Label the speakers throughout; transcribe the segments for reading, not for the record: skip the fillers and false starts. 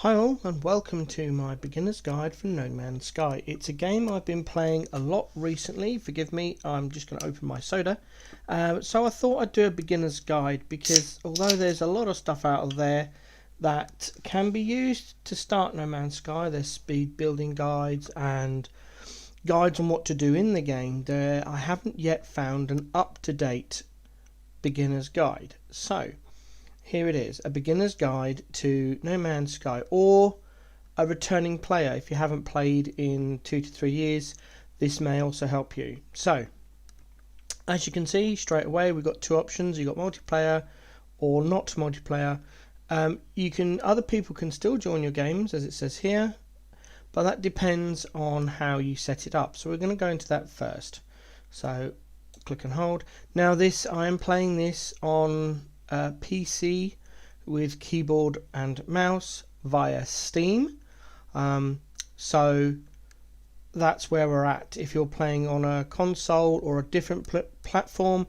Speaker 1: Hi all and welcome to my beginner's guide for No Man's Sky. It's a game I've been playing a lot recently. Forgive me, I'm just going to open my soda. So I thought I'd do a beginner's guide because although there's a lot of stuff out of there that can be used to start No Man's Sky, there's speed building guides and guides on what to do in the game. I haven't yet found an up-to-date beginner's guide. So here it is, a beginner's guide to No Man's Sky, or a returning player. If you haven't played in 2 to 3 years, this may also help you. So, as you can see straight away, we've got two options. You've got multiplayer or not multiplayer. Other people can still join your games, as it says here, but that depends on how you set it up. So we're going to go into that first. So, click and hold. Now I am playing this on PC with keyboard and mouse via Steam, so that's where we're at. If you're playing on a console or a different platform,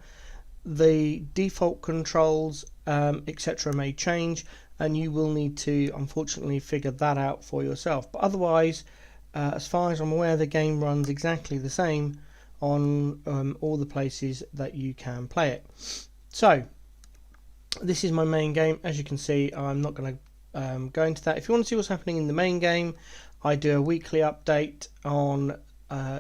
Speaker 1: the default controls etc. may change, and you will need to unfortunately figure that out for yourself. But otherwise, as far as I'm aware, the game runs exactly the same on all the places that you can play it. So this is my main game. As you can see, I'm not going to go into that. If you want to see what's happening in the main game, I do a weekly update on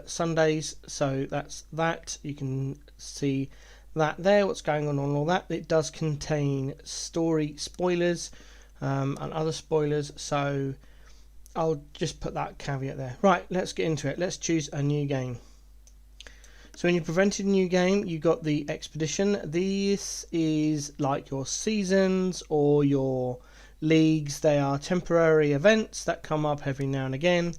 Speaker 1: Sundays, so that's that. You can see that there, what's going on all that. It does contain story spoilers and other spoilers, so I'll just put that caveat there. Right, let's get into it. Let's choose a new game. So when you prevented a new game, you got the expedition. This is like your seasons or your leagues. They are temporary events that come up every now and again,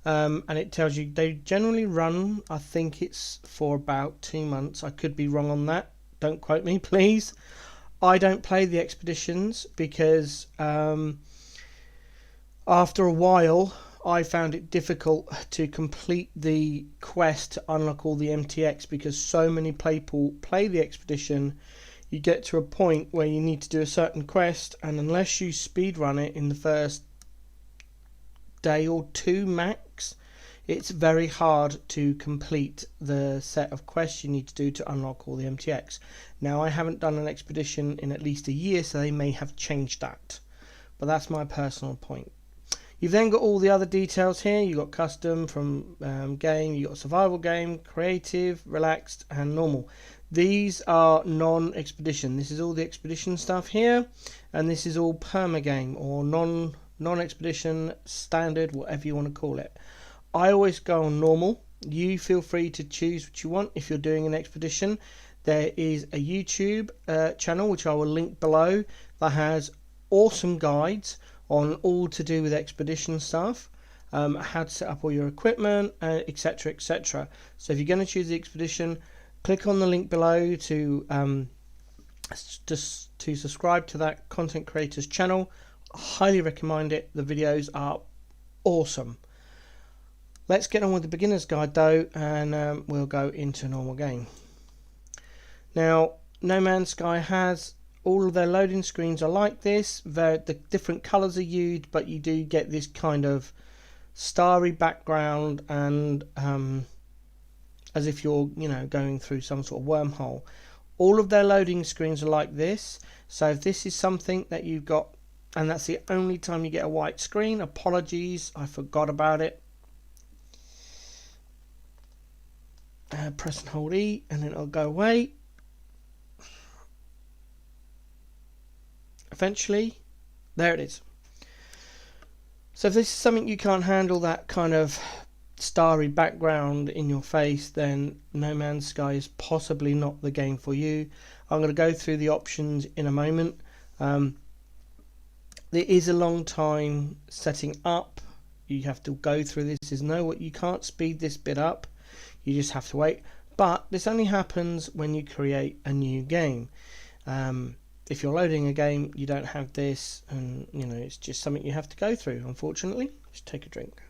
Speaker 1: and it tells you they generally run, I think it's for about 2 months. I could be wrong on that, don't quote me please. I don't play the expeditions because after a while I found it difficult to complete the quest to unlock all the MTX, because so many people play the expedition. You get to a point where you need to do a certain quest, and unless you speedrun it in the first day or two max, it's very hard to complete the set of quests you need to do to unlock all the MTX. Now, I haven't done an expedition in at least a year, so they may have changed that, but that's my personal point. You've then got all the other details here. You've got custom from game, you've got survival game, creative, relaxed, and normal. These are non-expedition. This is all the expedition stuff here, and this is all perma game or non-expedition, standard, whatever you want to call it. I always go on normal. You feel free to choose what you want if you're doing an expedition. There is a YouTube channel, which I will link below, that has awesome guides on all to do with expedition stuff, how to set up all your equipment, etc, etc. So if you're going to choose the expedition, click on the link below to subscribe to that content creator's channel. I highly recommend it. The videos are awesome. Let's get on with the beginner's guide though, and we'll go into a normal game. Now, No Man's Sky has all of their loading screens are like this. The different colours are used, but you do get this kind of starry background, and as if you're going through some sort of wormhole. All of their loading screens are like this. So if this is something that you've got and that's the only time you get a white screen, apologies, I forgot about it. Press and hold E and then it'll go away. Eventually, there it is. So if this is something you can't handle, that kind of starry background in your face, then No Man's Sky is possibly not the game for you. I'm going to go through the options in a moment. There is a long time setting up. You have to go through this. You can't speed this bit up. You just have to wait. But this only happens when you create a new game. If you're loading a game, you don't have this, and it's just something you have to go through, unfortunately. Just take a drink.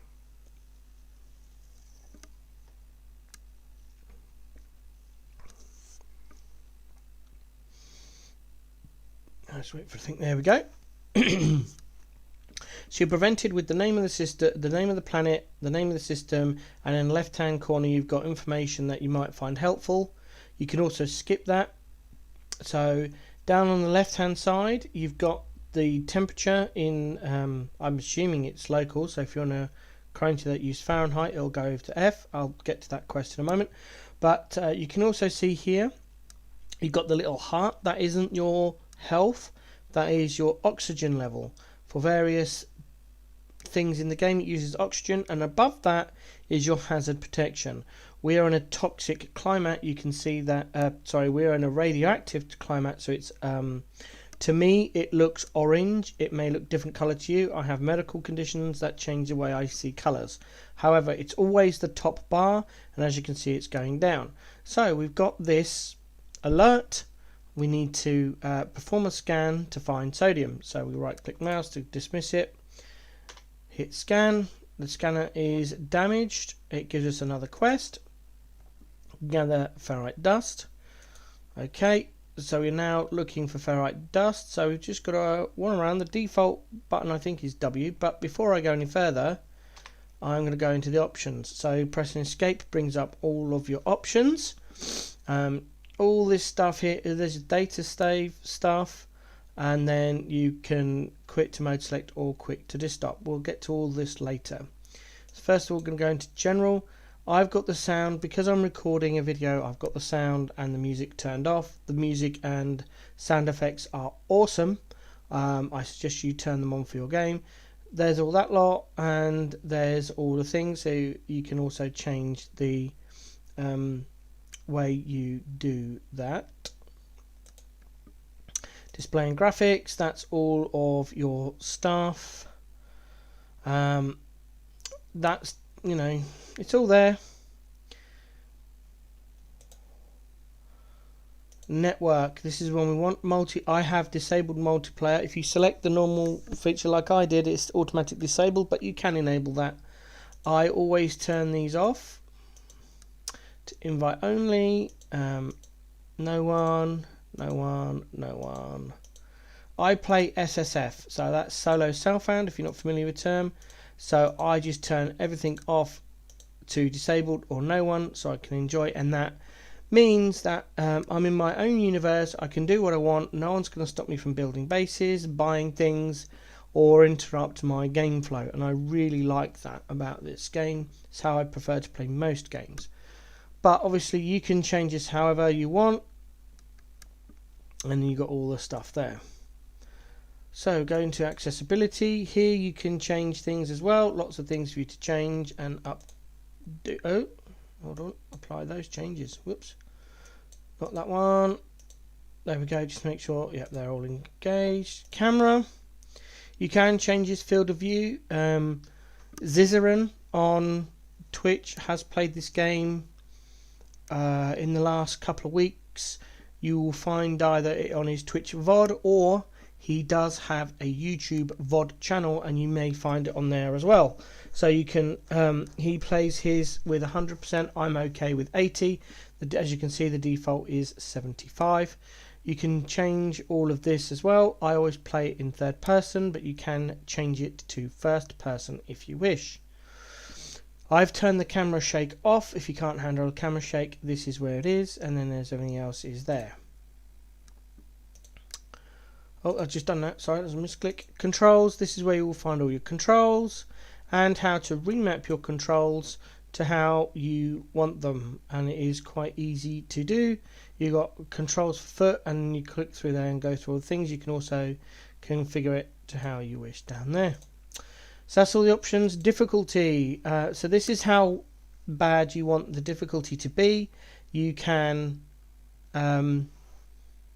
Speaker 1: Let's wait for a thing. There we go. So you're presented with the name of the system, the name of the planet, the name of the system, and in the left hand corner you've got information that you might find helpful. You can also skip that. So down on the left hand side you've got the temperature in, I'm assuming it's local, so if you're on a currency that use Fahrenheit it'll go over to F. I'll get to that question in a moment. But you can also see here you've got the little heart. That isn't your health, that is your oxygen level. For various things in the game it uses oxygen, and above that is your hazard protection. We are in a toxic climate. You can see that we're in a radioactive climate, so it's to me it looks orange. It may look different colour to you. I have medical conditions that change the way I see colours. However, it's always the top bar, and as you can see it's going down. So we've got this alert. We need to perform a scan to find sodium. So we right click mouse to dismiss it, hit scan. The scanner is damaged. It gives us another quest, gather ferrite dust. Okay, so we're now looking for ferrite dust, so we've just got to one around. The default button I think is W, but before I go any further I'm going to go into the options. So pressing escape brings up all of your options. All this stuff here, there's data save stuff, and then you can quit to mode select or quit to disk stop. We'll get to all this later. So first of all, we're going to go into general. I've got the sound, because I'm recording a video, I've got the sound and the music turned off. The music and sound effects are awesome. I suggest you turn them on for your game. There's all that lot, and there's all the things, so you can also change the way you do that. Display and graphics, that's all of your stuff. That's, you know, it's all there. Network, this is when we want multi. I have disabled multiplayer. If you select the normal feature like I did, it's automatically disabled, but you can enable that. I always turn these off. To invite only, no one. I play SSF, so that's solo self-found if you're not familiar with the term. So I just turn everything off to disabled or no one, so I can enjoy, and that means that I'm in my own universe. I can do what I want. No one's going to stop me from building bases, buying things, or interrupt my game flow, and I really like that about this game. It's how I prefer to play most games. But obviously you can change this however you want, and you got all the stuff there. So go into accessibility. Here you can change things as well. Lots of things for you to change and updo. Oh, hold on. Apply those changes. Whoops. Not that one. There we go. Just make sure. Yep, they're all engaged. Camera. You can change this field of view. Zizaran on Twitch has played this game in the last couple of weeks. You will find either on his Twitch VOD, or he does have a YouTube VOD channel, and you may find it on there as well. So you can, he plays his with 100%. I'm okay with 80. As you can see, the default is 75. You can change all of this as well. I always play it in third person, but you can change it to first person if you wish. I've turned the camera shake off. If you can't handle a camera shake, this is where it is, and then there's everything else is there. Oh, I've just done that. Sorry, there's a misclick. Controls. This is where you will find all your controls and how to remap your controls to how you want them, and it is quite easy to do. You got controls for foot, and you click through there and go through all the things. You can also configure it to how you wish down there. So that's all the options. Difficulty. So this is how bad you want the difficulty to be. You can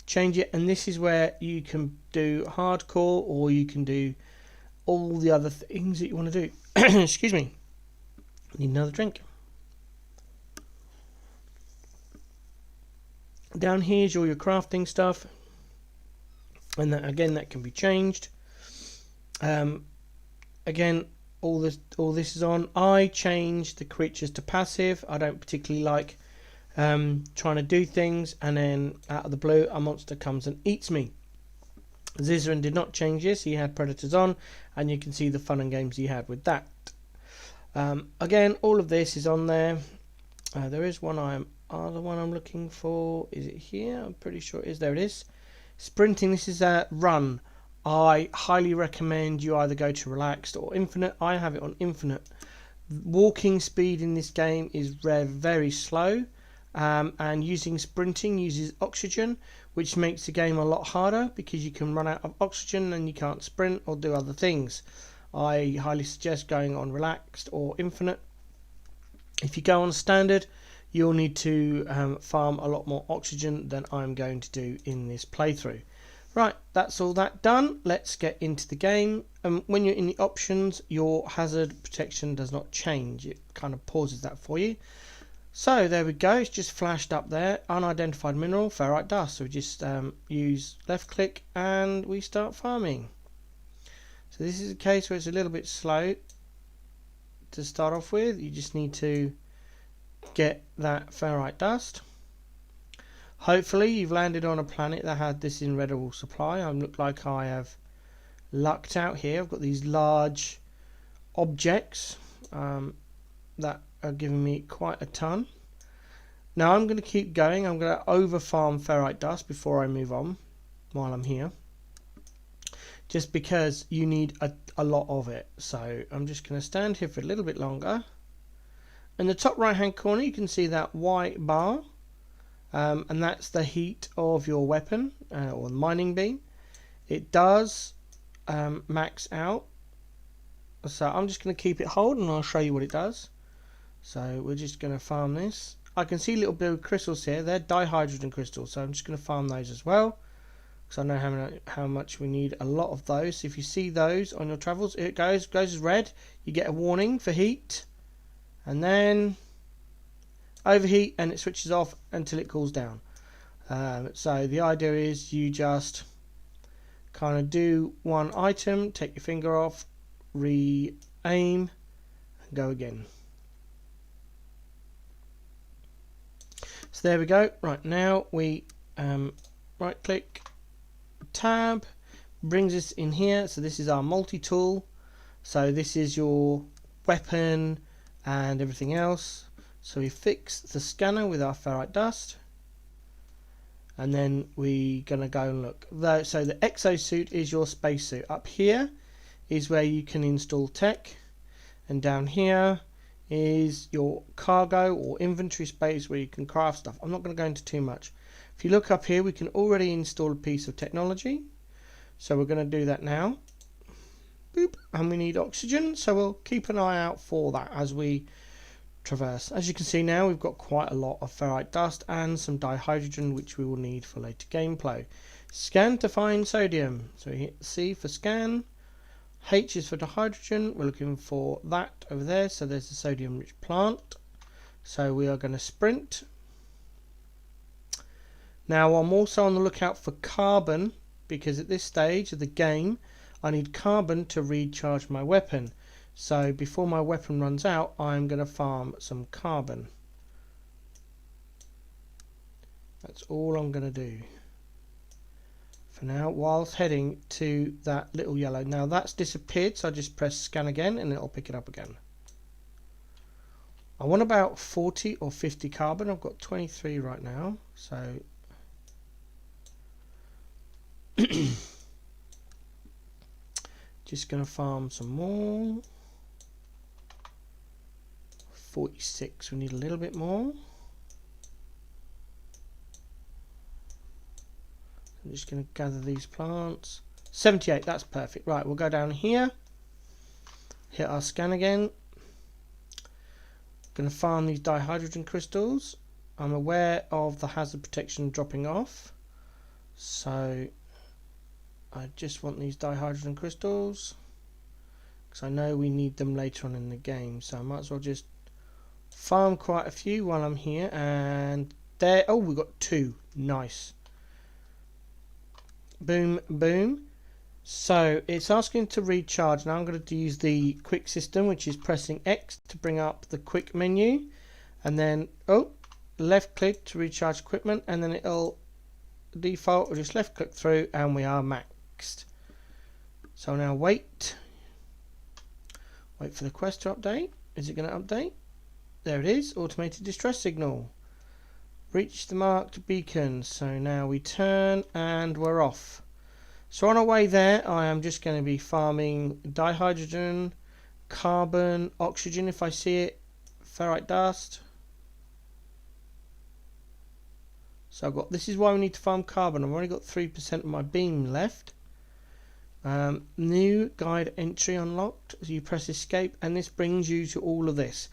Speaker 1: change it, and this is where you can do hardcore, or you can do all the other things that you want to do. Excuse me. Need another drink. Down here is all your crafting stuff, and that, again, that can be changed. Again, all this is on. I change the creatures to passive. I don't particularly like trying to do things and then out of the blue a monster comes and eats me. Zizaran did not change this. He had predators on, and you can see the fun and games he had with that. Again, all of this is on there. There is one other one I'm looking for. Is it here? I'm pretty sure it is. There it is. Sprinting. This is a run. I highly recommend you either go to relaxed or infinite. I have it on infinite. Walking speed in this game is very slow, and using sprinting uses oxygen, which makes the game a lot harder because you can run out of oxygen and you can't sprint or do other things. I highly suggest going on relaxed or infinite. If you go on standard, you'll need to farm a lot more oxygen than I'm going to do in this playthrough. Right, that's all that done. Let's get into the game. When you're in the options, your hazard protection does not change. It kind of pauses that for you. So there we go. It's just flashed up there. Unidentified mineral, ferrite dust. So we just use left click and we start farming. So this is a case where it's a little bit slow to start off with. You just need to get that ferrite dust. Hopefully you've landed on a planet that had this in readable supply. I look like I have lucked out here. I've got these large objects that are giving me quite a ton. Now I'm going to keep going. I'm going to over farm ferrite dust before I move on while I'm here, just because you need a lot of it. So I'm just going to stand here for a little bit longer. In the top right hand corner you can see that white bar. And that's the heat of your weapon or the mining beam. It does max out, so I'm just going to keep it hold and I'll show you what it does. So we're just going to farm this. I can see little blue crystals here. They're dihydrogen crystals, so I'm just going to farm those as well, because I know how much we need. A lot of those. If you see those on your travels, it goes as red. You get a warning for heat, and then overheat, and it switches off until it cools down. So the idea is you just kind of do one item, take your finger off, re-aim, and go again. So there we go. Right, now we right click, tab, brings us in here. So this is our multi-tool. So this is your weapon and everything else. So we fix the scanner with our ferrite dust, and then we're going to go and look. So the exosuit is your spacesuit. Up here is where you can install tech, and down here is your cargo or inventory space where you can craft stuff. I'm not going to go into too much. If you look up here, we can already install a piece of technology. So we're going to do that now. Boop. And we need oxygen, so we'll keep an eye out for that as we traverse. As you can see now, we've got quite a lot of ferrite dust and some dihydrogen, which we will need for later gameplay. Scan to find sodium. So we hit C for scan. H is for dihydrogen. We're looking for that over there. So there's the sodium rich plant. So we are going to sprint. Now I'm also on the lookout for carbon, because at this stage of the game I need carbon to recharge my weapon. So before my weapon runs out, I'm going to farm some carbon. That's all I'm going to do for now, whilst heading to that little yellow. Now that's disappeared, so I just press scan again and it'll pick it up again. I want about 40 or 50 carbon. I've got 23 right now, so just going to farm some more. 46, we need a little bit more. I'm just going to gather these plants. 78, that's perfect. Right, we'll go down here, hit our scan again. Going to farm these dihydrogen crystals. I'm aware of the hazard protection dropping off, so I just want these dihydrogen crystals because I know we need them later on in the game, so I might as well just farm quite a few while I'm here. And there, oh, we got 2. Nice. Boom, boom. So it's asking to recharge. Now I'm going to use the quick system, which is pressing X to bring up the quick menu, and then left click to recharge equipment, and then it'll default or just left click through, and we are next. So now wait for the quest to update. Is it going to update? There it is, automated distress signal. Reach the marked beacon. So now we turn and we're off. So on our way there, I am just going to be farming dihydrogen, carbon, oxygen if I see it, ferrite dust. So I've got, this is why we need to farm carbon. I've only got 3% of my beam left. New guide entry unlocked. So you press escape and this brings you to all of this.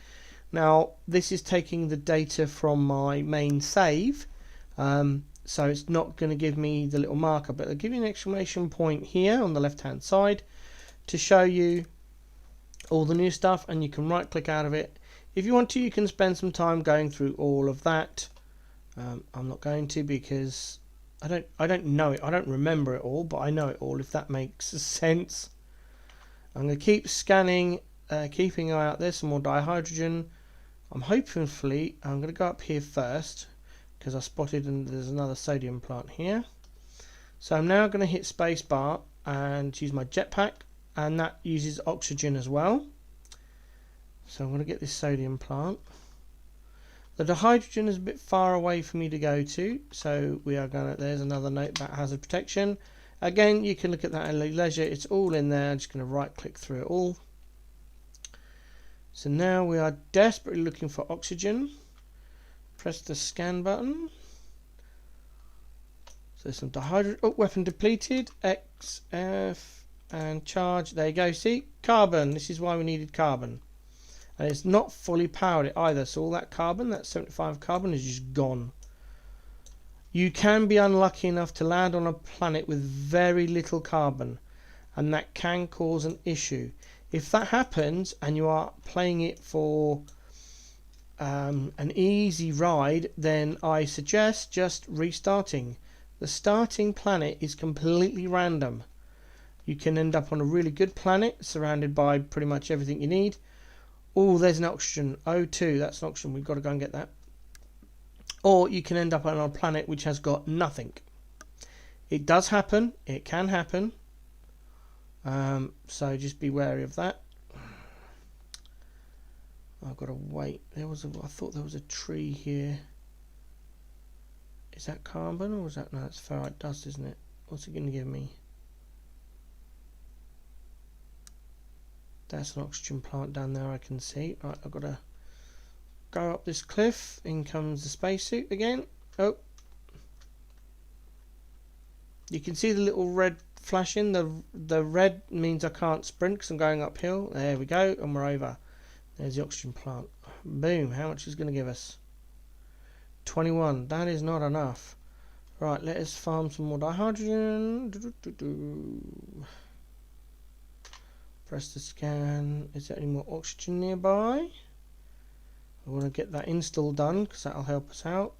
Speaker 1: Now this is taking the data from my main save. So it's not going to give me the little marker, but it'll give you an exclamation point here on the left hand side to show you all the new stuff, and you can right click out of it. If you want to, you can spend some time going through all of that. I'm not going to because I don't know it. I don't remember it all, but I know it all, if that makes sense. I'm going to keep scanning, keeping an eye out. There's some more dihydrogen. I'm going to go up here first because I spotted and there's another sodium plant here. So I'm now going to hit spacebar and use my jetpack, and that uses oxygen as well. So I'm going to get this sodium plant. The dihydrogen is a bit far away for me to go to, so we are going to, there's another note about hazard protection. Again, you can look at that at leisure. It's all in there. I'm just going to right click through it all. So now we are desperately looking for oxygen. Press the scan button. So some dihydrogen. Oh, weapon depleted. XF and charge. There you go. See, carbon. This is why we needed carbon. And it's not fully powered either. So all that carbon, that 75 carbon, is just gone. You can be unlucky enough to land on a planet with very little carbon, and that can cause an issue. If that happens and you are playing it for an easy ride, then I suggest just restarting. The starting planet is completely random. You can end up on a really good planet surrounded by pretty much everything you need. Oh, there's an oxygen. O2, that's an oxygen. We've got to go and get that. Or you can end up on a planet which has got nothing. It does happen. It can happen. So just be wary of that. I've got to wait. I thought there was a tree here. Is that carbon or is that, no, it's ferrite dust, isn't it? What's it going to give me? That's an oxygen plant down there, I can see. Right, I've got to go up this cliff. In comes the spacesuit again. Oh, you can see the little red flashing. The red means I can't sprint because I'm going uphill. There we go, and we're over. There's the oxygen plant. Boom. How much is going to give us? 21. That is not enough. Right, let us farm some more dihydrogen. Press the scan. Is there any more oxygen nearby? I want to get that install done because that'll help us out.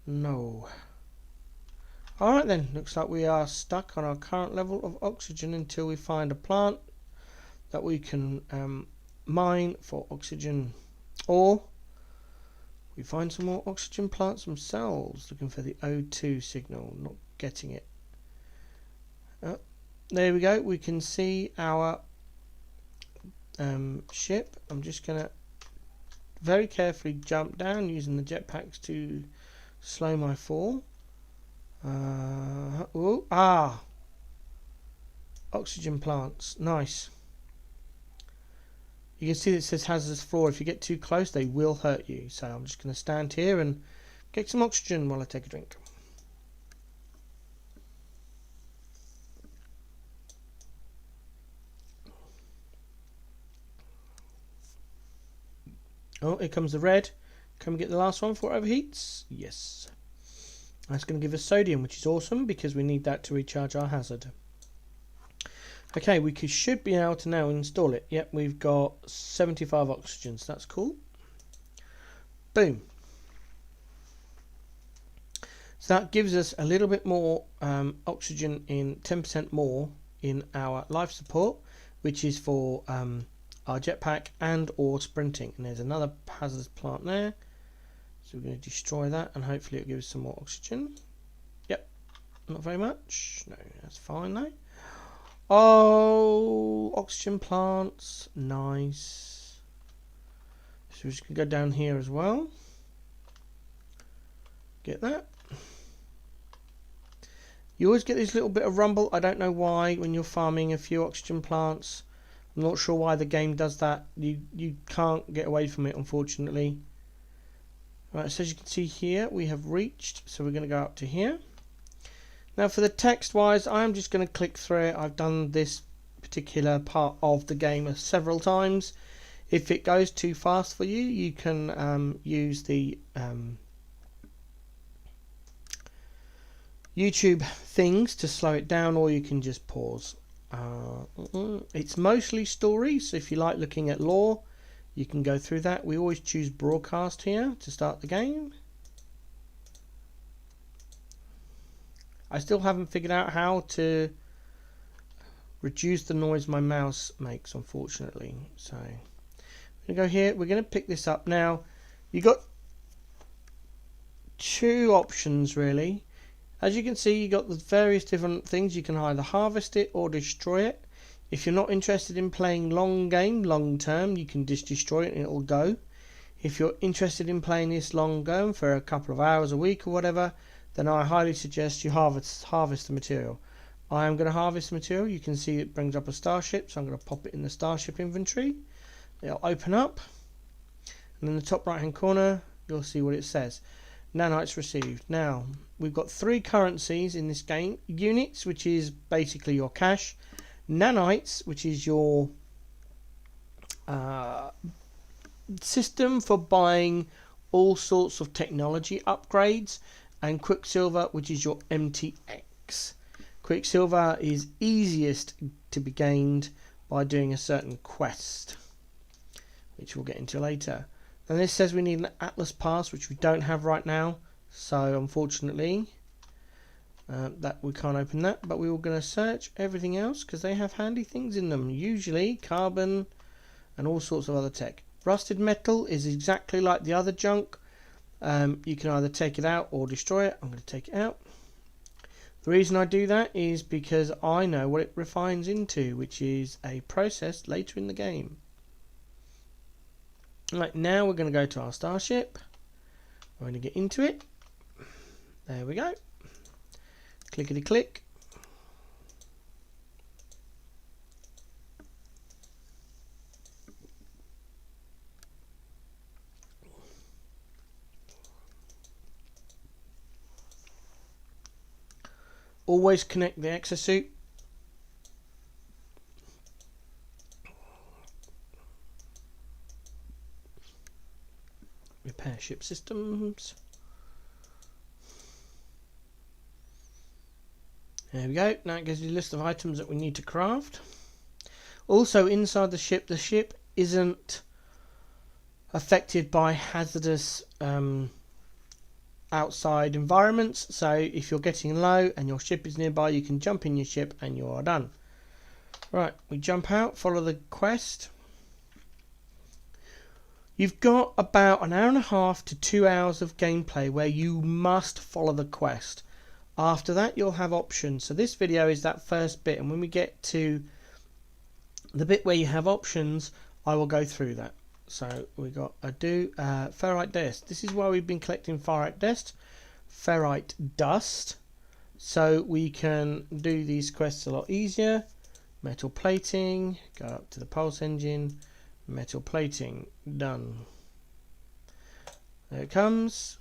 Speaker 1: No. Alright then, looks like we are stuck on our current level of oxygen until we find a plant that we can mine for oxygen, or we find some more oxygen plants themselves. Looking for the O2 signal, not getting it. There we go, we can see our ship. I'm just going to very carefully jump down using the jetpacks to slow my fall. Oxygen plants, nice. You can see that it says hazardous flora. If you get too close, they will hurt you. So I'm just going to stand here and get some oxygen while I take a drink. Oh, here comes the red. Can we get the last one before it overheats? Yes. That's going to give us sodium, which is awesome because we need that to recharge our hazard. Okay, we should be able to now install it. Yep, we've got 75 oxygen, so that's cool. Boom. So that gives us a little bit more oxygen, in 10% more in our life support, which is for our jetpack and or sprinting. And there's another hazardous plant there. So we're going to destroy that and hopefully it'll give us some more oxygen. Yep. Not very much. No, that's fine though. Oh, oxygen plants. Nice. So we just can go down here as well. Get that. You always get this little bit of rumble. I don't know why when you're farming a few oxygen plants. I'm not sure why the game does that. You can't get away from it, unfortunately. Right, so as you can see here, we have reached. So we're going to go up to here. Now for the text wise, I'm just going to click through it. I've done this particular part of the game several times. If it goes too fast for you, you can use the YouTube things to slow it down, or you can just pause. It's mostly story, so if you like looking at lore, you can go through that. We always choose broadcast here to start the game. I still haven't figured out how to reduce the noise my mouse makes, unfortunately. So we're going to go here. We're going to pick this up. Now, you got two options, really. As you can see, you got the various different things. You can either harvest it or destroy it. If you're not interested in playing long game, long term, you can just destroy it and it'll go. If you're interested in playing this long game for a couple of hours a week or whatever, then I highly suggest you harvest the material. I am going to harvest the material. You can see it brings up a starship, so I'm going to pop it in the starship inventory. It'll open up, and in the top right hand corner you'll see what it says. Nanites received. Now we've got three currencies in this game: units, which is basically your cash; nanites, which is your system for buying all sorts of technology upgrades; and quicksilver, which is your MTX. Quicksilver is easiest to be gained by doing a certain quest, which we'll get into later. And this says we need an Atlas pass, which we don't have right now, so unfortunately that we can't open that. But we were going to search everything else because they have handy things in them, usually carbon and all sorts of other tech. Rusted metal is exactly like the other junk. You can either take it out or destroy it. I'm going to take it out. The reason I do that is because I know what it refines into, which is a process later in the game. Right, now we're going to go to our starship. We're going to get into it. There we go. Clickety click. Always connect the exosuit. Repair ship systems. There we go. Now it gives you a list of items that we need to craft. Also inside the ship isn't affected by hazardous outside environments, so if you're getting low and your ship is nearby, you can jump in your ship and you are done. Right, we jump out, follow the quest. You've got about an hour and a half to 2 hours of gameplay where you must follow the quest. After that you'll have options. So this video is that first bit, and when we get to the bit where you have options, I will go through that. So we got a ferrite dust. This is why we've been collecting ferrite dust, so we can do these quests a lot easier. Metal plating, go up to the pulse engine, metal plating, done. There it comes.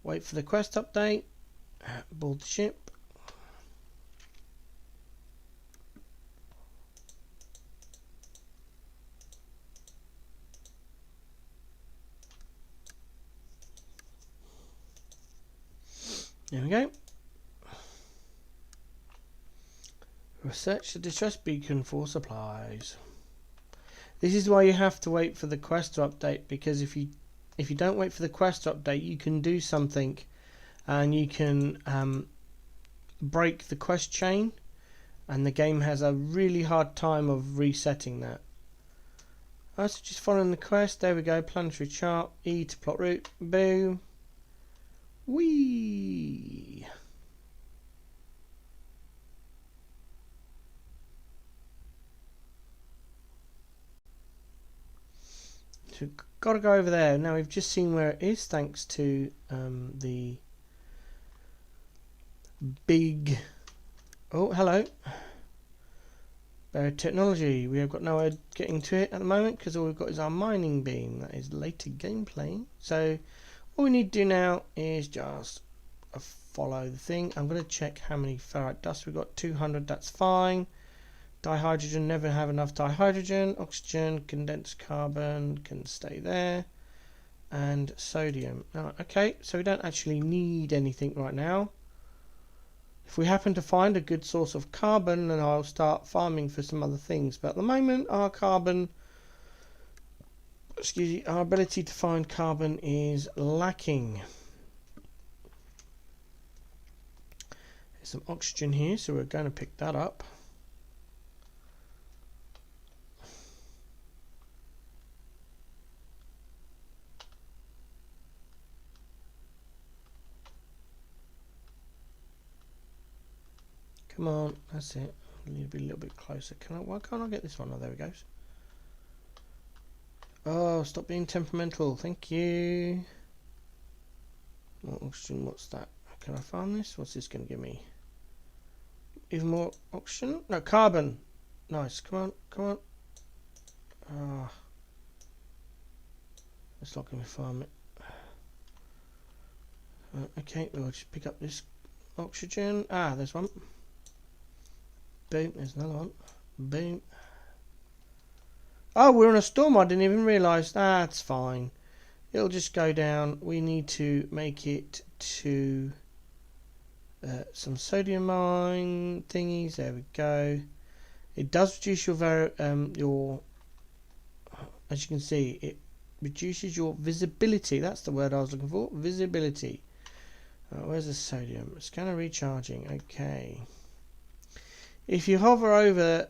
Speaker 1: Wait for the quest update, board the ship. There we go. Research the distress beacon for supplies. This is why you have to wait for the quest to update, because if you don't wait for the quest to update, you can do something and you can break the quest chain, and the game has a really hard time of resetting that. So just following the quest. There we go. Planetary chart. E to plot route. Boom. Whee! So got to go over there. Now we've just seen where it is thanks to the big... Oh, hello. Technology. We have got no way of getting to it at the moment because all we've got is our mining beam. That is later gameplay. So all we need to do now is just follow the thing. I'm going to check how many ferrite dust we've got. 200, that's fine. Dihydrogen, never have enough dihydrogen. Oxygen, condensed carbon can stay there. And sodium. Okay, so we don't actually need anything right now. If we happen to find a good source of carbon, then I'll start farming for some other things. But at the moment, our carbon, our ability to find carbon is lacking. There's some oxygen here, so we're going to pick that up. Come on, that's it. I need to be a little bit closer. Why can't I get this one? Oh, there we go. Oh, stop being temperamental. Thank you. More oxygen, what's that? Can I farm this? What's this going to give me? Even more oxygen? No, carbon. Nice. Come on, come on. Ah. It's not going to farm it. Okay, we'll just pick up this oxygen. Ah, there's one. Boom, there's another one. Boom. Oh, we're in a storm. I didn't even realise. That's fine. It'll just go down. We need to make it to some sodium mine thingies. There we go. It does reduce your as you can see, it reduces your visibility. That's the word I was looking for. Visibility. Where's the sodium? Scanner recharging. Okay. If you hover over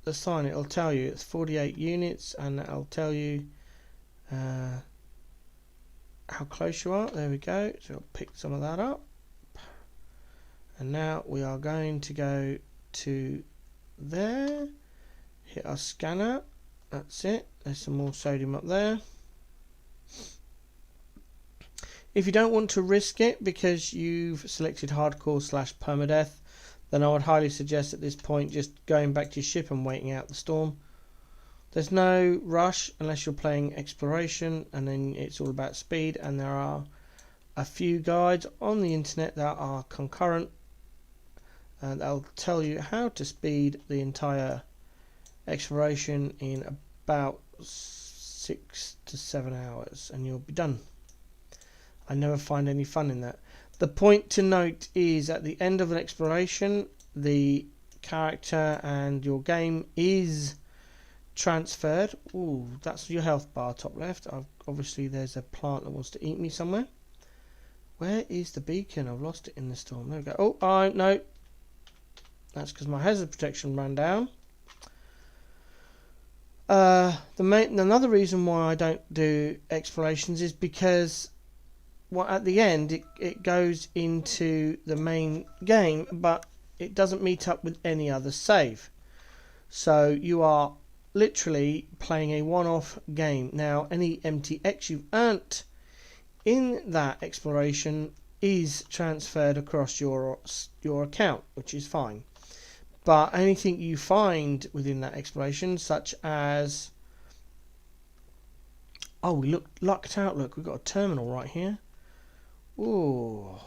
Speaker 1: the sign, it'll tell you it's 48 units, and that'll tell you how close you are. There we go. So I'll pick some of that up. And now we are going to go to there. Hit our scanner. That's it. There's some more sodium up there. If you don't want to risk it because you've selected hardcore / permadeath, then I would highly suggest at this point just going back to your ship and waiting out the storm. There's no rush unless you're playing exploration, and then it's all about speed, and there are a few guides on the internet that are concurrent, and they'll tell you how to speed the entire exploration in about 6 to 7 hours, and you'll be done. I never find any fun in that. The point to note is at the end of an exploration, the character and your game is transferred. Ooh, that's your health bar top left. Obviously there's a plant that wants to eat me somewhere. Where is the beacon? I've lost it in the storm. There we go. Oh, no. That's because my hazard protection ran down. Another reason why I don't do explorations is because at the end it goes into the main game, but it doesn't meet up with any other save. So you are literally playing a one-off game. Now, any MTX you've earned in that exploration is transferred across your account, which is fine. But anything you find within that exploration, such as... Oh, we lucked out. Look, we've got a terminal right here. Ooh.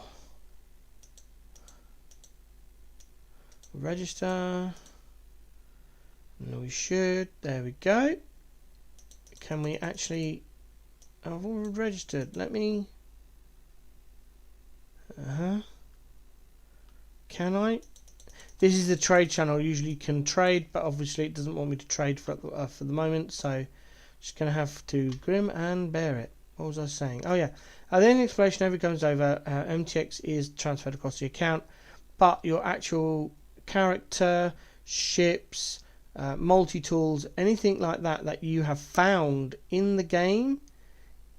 Speaker 1: Register. No, we should. There we go. Can we actually... I've already registered. Let me... Can I? This is the trade channel. Usually you can trade, but obviously it doesn't want me to trade for the moment, so just going to have to grim and bear it. What was I saying? Oh yeah, at the end of the exploration, every comes over, MTX is transferred across the account, but your actual character, ships, multi-tools, anything like that that you have found in the game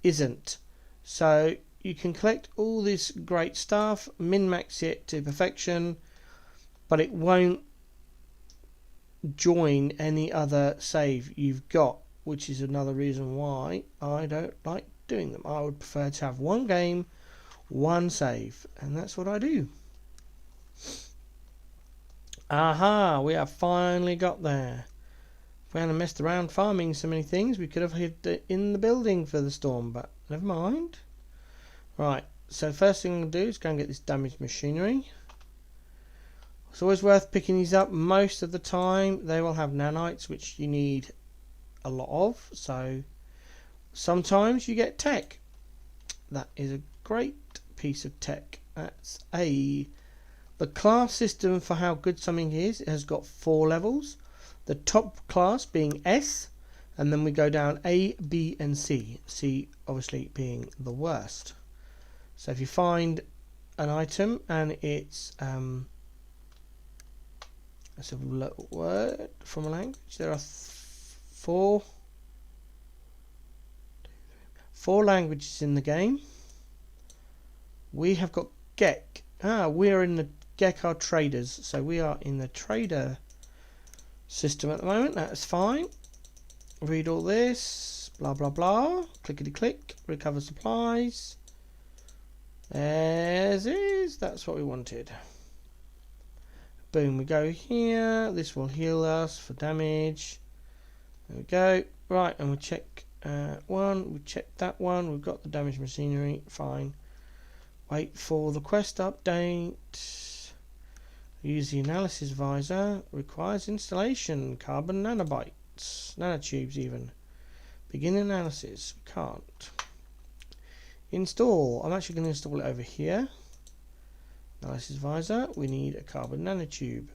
Speaker 1: isn't. So you can collect all this great stuff, min-max it to perfection, but it won't join any other save you've got, which is another reason why I don't like doing them. I would prefer to have one game, one save, and that's what I do. Aha, we have finally got there. If we hadn't messed around farming so many things, we could have hid in the building for the storm, but never mind. Right, so first thing I'm going to do is go and get this damaged machinery. It's always worth picking these up. Most of the time they will have nanites, which you need a lot of, so sometimes you get tech. That is a great piece of tech. That's the class system for how good something is. It has got 4 levels. The top class being S, and then we go down A, B and C. C obviously being the worst. So if you find an item and it's that's a word from a language. There are 4 languages in the game. We have got Gek. We are in the Gek are traders, so we are in the trader system at the moment. That's fine. Read all this, blah blah blah. Clickety click. Recover supplies. As is. That's what we wanted. Boom, we go here. This will heal us for damage. There we go. Right, and we check one. We check that one. We've got the damaged machinery. Fine. Wait for the quest update. Use the analysis visor. Requires installation. Carbon nanobites. Nanotubes even. Begin analysis. We can't. Install. I'm actually going to install it over here. Analysis visor. We need a carbon nanotube.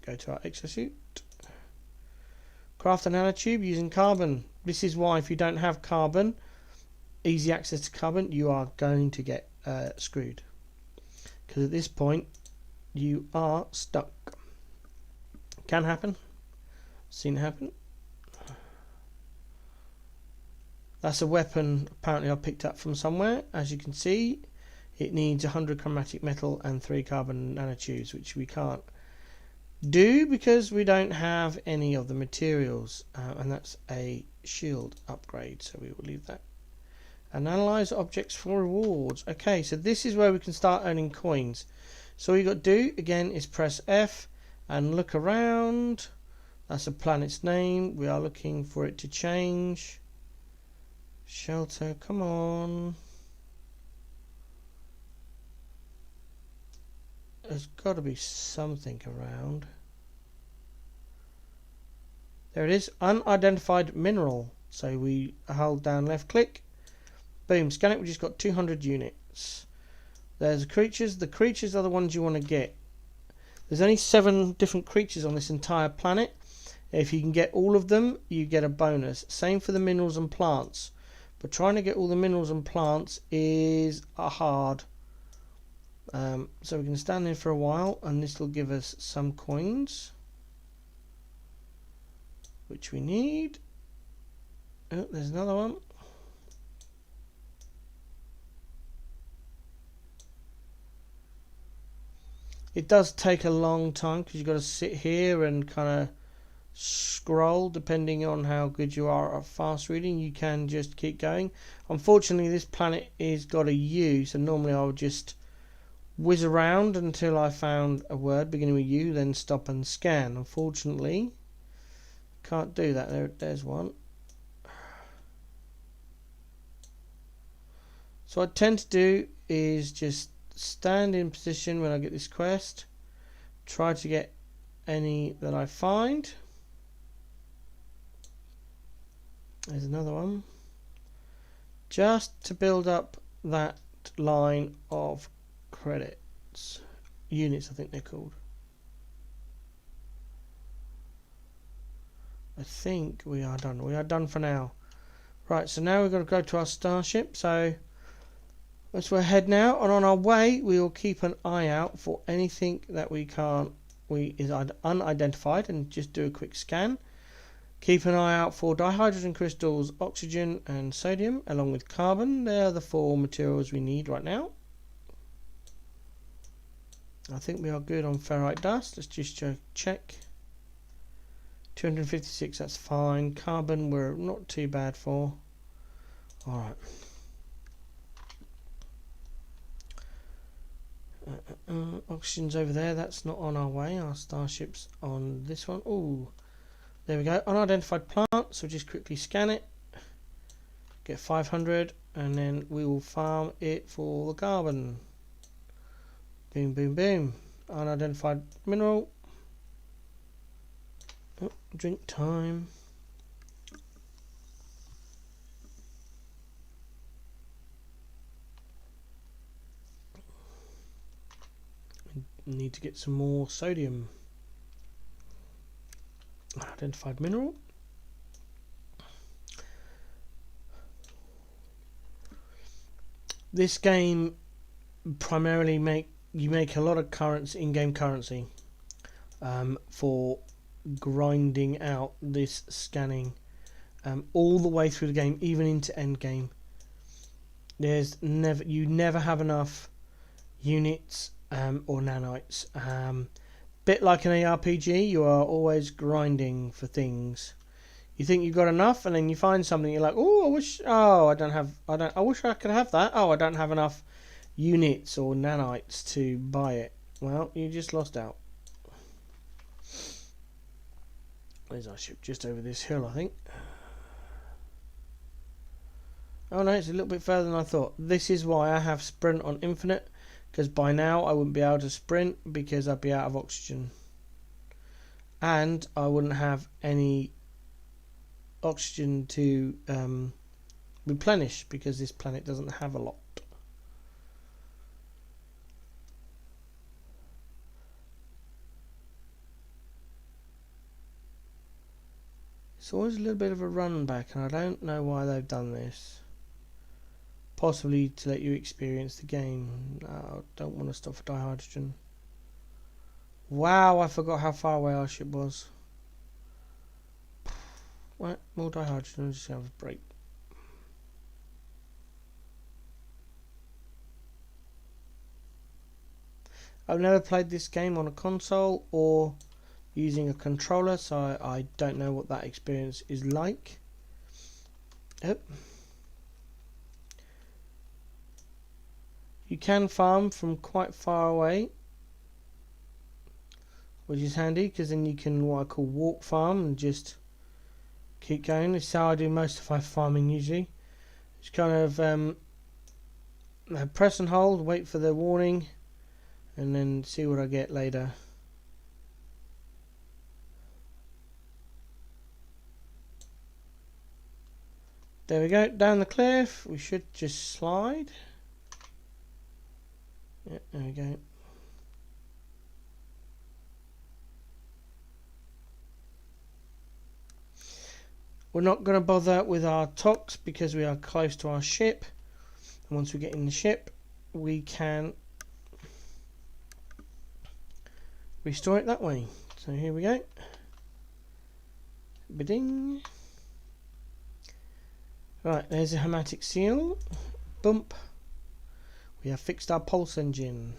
Speaker 1: Go to our exosuit. Craft a nanotube using carbon. This is why if you don't have carbon, easy access to carbon, you are going to get screwed. Because at this point, you are stuck. Can happen. Seen it happen. That's a weapon apparently I picked up from somewhere. As you can see, it needs 100 chromatic metal and 3 carbon nanotubes, which we can't do because we don't have any of the materials. And that's a shield upgrade, so we will leave that. And analyze objects for rewards. Okay, so this is where we can start earning coins. So all you got to do again is press F and look around. That's a planet's name. We are looking for it to change. Shelter, come on. There's got to be something around. There it is, unidentified mineral. So we hold down left click. Boom, scan it. We just got 200 units. There's the creatures. The creatures are the ones you want to get. There's only 7 different creatures on this entire planet. If you can get all of them, you get a bonus. Same for the minerals and plants. But trying to get all the minerals and plants is hard. So we can stand there for a while, and this will give us some coins, which we need. Oh, there's another one. It does take a long time because you've got to sit here and kind of scroll. Depending on how good you are at fast reading, you can just keep going. Unfortunately, this planet is got a U, so normally I would just whiz around until I found a word beginning with U, then stop and scan. Unfortunately, can't do that. There's one. So what I tend to do is just stand in position when I get this quest, try to get any that I find. There's another one, just to build up that line of credits, units I think they're called. I think we are done for now. Right, so now we've got to go to our starship, so let's go ahead now, and on our way we will keep an eye out for anything that is unidentified and just do a quick scan. Keep an eye out for dihydrogen crystals, oxygen and sodium, along with carbon. They're the 4 materials we need right now. I think we are good on ferrite dust. Let's just check. 256, that's fine. Carbon we're not too bad for. Alright. Oxygen's over there, that's not on our way. Our starship's on this one. Ooh, there we go. Unidentified plant, so just quickly scan it. Get 500, and then we will farm it for the carbon. Boom, boom, boom. Unidentified mineral. Oh, drink time. Need to get some more sodium. Unidentified mineral. This game primarily make a lot of currency, in-game currency, for grinding out this scanning all the way through the game, even into end game. You never have enough units or nanites. Bit like an ARPG, you are always grinding for things. You think you've got enough, and then you find something. You're like, oh, I wish I could have that. Oh, I don't have enough units or nanites to buy it. Well, you just lost out. Where's our ship? Just over this hill, I think. Oh no, it's a little bit further than I thought. This is why I have sprint on infinite, because by now I wouldn't be able to sprint because I'd be out of oxygen, and I wouldn't have any oxygen to replenish because this planet doesn't have a lot. It's always a little bit of a run back, and I don't know why they've done this. Possibly to let you experience the game. No, I don't want to stop for dihydrogen. Wow, I forgot how far away our ship was. Right, more dihydrogen, just have a break. I've never played this game on a console or using a controller, so I don't know what that experience is like. Yep. You can farm from quite far away, which is handy because then you can what I call walk farm and just keep going. This is how I do most of my farming usually. Just kind of press and hold, wait for the warning, and then see what I get later. There we go, down the cliff. We should just slide. Yeah, there we go. We're not going to bother with our tox because we are close to our ship. And once we get in the ship, we can restore it that way. So here we go. Bidding. Right, there's a hermetic seal. Bump. We have fixed our pulse engine.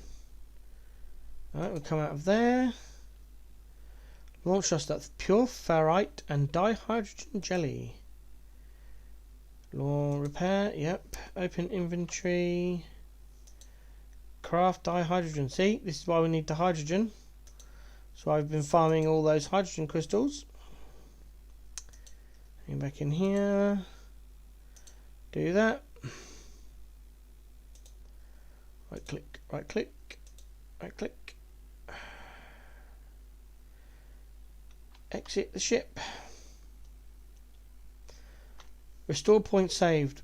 Speaker 1: Alright, we'll come out of there. Launch us that pure ferrite and dihydrogen jelly. Law repair, yep. Open inventory. Craft dihydrogen. See, this is why we need the hydrogen. So I've been farming all those hydrogen crystals. Get back in here. Do that. Right click, right click, right click. Exit the ship. Restore point saved.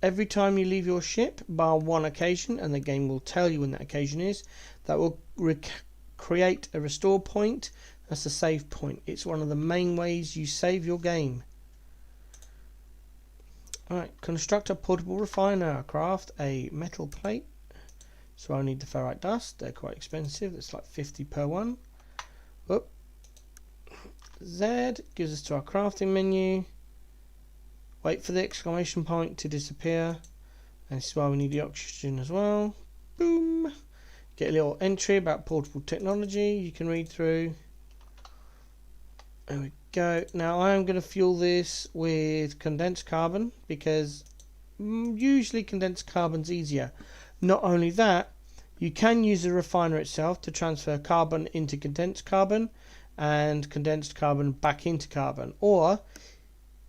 Speaker 1: Every time you leave your ship, bar one occasion, and the game will tell you when that occasion is, that will create a restore point. That's a save point. It's one of the main ways you save your game. Alright, construct a portable refiner. Craft a metal plate. So I need the ferrite dust. They're quite expensive. It's like 50 per one. Whoop. Z gives us to our crafting menu. Wait for the exclamation point to disappear. And this is why we need the oxygen as well. Boom. Get a little entry about portable technology you can read through. There we go. Now I am going to fuel this with condensed carbon because usually condensed carbon's easier. Not only that, you can use the refiner itself to transfer carbon into condensed carbon and condensed carbon back into carbon. Or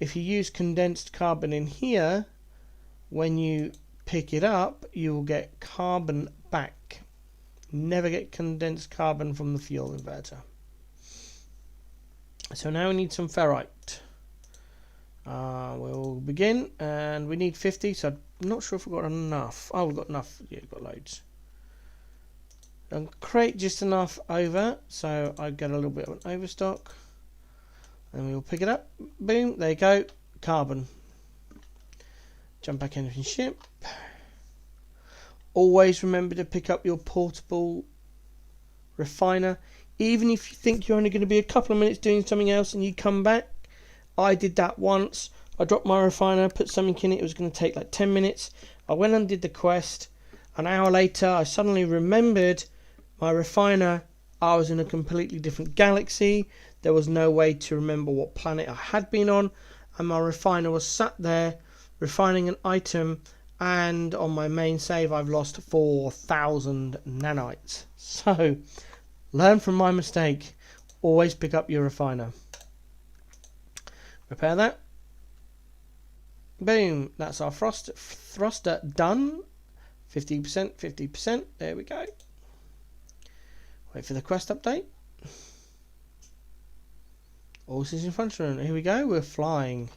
Speaker 1: if you use condensed carbon in here, when you pick it up, you will get carbon back. Never get condensed carbon from the fuel inverter. So now we need some ferrite. We'll begin, and we need 50, so I'm not sure if we've got enough. Oh, we've got enough. Yeah, we've got loads. And create just enough over, so I get a little bit of an overstock. And we'll pick it up. Boom, there you go. Carbon. Jump back in and ship. Always remember to pick up your portable refiner. Even if you think you're only going to be a couple of minutes doing something else and you come back. I did that once. I dropped my refiner, put something in it. It was going to take like 10 minutes. I went and did the quest. An hour later, I suddenly remembered my refiner. I was in a completely different galaxy. There was no way to remember what planet I had been on. And my refiner was sat there refining an item. And on my main save, I've lost 4,000 nanites. So, learn from my mistake. Always pick up your refiner. Repair that. Boom. That's our thruster done. 50%, 50%. There we go. Wait for the quest update. All systems functional. Here we go. We're flying.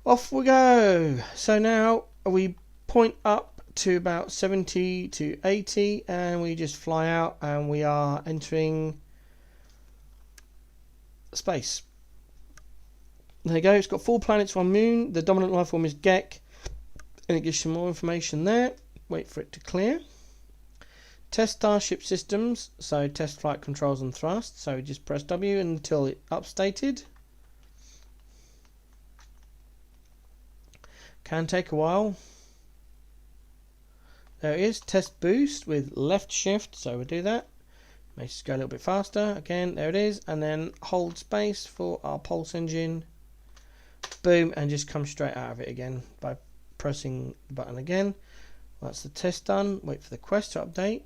Speaker 1: Off we go. So now we point up to about 70 to 80 and we just fly out and we are entering space. There you go. It's got 4 planets, 1 moon. The dominant life form is Gek. And it gives some more information there. Wait for it to clear. Test starship systems. So test flight controls and thrust. So just press W until it upstated. Can take a while. There it is. Test boost with left shift. So we'll do that. Makes it go a little bit faster. Again, there it is. And then hold space for our pulse engine. Boom, and just come straight out of it again by pressing the button again. Well, that's the test done. Wait for the quest to update.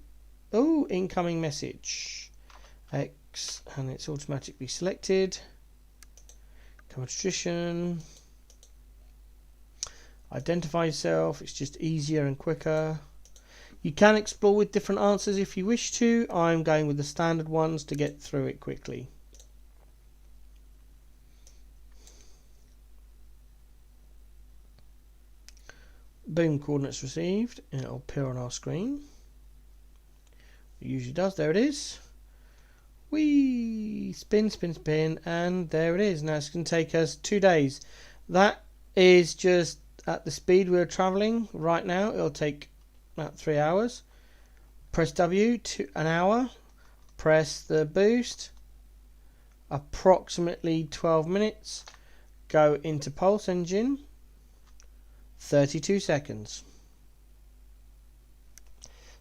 Speaker 1: Oh, incoming message. X, and it's automatically selected. Competition. Identify yourself. It's just easier and quicker. You can explore with different answers if you wish to. I'm going with the standard ones to get through it quickly. Boom, coordinates received, and it'll appear on our screen. It usually does. There it is. Whee! Spin, spin, spin, and there it is. Now it's going to take us 2 days. That is just at the speed we're traveling right now. It'll take about 3 hours. Press W to an hour. Press the boost. Approximately 12 minutes. Go into pulse engine. 32 seconds.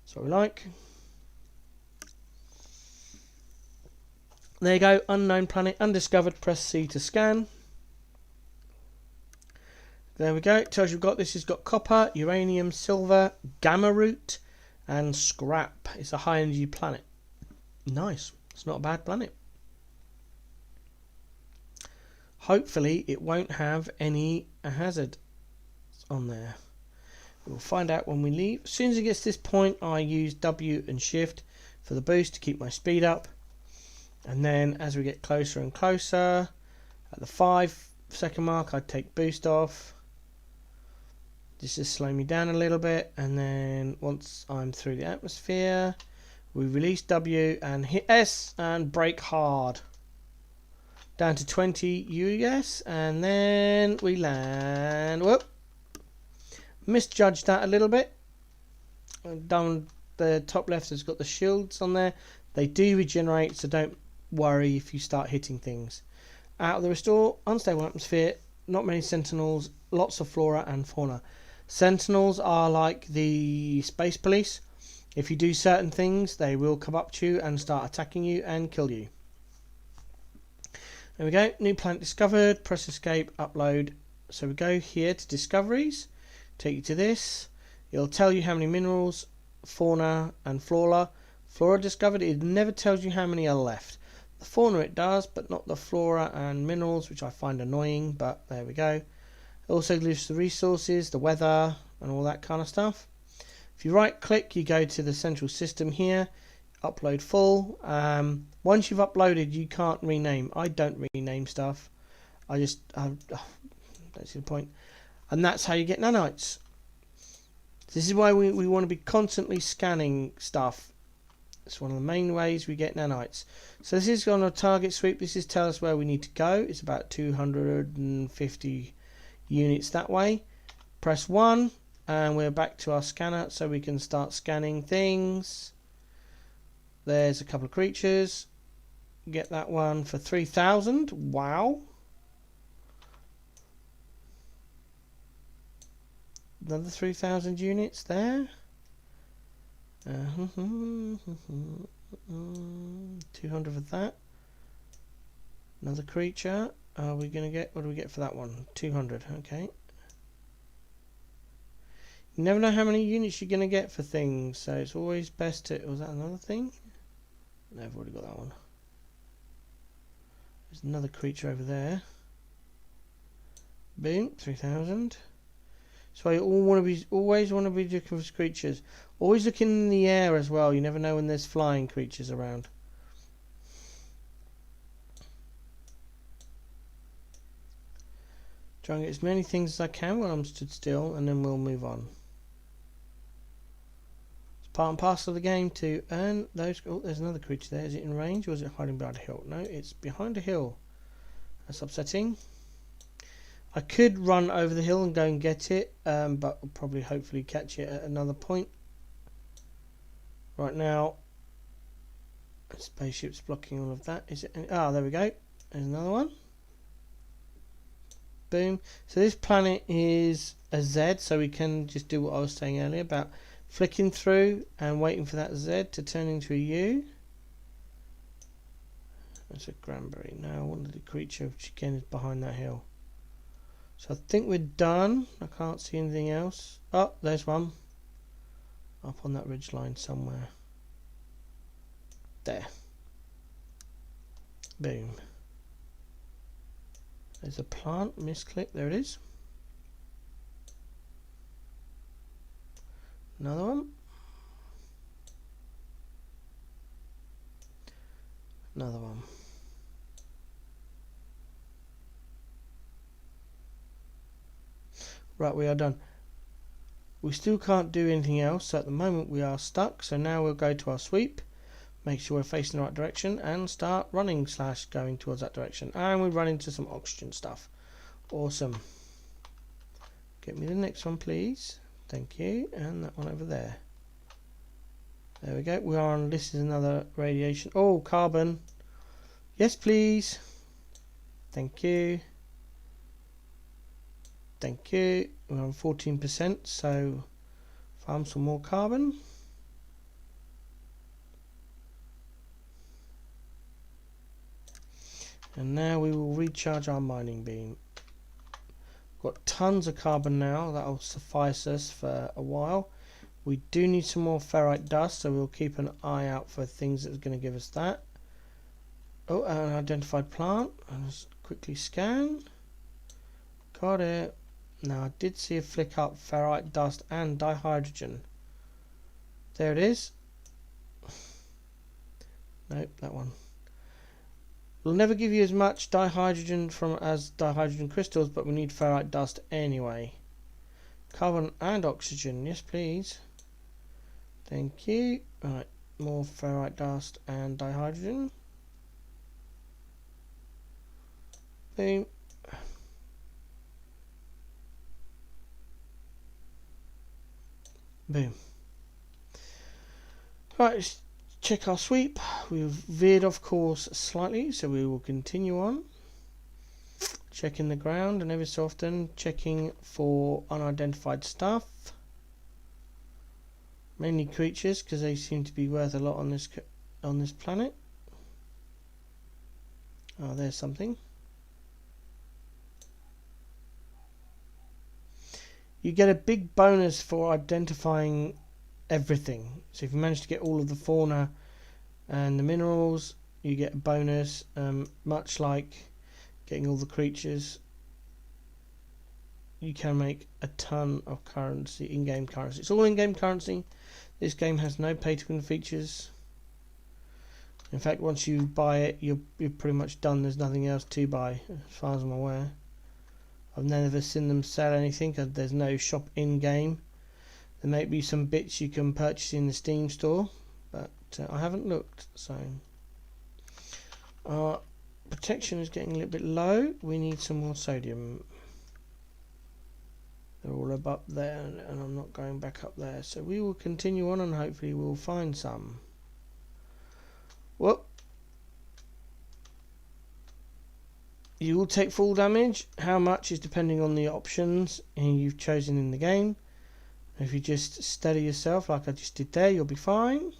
Speaker 1: So we like. There you go. Unknown planet, undiscovered. Press C to scan. There we go. It tells you we've got this. Has got copper, uranium, silver, gamma root, and scrap. It's a high energy planet. Nice. It's not a bad planet. Hopefully it won't have any hazard on there. We'll find out when we leave. As soon as it gets to this point, I use W and shift for the boost to keep my speed up. And then as we get closer and closer, at the 5-second mark, I take boost off. This just slow me down a little bit. And then once I'm through the atmosphere, we release W and hit S and brake hard. Down to 20 US, and then we land. Whoop. Misjudged that a little bit. Down the top left has got the shields on there. They do regenerate, so don't worry if you start hitting things. Out of the restore, unstable atmosphere, not many sentinels, lots of flora and fauna. Sentinels are like the space police. If you do certain things, they will come up to you and start attacking you and kill you. There we go. New planet discovered. Press escape, upload. So we go here to discoveries. Take you to this. It'll tell you how many minerals, fauna and flora. Flora discovered. It never tells you how many are left. The fauna it does, but not the flora and minerals, which I find annoying, but there we go. It also lists the resources, the weather, and all that kind of stuff. If you right click, you go to the central system here, upload full. Once you've uploaded, you can't rename. I don't rename stuff. I don't see the point. And that's how you get nanites. This is why we want to be constantly scanning stuff. It's one of the main ways we get nanites. So this is on a target sweep. This is tell us where we need to go. It's about 250 units that way. Press 1 and we're back to our scanner so we can start scanning things. There's a couple of creatures. Get that one for 3,000. Wow. Another 3,000 units there. 200 for that. Another creature. Are we gonna get? What do we get for that one? 200. Okay. You never know how many units you're gonna get for things, so it's always best to. Was that another thing? No, I've already got that one. There's another creature over there. Boom, 3,000. So you always want to be looking for creatures. Always looking in the air as well. You never know when there's flying creatures around. Try and get as many things as I can while I'm stood still, and then we'll move on. It's part and parcel of the game to earn those. Oh, there's another creature there. Is it in range or is it hiding behind a hill? No, it's behind a hill. That's upsetting. I could run over the hill and go and get it, but I'll probably hopefully catch it at another point. Right now, the spaceship's blocking all of that. Is it? Ah, there we go. There's another one. Boom. So this planet is a Z, so we can just do what I was saying earlier about flicking through and waiting for that Z to turn into a U. That's a Granbury. Now, I wanted the creature, which again is behind that hill. So I think we're done. I can't see anything else. Oh, there's one. Up on that ridge line somewhere. There. Boom. There's a plant. Misclick. There it is. Another one. Another one. Right, we are done. We still can't do anything else, so at the moment we are stuck. So now we'll go to our sweep, make sure we're facing the right direction, and start running / going towards that direction. And we run into some oxygen stuff. Awesome. Get me the next one, please. Thank you. And that one over there. There we go. We are on. This is another radiation. Oh, carbon. Yes, please. Thank you. Thank you. We're on 14%, so farm some more carbon. And now we will recharge our mining beam. Got tons of carbon now. That'll suffice us for a while. We do need some more ferrite dust, so we'll keep an eye out for things that are going to give us that. Oh, an identified plant. Let's quickly scan. Got it. Now I did see a flick up ferrite dust and dihydrogen. There it is. Nope, that one. It'll never give you as much dihydrogen as dihydrogen crystals, but we need ferrite dust anyway. Carbon and oxygen, yes please. Thank you. Right, more ferrite dust and dihydrogen. Boom. Boom. Right, let's check our sweep. We've veered off course slightly, so we will continue on. Checking the ground, and every so often checking for unidentified stuff. Mainly creatures, because they seem to be worth a lot on this planet. Oh, there's something. You get a big bonus for identifying everything. So if you manage to get all of the fauna and the minerals, you get a bonus, much like getting all the creatures. You can make a ton of currency, in-game currency. It's all in-game currency. This game has no pay-to-win features. In fact, once you buy it, you're pretty much done. There's nothing else to buy, as far as I'm aware. I've never seen them sell anything, because there's no shop in-game. There may be some bits you can purchase in the Steam store, but I haven't looked. So our protection is getting a little bit low. We need some more sodium. They're all up there, and I'm not going back up there. So we will continue on, and hopefully we'll find some. Well, you will take full damage. How much is depending on the options you've chosen in the game. If you just steady yourself like I just did there, you'll be fine.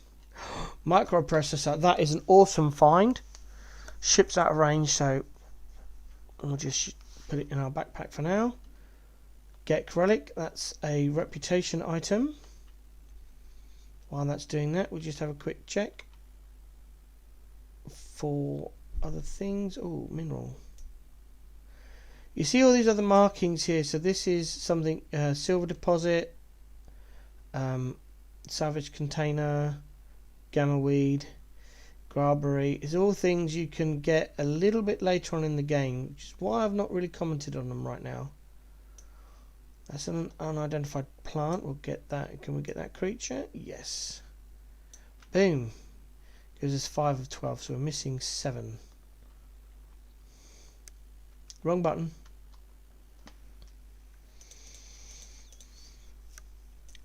Speaker 1: Microprocessor, that is an awesome find. Ship's out of range, so we'll just put it in our backpack for now. Gek Relic, that's a reputation item. While that's doing that, we'll just have a quick check for other things. Oh, mineral. You see all these other markings here. So this is something, silver deposit, salvage container, gamma weed, grabbery. It's all things you can get a little bit later on in the game, which is why I've not really commented on them right now. That's an unidentified plant. We'll get that. Can we get that creature? Yes. Boom. Gives us 5 of 12, so we're missing 7. Wrong button.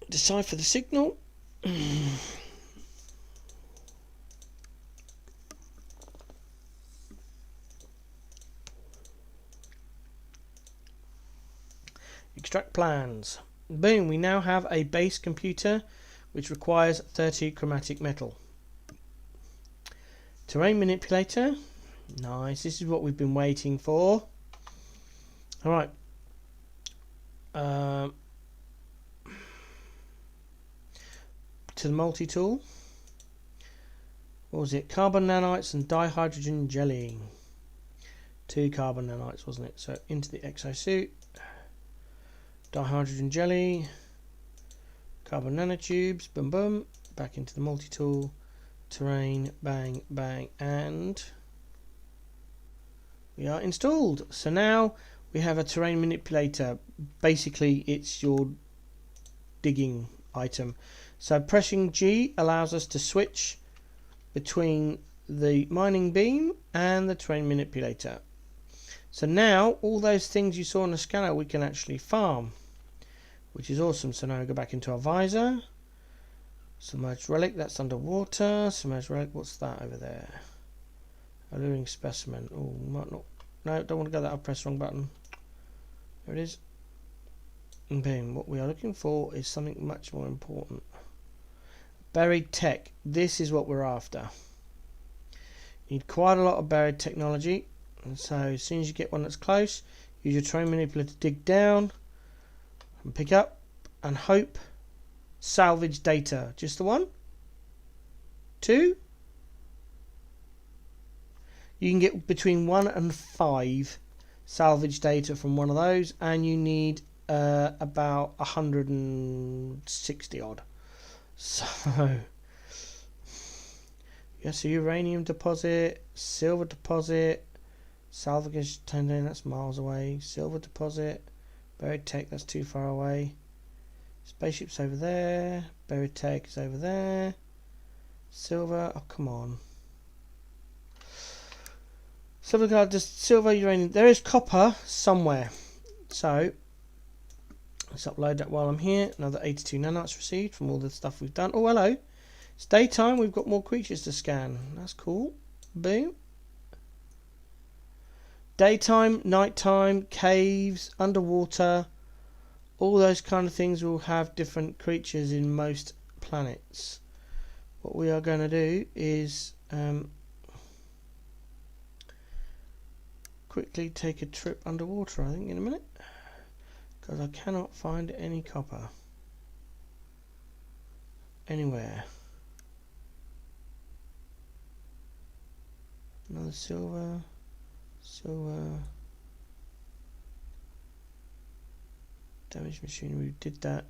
Speaker 1: Decipher the signal. Extract plans. Boom, we now have a base computer which requires 30 chromatic metal. Terrain manipulator. Nice, this is what we've been waiting for. Alright. To the multi-tool. What was it? Carbon nanites and dihydrogen jelly. 2 carbon nanites, wasn't it? So into the exosuit. Dihydrogen jelly. Carbon nanotubes. Boom boom. Back into the multi-tool. Terrain. Bang bang. And we are installed. So now we have a terrain manipulator. Basically it's your digging item. So pressing G allows us to switch between the mining beam and the terrain manipulator. So now all those things you saw on the scanner we can actually farm, which is awesome. So now we go back into our visor. Submerged relic, that's underwater. Submerged relic, what's that over there? Alluring specimen. Oh, might not. No, don't want to go that. I'll press the wrong button. There it is. And boom. What we are looking for is something much more important. Buried tech. This is what we're after. You need quite a lot of buried technology. And so as soon as you get one that's close, use your terrain manipulator to dig down and pick up and hope. Salvage data. Just the one? 2? You can get between 1 and 5 salvage data from one of those, and you need about 160 odd. So yes, a uranium deposit, silver deposit, salvage tendon, that's miles away. Silver deposit, buried tech, that's too far away. Spaceship's over there. Buried tech is over there. Silver, oh come on. Silver card, just silver, uranium. There is copper somewhere. So let's upload that while I'm here. Another 82 nanites received from all the stuff we've done. Oh hello. It's daytime, we've got more creatures to scan. That's cool. Boom. Daytime, nighttime, caves, underwater, all those kind of things will have different creatures in most planets. What we are going to do is quickly take a trip underwater, I think, in a minute, because I cannot find any copper anywhere. Another silver. Damaged machinery, we did that.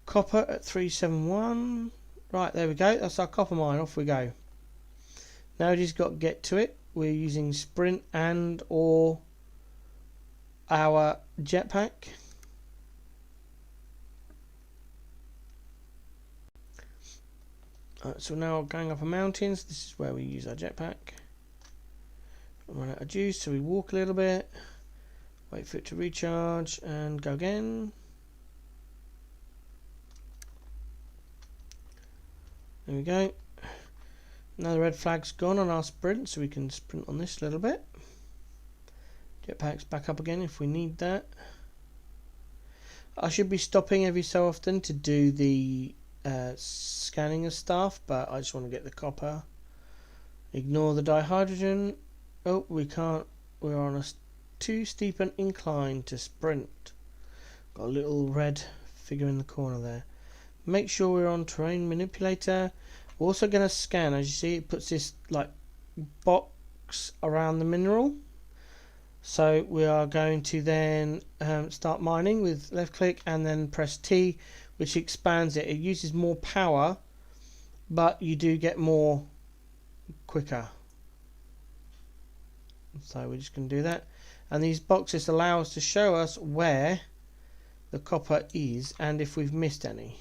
Speaker 1: Copper at 371. Right, there we go. That's our copper mine. Off we go. Now we just got to get to it. We're using sprint and or our jetpack. So now going up a mountains. This is where we use our jetpack. Run out of juice, so we walk a little bit. Wait for it to recharge and go again. There we go. Now the red flag's gone on our sprint, so we can sprint on this a little bit. Jetpack's back up again if we need that. I should be stopping every so often to do the scanning of stuff, but I just want to get the copper. Ignore the dihydrogen. Oh, we can't. We're on a too steep an incline to sprint. Got a little red figure in the corner there. Make sure we're on terrain manipulator. We're also going to scan. As you see, it puts this like box around the mineral. So we are going to then start mining with left click and then press T, which expands it. It uses more power, but you do get more quicker. So we're just going to do that. And these boxes allow us to show us where the copper is and if we've missed any.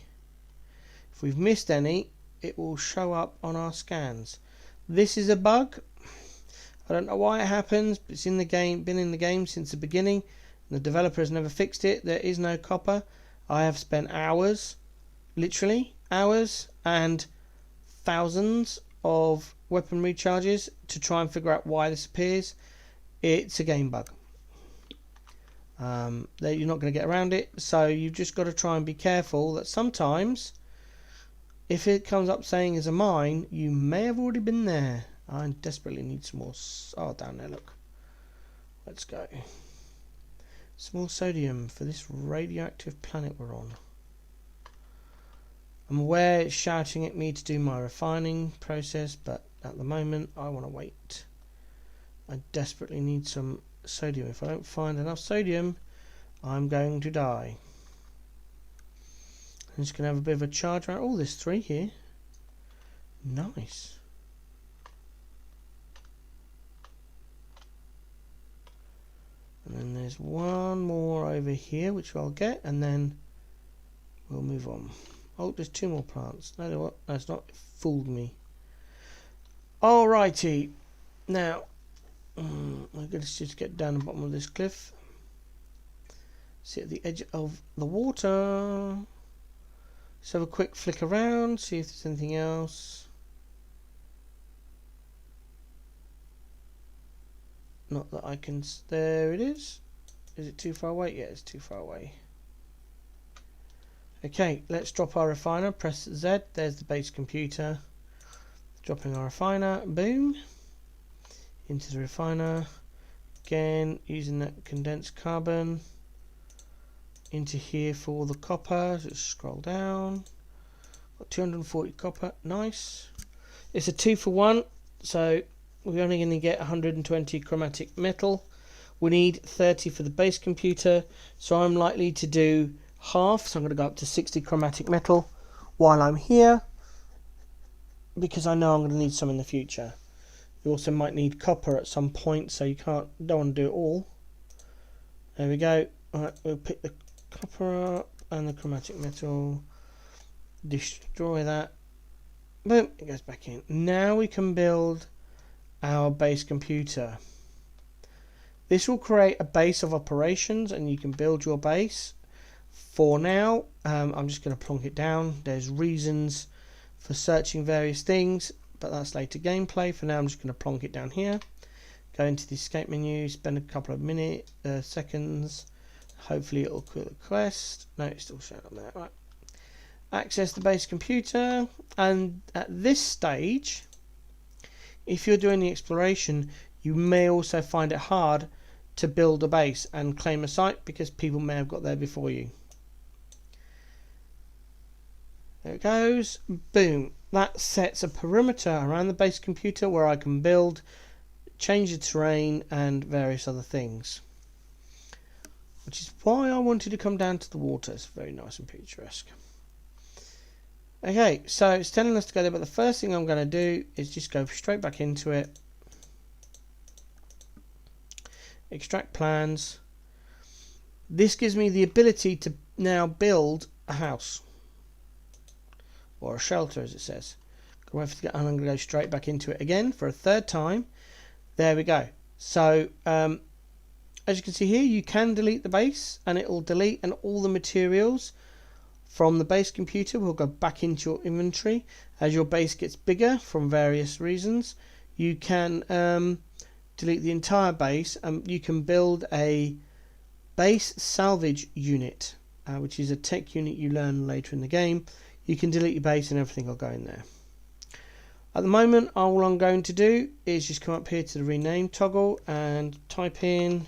Speaker 1: If we've missed any, it will show up on our scans. This is a bug. I don't know why it happens, but it's in the game, been in the game since the beginning. The developer has never fixed it. There is no copper. I have spent hours, literally hours, and thousands of weapon recharges to try and figure out why this appears. It's a game bug. That you're not going to get around it, so you've just got to try and be careful that sometimes if it comes up saying is a mine, you may have already been there. I desperately need some more. Oh, down there, look. Let's go. Some more sodium for this radioactive planet we're on. I'm aware it's shouting at me to do my refining process, but at the moment I want to wait. I desperately need some sodium. If I don't find enough sodium, I'm going to die. I'm just going to have a bit of a charge around. Oh, there's 3 here. Nice. And then there's one more over here, which I'll get, and then we'll move on. Oh, there's 2 more plants. No, what? That's not. It fooled me. Alrighty. Now, I'm going to just get down the bottom of this cliff. Sit at the edge of the water. Let's have a quick flick around, see if there's anything else. Not that I can. There it is. Is it too far away? Yeah, it's too far away. Okay, let's drop our refiner. Press Z. There's the base computer. Dropping our refiner. Boom. Into the refiner. Again, using that condensed carbon. Into here for the copper. Just scroll down. Got 240 copper. Nice. It's a 2 for 1. So we're only going to get 120 chromatic metal. We need 30 for the base computer. So I'm likely to do half. So I'm going to go up to 60 chromatic metal while I'm here, because I know I'm going to need some in the future. You also might need copper at some point, so you don't want to do it all. There we go. Alright, we'll pick the copper up and the chromatic metal. Destroy that. Boom, it goes back in. Now we can build our base computer. This will create a base of operations and you can build your base. For now, I'm just going to plonk it down. There's reasons for searching various things, but that's later gameplay. For now, I'm just going to plonk it down here. Go into the escape menu, spend a couple of seconds. Hopefully it'll quit the quest. No, it's still showing up there. Right. Access the base computer, and at this stage, if you're doing the exploration, you may also find it hard to build a base and claim a site because people may have got there before you. There it goes. Boom. That sets a perimeter around the base computer where I can build, change the terrain and various other things. Which is why I wanted to come down to the water. It's very nice and picturesque. Okay, so it's telling us to go there, but the first thing I'm going to do is just go straight back into it. Extract plans. This gives me the ability to now build a house. Or a shelter, as it says. And I'm going to go straight back into it again for a third time. There we go. So, as you can see here, you can delete the base, and it will delete, and all the materials from the base computer will go back into your inventory. As your base gets bigger from various reasons, you can delete the entire base, and you can build a base salvage unit, which is a tech unit you learn later in the game. You can delete your base and everything will go in there. At the moment, all I'm going to do is just come up here to the rename toggle and type in.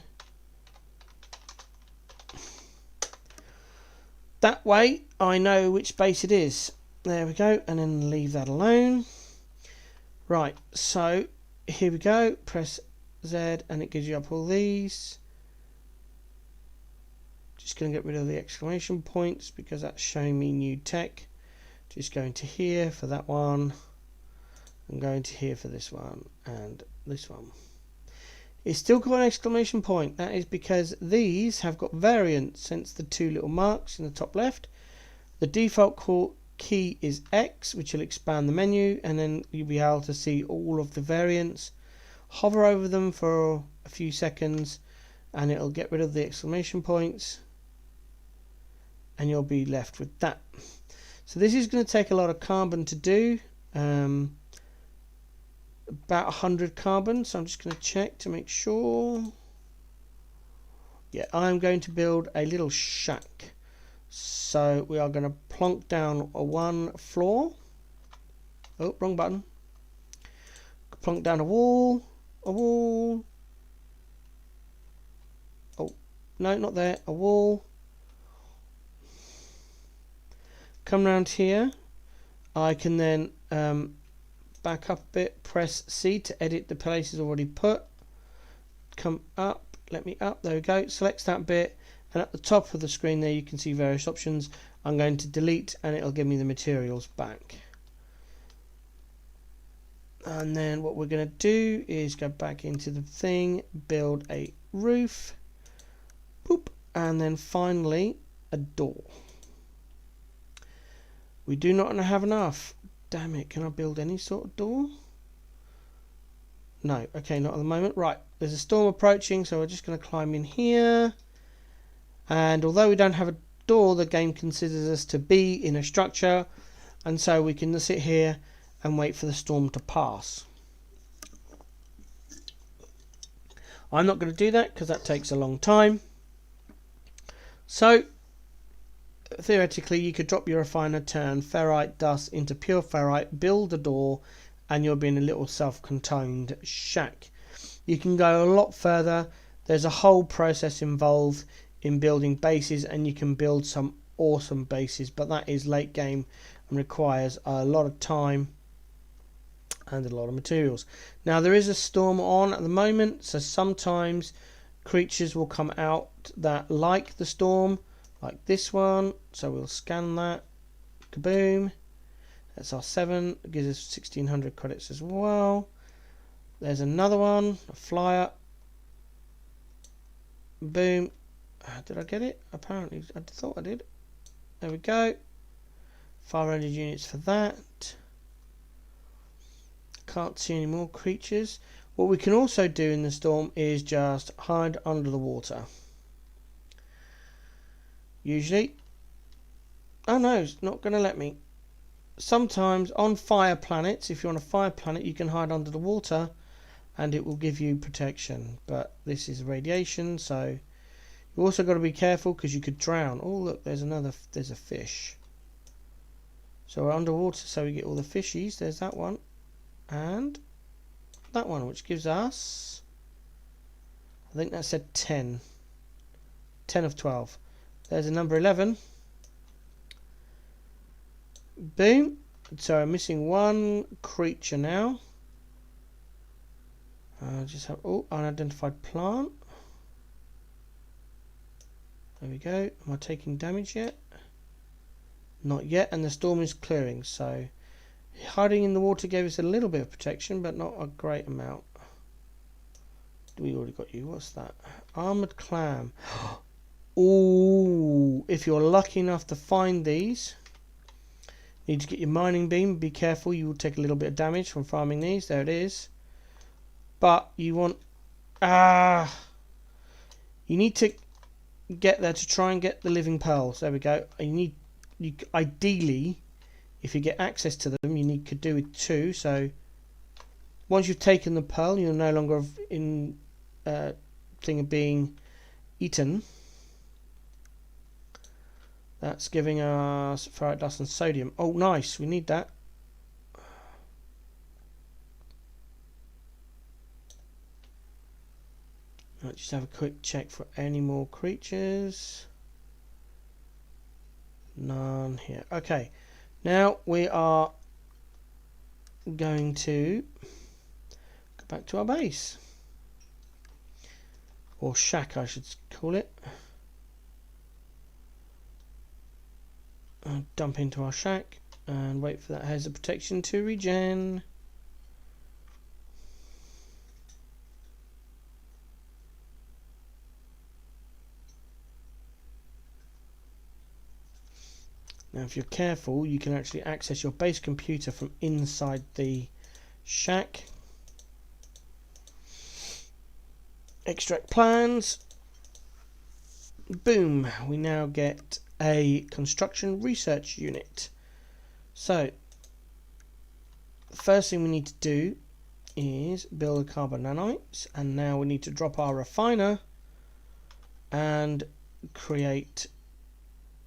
Speaker 1: That way I know which base it is. There we go, and then leave that alone. Right, so here we go. Press Z and it gives you up all these. Just going to get rid of the exclamation points because that's showing me new tech. Just going to here for that one. I'm going to here for this one and this one. It's still got an exclamation point. That is because these have got variants, since the two little marks in the top left. The default key is X, which will expand the menu, and then you'll be able to see all of the variants. Hover over them for a few seconds and it'll get rid of the exclamation points, and you'll be left with that. So this is going to take a lot of carbon to do. About 100 carbon, so I'm just going to check to make sure. Yeah, I'm going to build a little shack. So we are going to plonk down one floor. Oh, wrong button. Plonk down a wall. Oh, no, not there. A wall. Come round here. I can then back up a bit, press C to edit the places already put. Come up, let me up, there we go. Select that bit, and at the top of the screen there you can see various options. I'm going to delete and it'll give me the materials back. And then what we're going to do is go back into the thing, build a roof, boop, and then finally a door. We do not have enough. Damn it, can I build any sort of door? No, okay, not at the moment. Right, there's a storm approaching, so we're just going to climb in here. And although we don't have a door, the game considers us to be in a structure, and so we can sit here and wait for the storm to pass. I'm not going to do that because that takes a long time. So theoretically you could drop your refiner, turn ferrite dust into pure ferrite, build a door, and you'll be in a little self-contained shack. You can go a lot further. There's a whole process involved in building bases, and you can build some awesome bases, but that is late game and requires a lot of time and a lot of materials. Now there is a storm on at the moment, so sometimes creatures will come out that like the storm, like this one. So we'll scan that. Kaboom. That's our 7. It gives us 1600 credits as well. There's another one, a flyer. Boom. Did I get it? Apparently I thought I did. There we go. 500 units for that. Can't see any more creatures. What we can also do in the storm is just hide under the water. Usually. Oh no, it's not going to let me. Sometimes on fire planets, if you're on a fire planet, you can hide under the water and it will give you protection. But this is radiation, so you also got to be careful because you could drown. Oh look, there's a fish. So we're underwater, so we get all the fishies. There's that one. And that one, which gives us, I think that said 10. 10 of 12. There's a number 11. Boom. So I'm missing one creature now. Just have unidentified plant. There we go. Am I taking damage yet? Not yet, and the storm is clearing, so hiding in the water gave us a little bit of protection, but not a great amount. We already got you. What's that? Armored clam. Ooh, if you're lucky enough to find these, you need to get your mining beam. Be careful, you will take a little bit of damage from farming these. There it is. But you want... you need to get there to try and get the living pearls. There we go. Ideally, if you get access to them, could do with 2. So once you've taken the pearl, you're no longer in thing of being eaten. That's giving us ferrite dust and sodium. Oh, nice. We need that. Right, just have a quick check for any more creatures. None here. Okay. Now we are going to go back to our base. Or shack, I should call it. I'll dump into our shack and wait for that hazard protection to regen. Now if you're careful, you can actually access your base computer from inside the shack. Extract plans. Boom, we now get a construction research unit. So the first thing we need to do is build a carbon nanites, and now we need to drop our refiner and create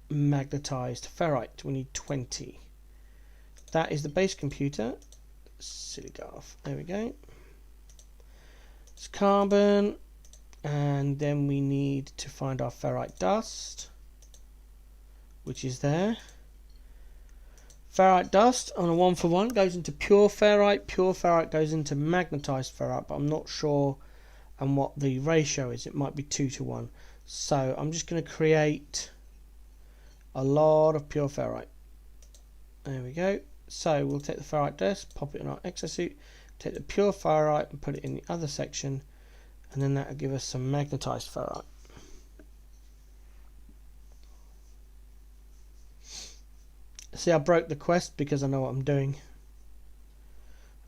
Speaker 1: magnetized ferrite. We need 20. That is the base computer. Silly Garth. There we go. It's carbon, and then we need to find our ferrite dust, which is there. Ferrite dust on a 1-for-1 goes into pure ferrite goes into magnetized ferrite, but I'm not sure and what the ratio is. It might be 2-to-1. So I'm just going to create a lot of pure ferrite. There we go. So we'll take the ferrite dust, pop it in our exosuit, take the pure ferrite and put it in the other section, and then that will give us some magnetized ferrite. See, I broke the quest because I know what I'm doing.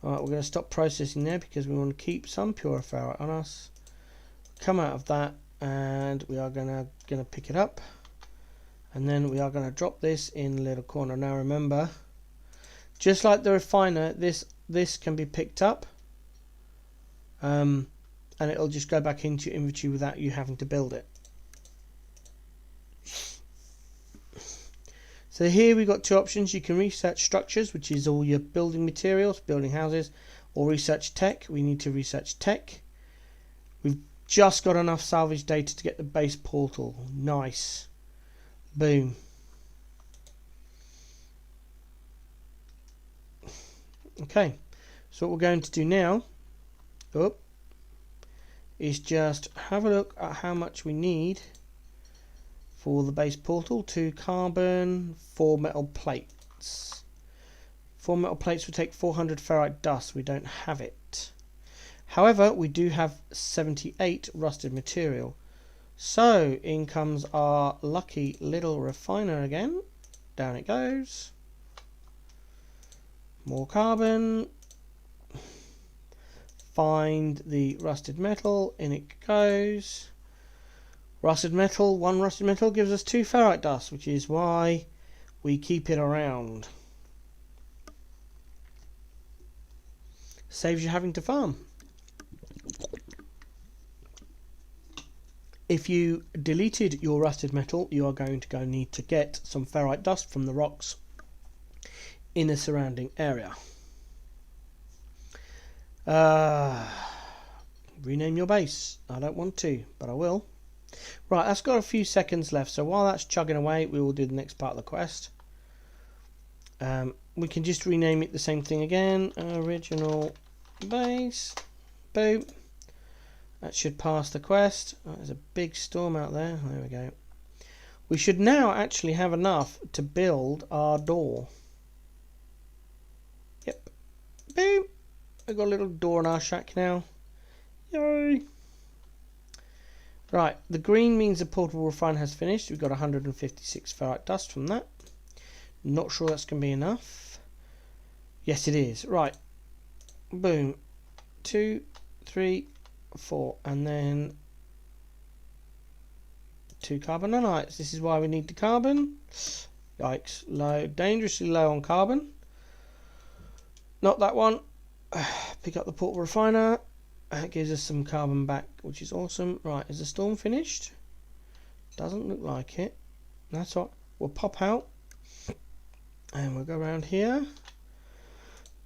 Speaker 1: Alright, we're going to stop processing there because we want to keep some pure ferrite on us. Come out of that, and we are going to pick it up, and then we are going to drop this in the little corner. Now remember, just like the refiner, this can be picked up, and it'll just go back into your inventory without you having to build it. So here we've got 2 options. You can research structures, which is all your building materials, building houses, or research tech. We need to research tech. We've just got enough salvage data to get the base portal. Nice. Boom. Okay, so what we're going to do now is just have a look at how much we need for the base portal. 2 carbon, 4 metal plates. 4 metal plates will take 400 ferrite dust. We don't have it. However, we do have 78 rusted material. So in comes our lucky little refiner again. Down it goes. More carbon. find the rusted metal. In it goes. Rusted metal, 1 rusted metal gives us 2 ferrite dust, which is why we keep it around. Saves you having to farm. If you deleted your rusted metal, you are going to need to get some ferrite dust from the rocks in the surrounding area. Rename your base. I don't want to, but I will. Right, that's got a few seconds left, so while that's chugging away, we will do the next part of the quest. We can just rename it the same thing again. Original base. Boom. That should pass the quest. Oh, there's a big storm out there. There we go. We should now actually have enough to build our door. Yep. Boom. We've got a little door in our shack now. Yay. Right, the green means the portable refiner has finished. We've got 156 ferrite dust from that. Not sure that's going to be enough. Yes, it is. Right. Boom. 2, 3, 4. And then 2 carbon nanites. This is why we need the carbon. Yikes. Low. Dangerously low on carbon. Not that one. Pick up the portable refiner. That gives us some carbon back, which is awesome. Right, is the storm finished? Doesn't look like it. That's what we'll pop out. And we'll go around here.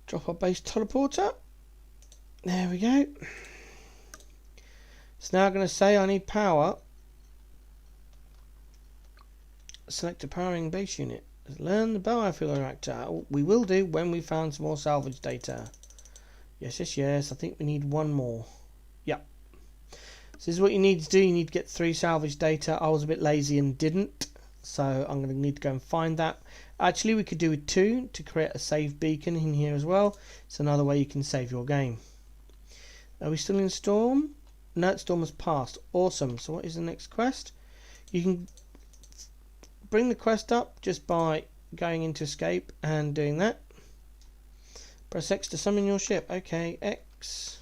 Speaker 1: Drop our base teleporter. There we go. It's now going to say I need power. Select a powering base unit. Learn the biofuel reactor. We will do when we found some more salvage data. Yes. I think we need 1 more. Yep. So this is what you need to do. You need to get 3 salvage data. I was a bit lazy and didn't. So I'm going to need to go and find that. Actually, we could do with 2 to create a save beacon in here as well. It's another way you can save your game. Are we still in storm? No, storm has passed. Awesome. So what is the next quest? You can bring the quest up just by going into escape and doing that. Press X to summon your ship. Okay, X.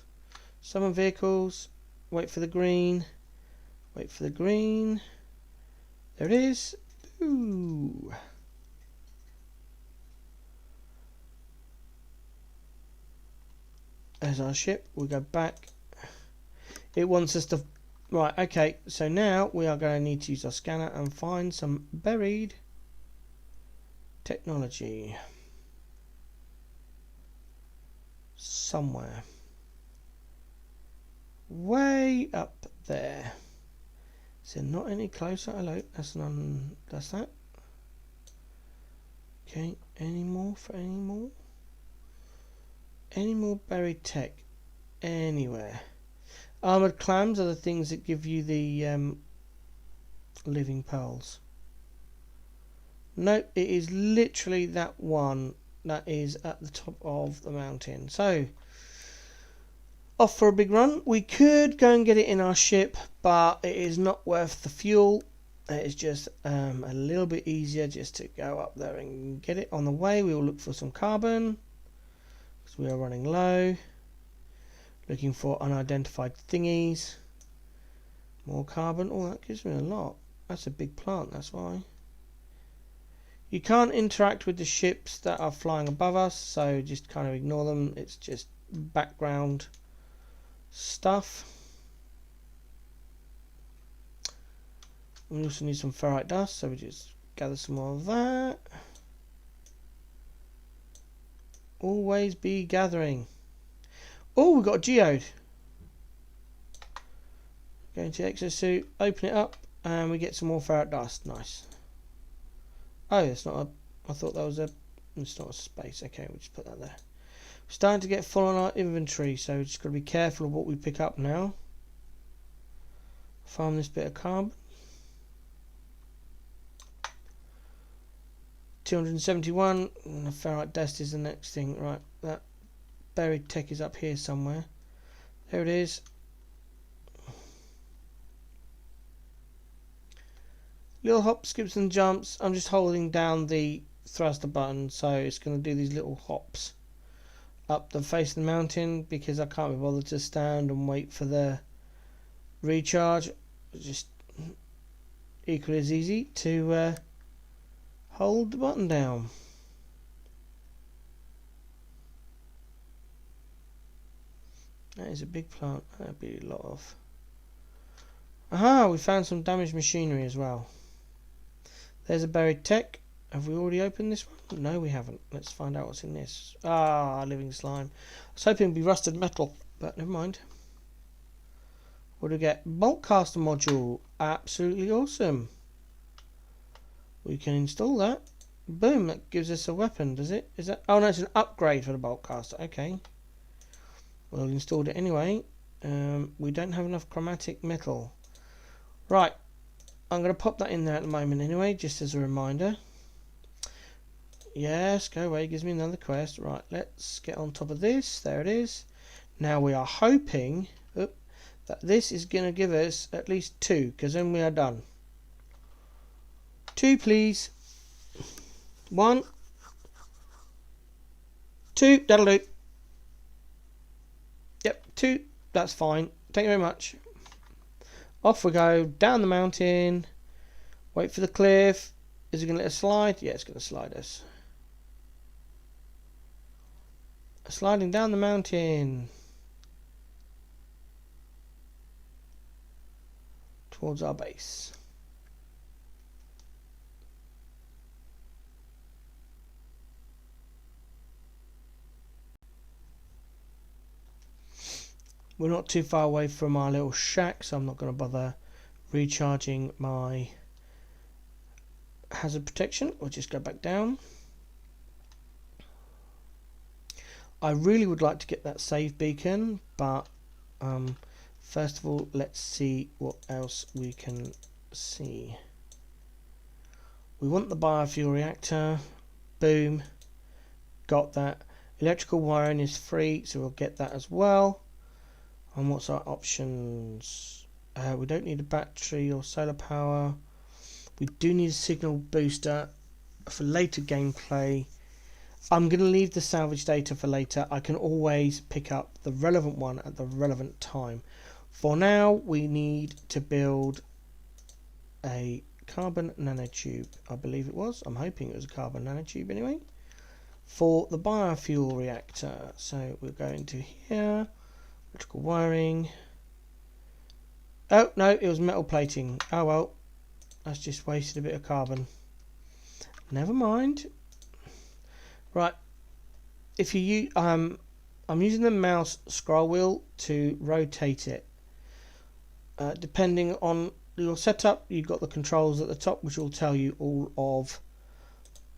Speaker 1: Summon vehicles. Wait for the green. Wait for the green. There it is. Ooh. There's our ship. We'll go back. It wants us to... Right, okay. So now we are going to need to use our scanner and find some buried technology. Somewhere. Way up there. Is there not any closer? Hello. That's that. Okay. Any more for any more? Any more buried tech? Anywhere. Armoured clams are the things that give you the living pearls. Nope, it is literally that one that is at the top of the mountain. So, off for a big run. We could go and get it in our ship, but it is not worth the fuel. It is just a little bit easier just to go up there and get it. On the way, we will look for some carbon, because we are running low. Looking for unidentified thingies. More carbon. Oh, that gives me a lot. That's a big plant, that's why. You can't interact with the ships that are flying above us, so just kind of ignore them. It's just background stuff. We also need some ferrite dust, so we just gather some more of that. Always be gathering. Oh, we've got a geode. Go into the exosuit, open it up, and we get some more ferrite dust. Nice. Oh, it's not a... I thought that was a... It's not a space. Okay, we'll just put that there. We're starting to get full on our inventory, so we've just got to be careful of what we pick up now. Farm this bit of carbon. 271. And the ferrite dust is the next thing. Right, that buried tech is up here somewhere. There it is. Little hop, skips and jumps. I'm just holding down the thruster button, so it's going to do these little hops. up the face of the mountain because I can't be bothered to stand and wait for the recharge. Just equally as easy to hold the button down. That is a big plant. That'd be a lot of... Aha! We found some damaged machinery as well. There's a buried tech. Have we already opened this one? No, we haven't. Let's find out what's in this. Ah, living slime. I was hoping it'd be rusted metal, but never mind. What do we get? Bolt caster module. Absolutely awesome. We can install that. Boom, that gives us a weapon, does it? Is that... Oh no, it's an upgrade for the bolt caster. Okay. Well, installed it anyway. We don't have enough chromatic metal. Right. I'm going to pop that in there at the moment anyway, just as a reminder. Yes, go away. Gives me another quest. Right, let's get on top of this. There it is. Now we are hoping that this is going to give us at least 2, because then we are done. 2, please. 1. 2. That'll do. Yep, 2. That's fine. Thank you very much. Off we go. Down the mountain. Wait for the cliff. Is it going to let us slide? Yeah, it's going to slide us. Sliding down the mountain. Towards our base. We're not too far away from our little shack, so I'm not going to bother recharging my hazard protection. We'll just go back down. I really would like to get that save beacon, but first of all, let's see what else we can see. We want the biofuel reactor. Boom. Got that. Electrical wiring is free, so we'll get that as well. And what's our options? We don't need a battery or solar power. We do need a signal booster for later gameplay. I'm going to leave the salvage data for later. I can always pick up the relevant one at the relevant time. For now, we need to build a carbon nanotube. I believe it was. I'm hoping it was a carbon nanotube anyway. For the biofuel reactor. So we'll go into here. Electrical wiring. Oh, no, it was metal plating. Oh, well. That's just wasted a bit of carbon. Never mind. Right. If you I'm using the mouse scroll wheel to rotate it. Depending on your setup, you've got the controls at the top, which will tell you all of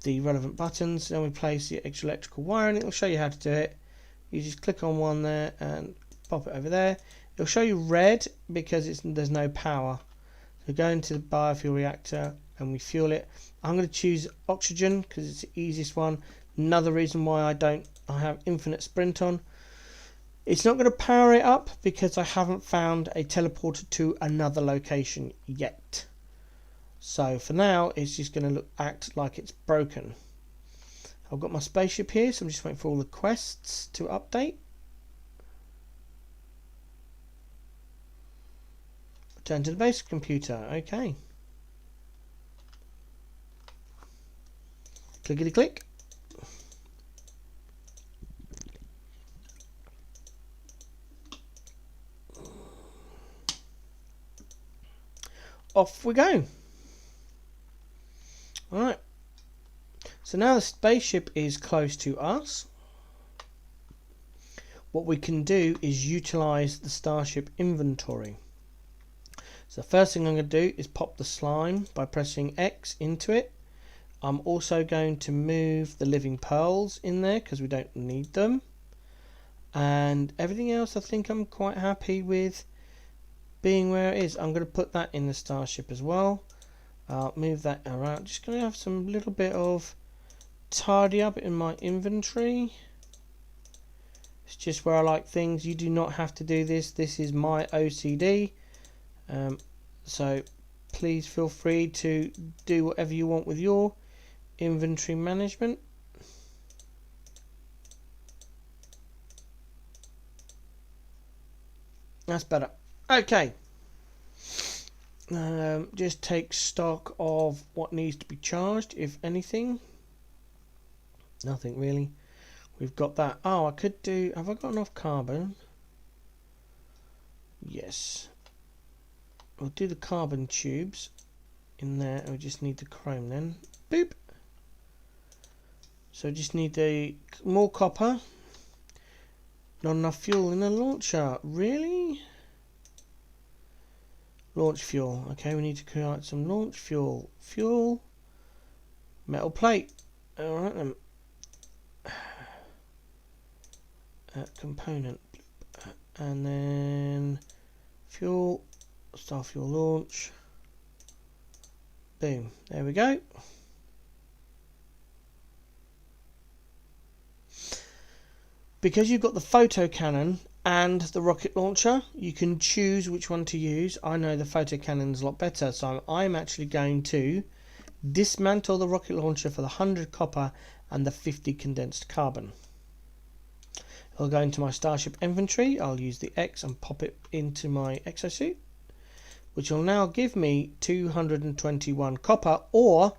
Speaker 1: the relevant buttons. Then we place the extra electrical wiring. It will show you how to do it. You just click on one there and pop it over there. It'll show you red because there's no power. So go into the biofuel reactor and we fuel it. I'm going to choose oxygen because it's the easiest one. Another reason why I have infinite sprint on. It's not going to power it up because I haven't found a teleporter to another location yet. So for now, it's just going to act like it's broken. I've got my spaceship here, so I'm just waiting for all the quests to update. Return to the base computer. Okay. Clickety click. Off we go. Alright. So now the spaceship is close to us. What we can do is utilize the starship inventory. So the first thing I'm going to do is pop the slime by pressing X into it. I'm also going to move the living pearls in there because we don't need them. And everything else I think I'm quite happy with being where it is. I'm going to put that in the starship as well. Move that around. Just going to have some little bit of tidy up in my inventory. It's just where I like things. You do not have to do this. This is my OCD. So please feel free to do whatever you want with your inventory management. That's better. Okay. Just take stock of what needs to be charged, if anything. Nothing really. We've got that. Oh, I could do... Have I got enough carbon? Yes. We'll do the carbon tubes in there. We just need the chrome then. Boop. So just need the more copper. Not enough fuel in the launcher. Really? Launch fuel. Okay, we need to create some launch fuel. Fuel. Metal plate. Alright then. Component. And then fuel. Star fuel launch. Boom. There we go. Because you've got the photo cannon and the rocket launcher, you can choose which one to use. I know the photo cannon is a lot better, so I'm actually going to dismantle the rocket launcher for the 100 copper and the 50 condensed carbon. I'll go into my Starship inventory. I'll use the X and pop it into my exosuit, which will now give me 221 copper or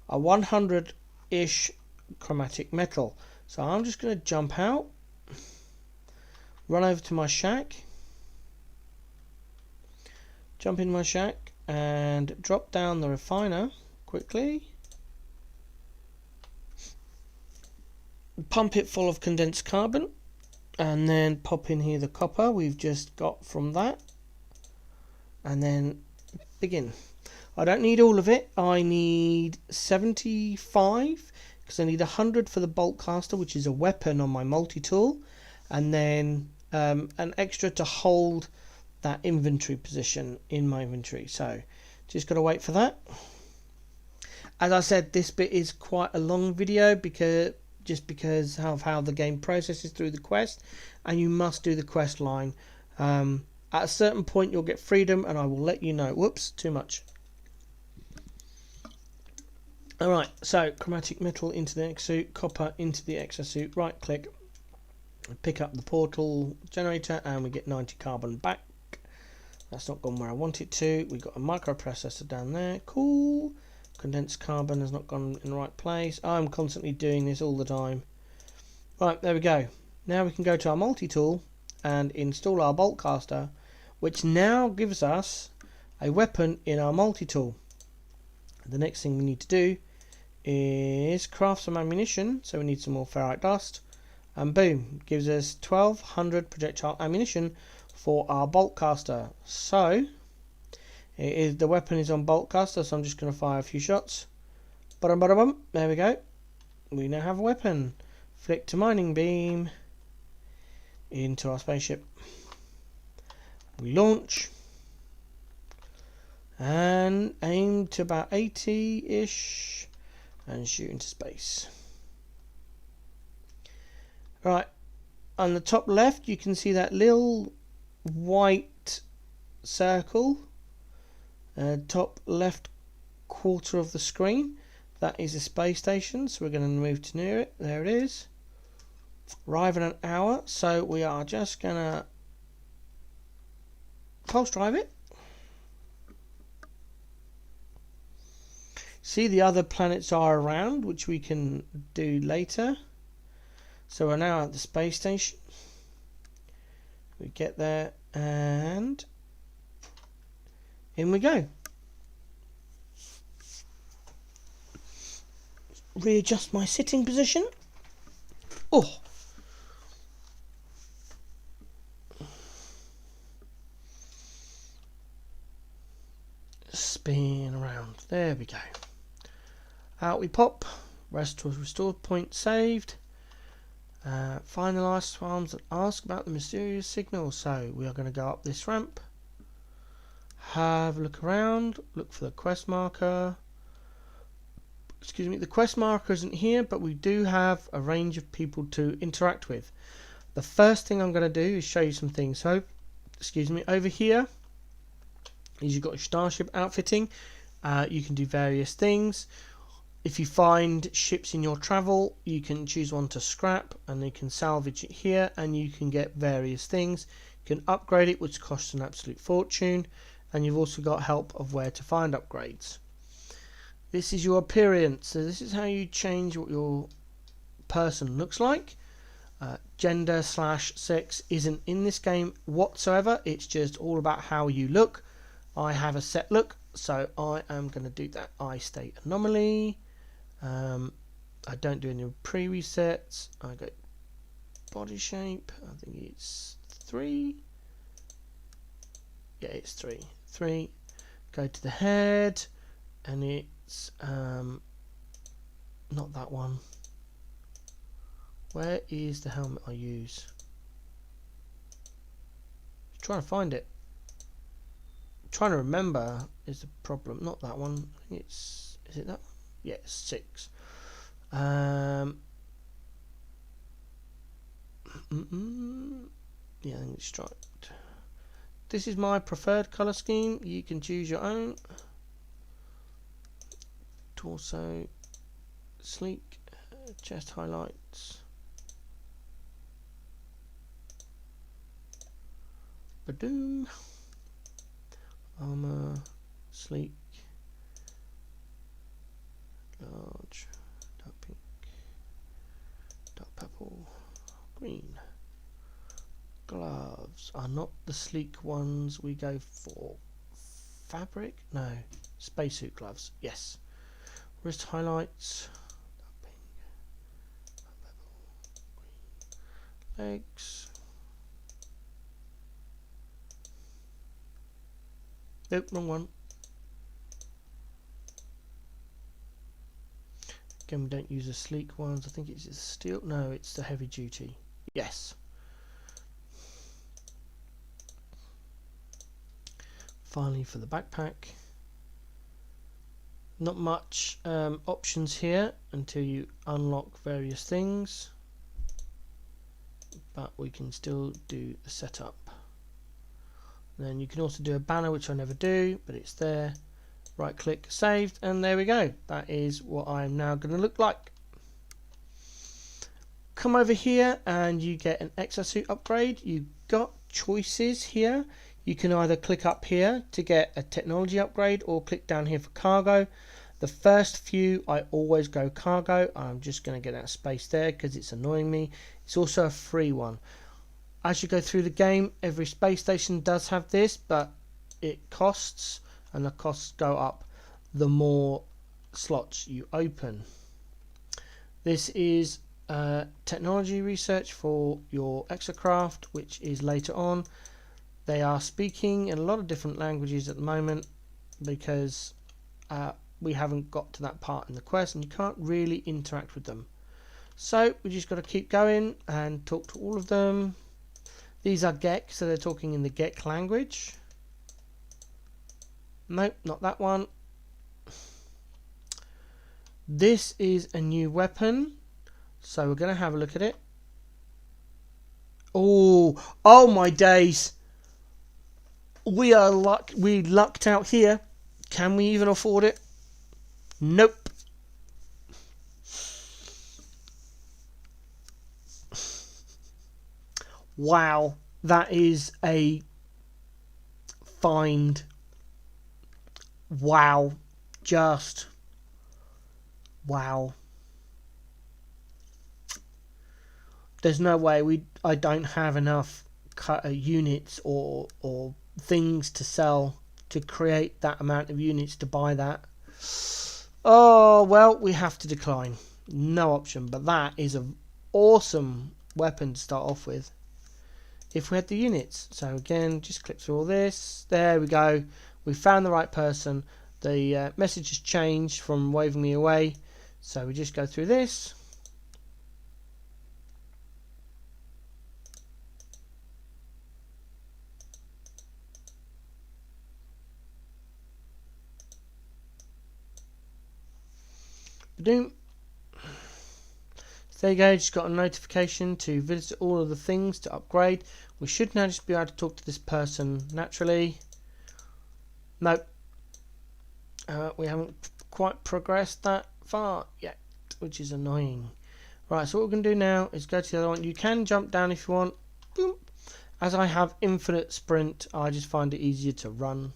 Speaker 1: a 100-ish chromatic metal. So I'm just going to jump out, run over to my shack, jump in my shack and drop down the refiner quickly. Pump it full of condensed carbon and then pop in here the copper we've just got from that and then begin. I don't need all of it. I need 75 because I need 100 for the bolt caster, which is a weapon on my multi-tool, and then an extra to hold that inventory position in my inventory. So just got to wait for that. As I said, this bit is quite a long video because of how the game processes through the quest, and you must do the quest line. At a certain point you'll get freedom and I will let you know. Whoops, too much. Alright, so chromatic metal into the exosuit, copper into the exosuit, right click, pick up the portal generator and we get 90 carbon back. That's not gone where I want it to. We've got a microprocessor down there, cool. Condensed carbon has not gone in the right place. I'm constantly doing this all the time. Right, there we go. Now we can go to our multi-tool and install our bolt caster, which now gives us a weapon in our multi-tool. The next thing we need to do is craft some ammunition, so we need some more ferrite dust, and boom, gives us 1200 projectile ammunition for our bolt caster. So the weapon is on bolt caster, so I'm just going to fire a few shots. Bum, bum, bum. There we go. We now have a weapon. Flick to mining beam into our spaceship. We launch and aim to about 80-ish and shoot into space. Right, on the top left you can see that little white circle, top left quarter of the screen. That is a space station, so we're going to move to near it. There it is. Arrive in an hour, so we are just going to pulse drive it. See, the other planets are around, which we can do later. So we're now at the space station. We get there and in we go. Readjust my sitting position. Oh, spin around. There we go. Out we pop. Rest was restored. Point saved. Finalise farms and ask about the mysterious signal. So we are going to go up this ramp. Have a look around. Look for the quest marker. Excuse me, the quest marker isn't here, but we do have a range of people to interact with. The first thing I'm going to do is show you some things. So, excuse me, over here is you've got your starship outfitting. You can do various things. If you find ships in your travel, you can choose one to scrap and you can salvage it here and you can get various things. You You can upgrade it, which costs an absolute fortune, and you've also got help of where to find upgrades. This is your appearance, so this is how you change what your person looks like. Gender / sex isn't in this game whatsoever, it's just all about how you look. I have a set look, so I am going to do that. I state anomaly. I don't do any pre-resets. I go body shape. I think it's 3. Yeah, it's 3. 3. Go to the head, and it's not that one. Where is the helmet I use? I'm trying to find it. I'm trying to remember is the problem. Not that one. I think it's. Is it that one? Yeah, it's 6. Yeah, I think it's striped. This is my preferred colour scheme. You can choose your own. Torso, sleek, chest highlights. Badoom. Armour, sleek, large, dark pink, dark purple, green. Gloves are not the sleek ones. We go for fabric. No, spacesuit gloves. Yes. Wrist highlights. Dark pink, dark purple, green. Legs. Nope, wrong one. Again, we don't use the sleek ones. I think it's the steel. No, it's the heavy duty. Yes. Finally, for the backpack. Not much options here until you unlock various things, but we can still do the setup. Then you can also do a banner, which I never do, but it's there. Right click, saved, and there we go. That is what I'm now going to look like. Come over here and you get an exosuit upgrade. You've got choices here. You can either click up here to get a technology upgrade or click down here for cargo. The first few I always go cargo. I'm just going to get that space there because it's annoying me. It's also a free one. As you go through the game, every space station does have this, but it costs, and the costs go up the more slots you open. This is technology research for your exocraft, which is later on. They are speaking in a lot of different languages at the moment because we haven't got to that part in the quest and you can't really interact with them. So we just got to keep going and talk to all of them. These are Gek, so they're talking in the Gek language. Nope, not that one. This is a new weapon, so we're going to have a look at it. Oh my days! We lucked out here. Can we even afford it? Nope. Wow, that is a find. Wow, just wow. There's no way I don't have enough units or things to sell to create that amount of units to buy that. Oh well, we have to decline. No option. But that is an awesome weapon to start off with. If we had the units. So again, just click through all this. There we go. We found the right person. The message has changed from waving me away. So we just go through this. Boom. So there you go, just got a notification to visit all of the things to upgrade. We should now just be able to talk to this person naturally. Nope. We haven't quite progressed that far yet, which is annoying. Right, so what we're going to do now is go to the other one. You can jump down if you want. Boom. As I have infinite sprint, I just find it easier to run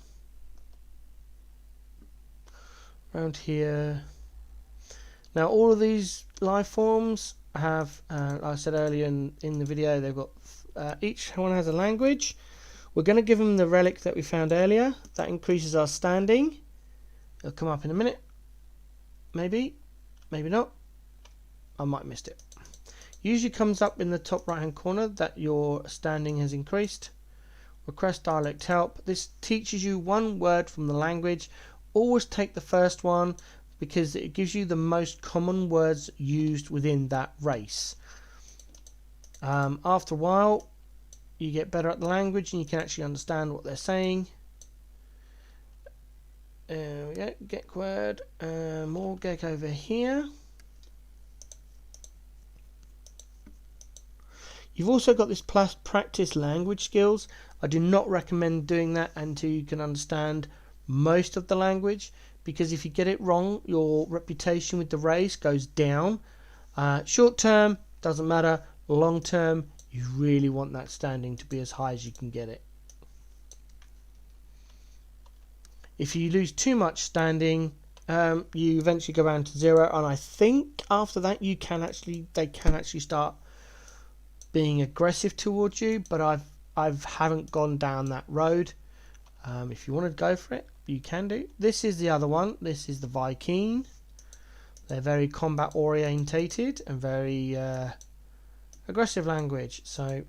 Speaker 1: around here. Now all of these life forms have, like I said earlier in the video, they've got each one has a language. We're going to give them the relic that we found earlier. That increases our standing. It'll come up in a minute. Maybe, maybe not. I might have missed it. Usually comes up in the top right hand corner that your standing has increased. Request dialect help. This teaches you one word from the language. Always take the first one because it gives you the most common words used within that race. After a while you get better at the language and you can actually understand what they're saying. There we go, get word, more get over here. You've also got this plus practice language skills. I do not recommend doing that until you can understand most of the language, because if you get it wrong, your reputation with the race goes down. Short term, doesn't matter. Long term, you really want that standing to be as high as you can get it. If you lose too much standing, you eventually go down to 0, and I think after that they can actually start being aggressive towards you, but I haven't gone down that road. If you want to go for it, you can do. This is the other one. This is the Viking. They're very combat orientated and very aggressive language, so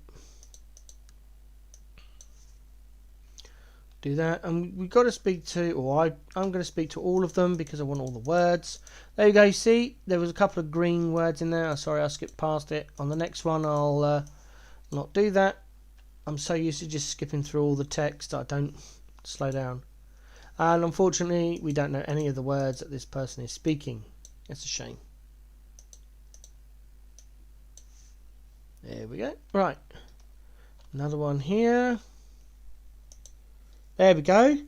Speaker 1: do that. And we've got to speak to, or I'm going to speak to all of them because I want all the words. There you go. See, there was a couple of green words in there. Sorry, I skipped past it. On the next one, I'll not do that. I'm so used to just skipping through all the text, I don't slow down. And unfortunately, we don't know any of the words that this person is speaking. It's a shame. There we go. Right, another one here. There we go.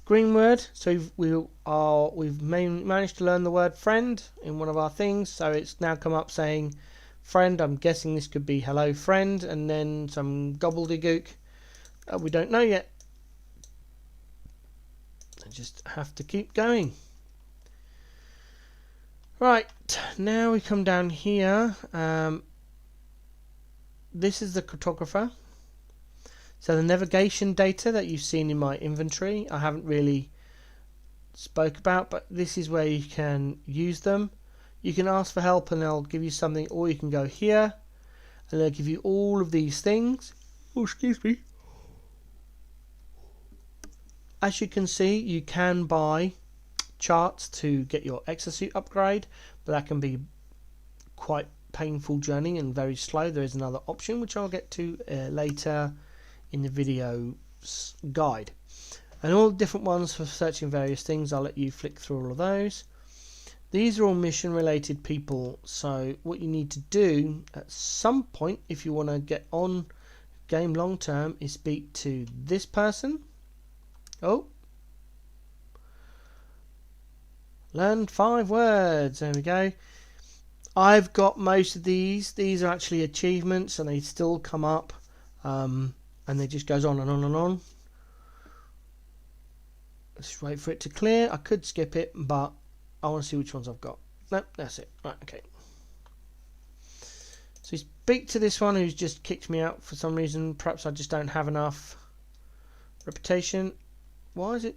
Speaker 1: Green word. So we've managed to learn the word friend in one of our things. So it's now come up saying friend. I'm guessing this could be hello friend, and then some gobbledygook we don't know yet. I just have to keep going. Right, now we come down here. This is the cartographer. So the navigation data that you've seen in my inventory, I haven't really spoke about, but this is where you can use them. You can ask for help and they'll give you something, or you can go here and they'll give you all of these things. Oh, excuse me. As you can see, you can buy charts to get your exosuit upgrade, but that can be quite painful journey and very slow. There is another option which I'll get to later in the video guide, and all the different ones for searching various things. I'll let you flick through all of those. These are all mission related people, so what you need to do at some point if you want to get on game long term is speak to this person. Oh, learned 5 words. There we go. I've got most of these. These are actually achievements and they still come up, and it just goes on and on and on. Let's wait for it to clear. I could skip it, but I want to see which ones I've got. Nope, that's it. Right, okay. So speak to this one who's just kicked me out for some reason. Perhaps I just don't have enough reputation. Why is it?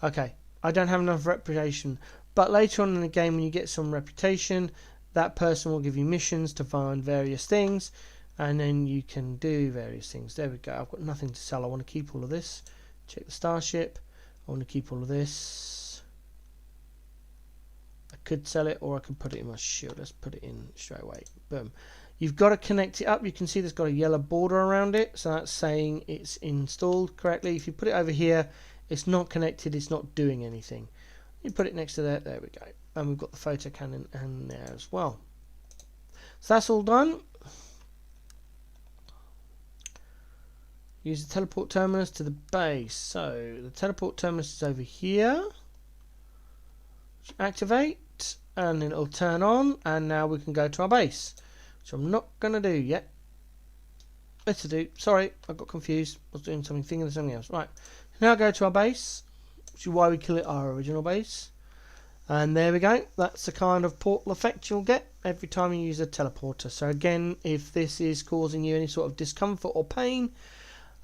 Speaker 1: Okay, I don't have enough reputation, but later on in the game when you get some reputation, that person will give you missions to find various things, and then you can do various things. There we go. I've got nothing to sell. I want to keep all of this. Check the starship. I want to keep all of this. I could sell it, or I could put it in my shield. Let's put it in straight away. Boom. You've got to connect it up. You can see there's got a yellow border around it, so that's saying it's installed correctly. If you put it over here, it's not connected, it's not doing anything. You put it next to that, there we go. And we've got the photo cannon in there as well. So that's all done. Use the teleport terminus to the base. So the teleport terminus is over here. Activate. and then it'll turn on, and now we can go to our base, which I'm not going to do yet. Better do. Sorry, I got confused. I was doing something, thinking of something else. Right, now go to our base, which is why we call it our original base. And there we go. That's the kind of portal effect you'll get every time you use a teleporter. So again, if this is causing you any sort of discomfort or pain,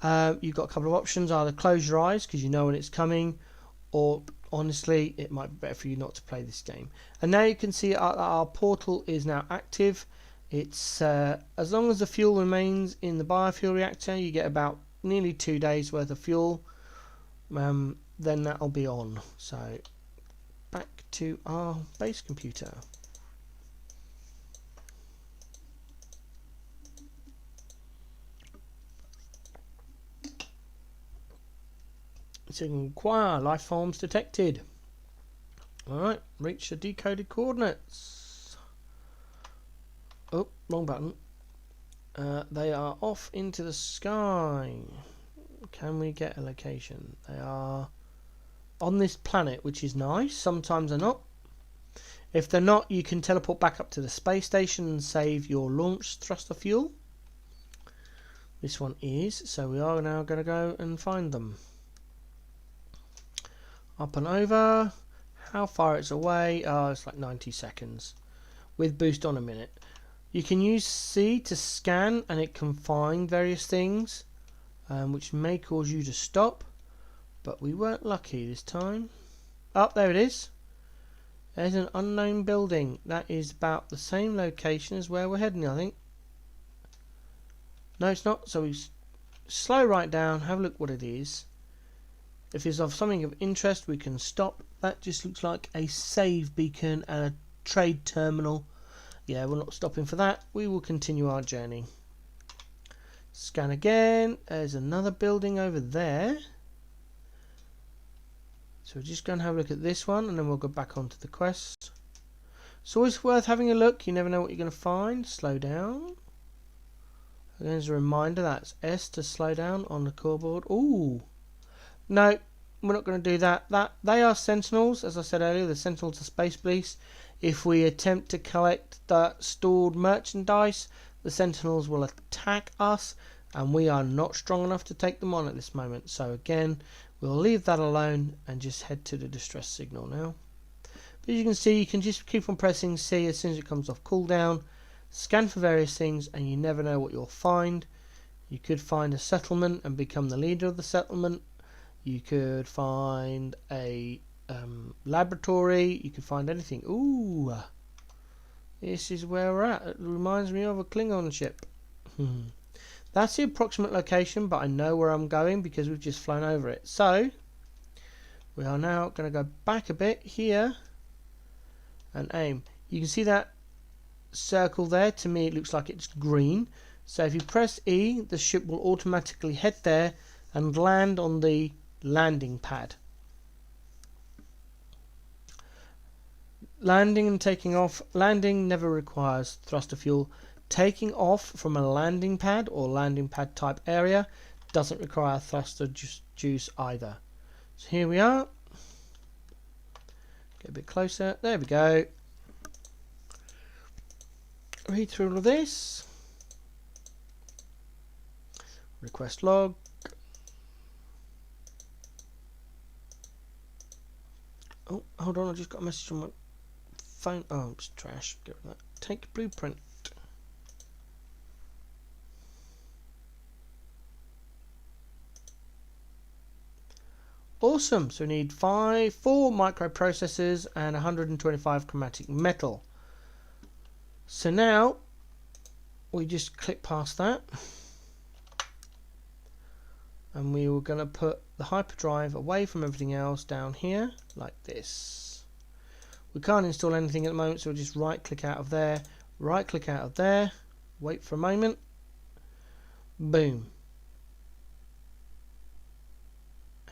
Speaker 1: you've got a couple of options. Either close your eyes because you know when it's coming, or honestly, it might be better for you not to play this game. And now you can see our portal is now active. It's as long as the fuel remains in the biofuel reactor, you get about nearly 2 days worth of fuel. Then that'll be on. So back to our base computer. So inquire, life forms detected. Alright, reach the decoded coordinates. Oh, wrong button. They are off into the sky. Can we get a location? They are on this planet, which is nice. Sometimes they're not. If they're not, you can teleport back up to the space station and save your launch thruster fuel. This one is, so we are now going to go and find them. Up and over. How far it's away? Oh, it's like 90 seconds. With boost on a minute. You can use C to scan, and it can find various things, which may cause you to stop. But we weren't lucky this time. Oh, there it is. There's an unknown building. That is about the same location as where we're heading, I think. No, it's not. So we slow right down, have a look what it is. If it's of something of interest, we can stop. That just looks like a save beacon and a trade terminal. Yeah, we're not stopping for that. We will continue our journey. Scan again. There's another building over there. So we're just going to have a look at this one, and then we'll go back onto the quest. It's always worth having a look. You never know what you're going to find. Slow down. Again, as a reminder, that's S to slow down on the scoreboard. Ooh. No, we're not going to do that. They are sentinels, as I said earlier. The sentinels are space police. If we attempt to collect the stored merchandise, the sentinels will attack us, and we are not strong enough to take them on at this moment. So again, we'll leave that alone and just head to the distress signal now. But as you can see, you can just keep on pressing C as soon as it comes off cooldown. Scan for various things, and you never know what you'll find. You could find a settlement and become the leader of the settlement. You could find a laboratory. You could find anything. Ooh, this is where we're at. It reminds me of a Klingon ship. That's the approximate location, but I know where I'm going because we've just flown over it. So we are now going to go back a bit here and aim. You can see that circle there. To me, it looks like it's green. So if you press E, the ship will automatically head there and land on the landing pad. Landing and taking off. Landing never requires thruster fuel. Taking off from a landing pad or landing pad type area doesn't require thruster juice either. So here we are. Get a bit closer. There we go. Read through all of this. Request log. Oh, hold on, I just got a message on my phone. Oh, it's trash. Get rid of that. Take blueprint. Awesome. So we need 4 microprocessors and 125 chromatic metal. So now we just click past that, and we were going to put the hyperdrive away from everything else down here like this. We can't install anything at the moment, so we'll just right click out of there, right click out of there, wait for a moment, boom.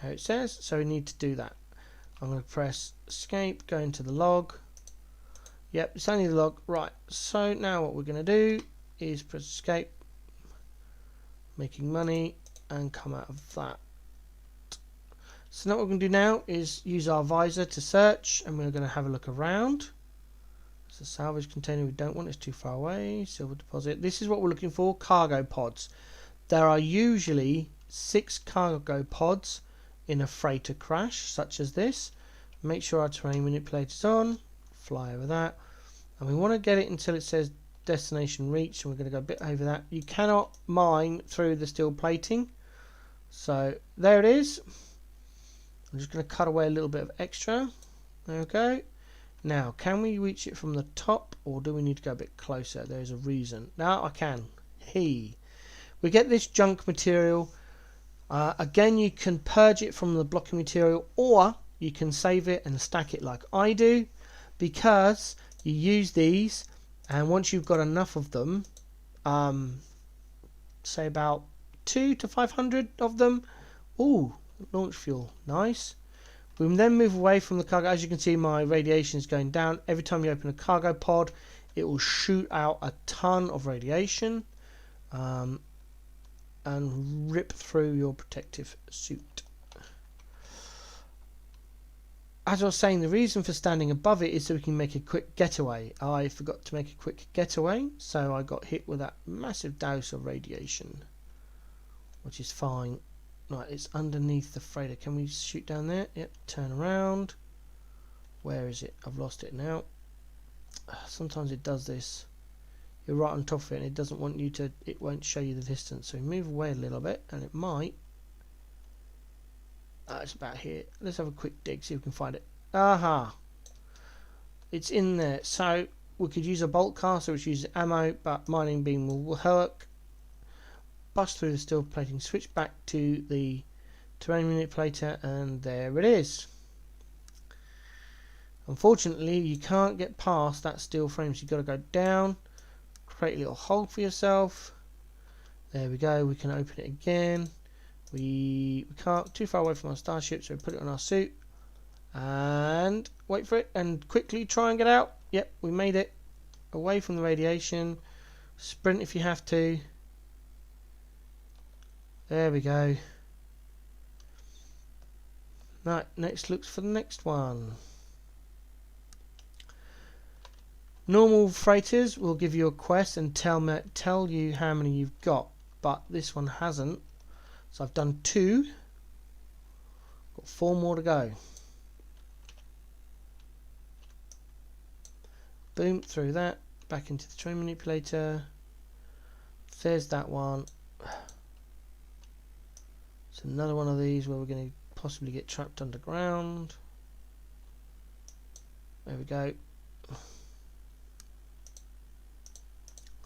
Speaker 1: How it says, so we need to do that. I'm going to press escape, go into the log. Yep, it's only the log. Right, so now what we're going to do is press escape, making money, and come out of that. So now what we're going to do now is use our visor to search, and we're going to have a look around. It's a salvage container we don't want. It's too far away. Silver deposit. This is what we're looking for. Cargo pods. There are usually 6 cargo pods in a freighter crash such as this. Make sure our terrain manipulator's on. Fly over that. And we want to get it until it says destination reached, and we're going to go a bit over that. You cannot mine through the steel plating. So there it is. I'm just going to cut away a little bit of extra. Okay. Now, can we reach it from the top, or do we need to go a bit closer? There's a reason. Now I can. We get this junk material. Again, you can purge it from the blocking material, or you can save it and stack it like I do, because you use these, and once you've got enough of them, say about 2 to 500 of them. Ooh, launch fuel, nice. We then move away from the cargo. As you can see, my radiation is going down. Every time you open a cargo pod, it will shoot out a ton of radiation and rip through your protective suit. As I was saying, the reason for standing above it is so we can make a quick getaway. I forgot to make a quick getaway, so I got hit with that massive dose of radiation, which is fine. Right, it's underneath the freighter. Can we shoot down there? Yep, turn around. Where is it? I've lost it now. Sometimes it does this. You're right on top of it and it doesn't want you to, it won't show you the distance. So move away a little bit and it might. It's about here. Let's have a quick dig, see if we can find it. Aha! It's in there. So we could use a bolt caster which uses ammo, but mining beam will work. Bust through the steel plating, switch back to the terrain manipulator, and there it is. Unfortunately, you can't get past that steel frame, so you've got to go down, create a little hole for yourself. There we go. We can open it again. We can't, too far away from our starship, so we put it on our suit and wait for it and quickly try and get out. Yep, we made it away from the radiation. Sprint if you have to. There we go. Right, next looks for the next one. Normal freighters will give you a quest and tell you how many you've got, but this one hasn't. So I've done 2. Got 4 more to go. Boom, through that, back into the train manipulator. There's that one. It's another one of these where we're going to possibly get trapped underground. There we go.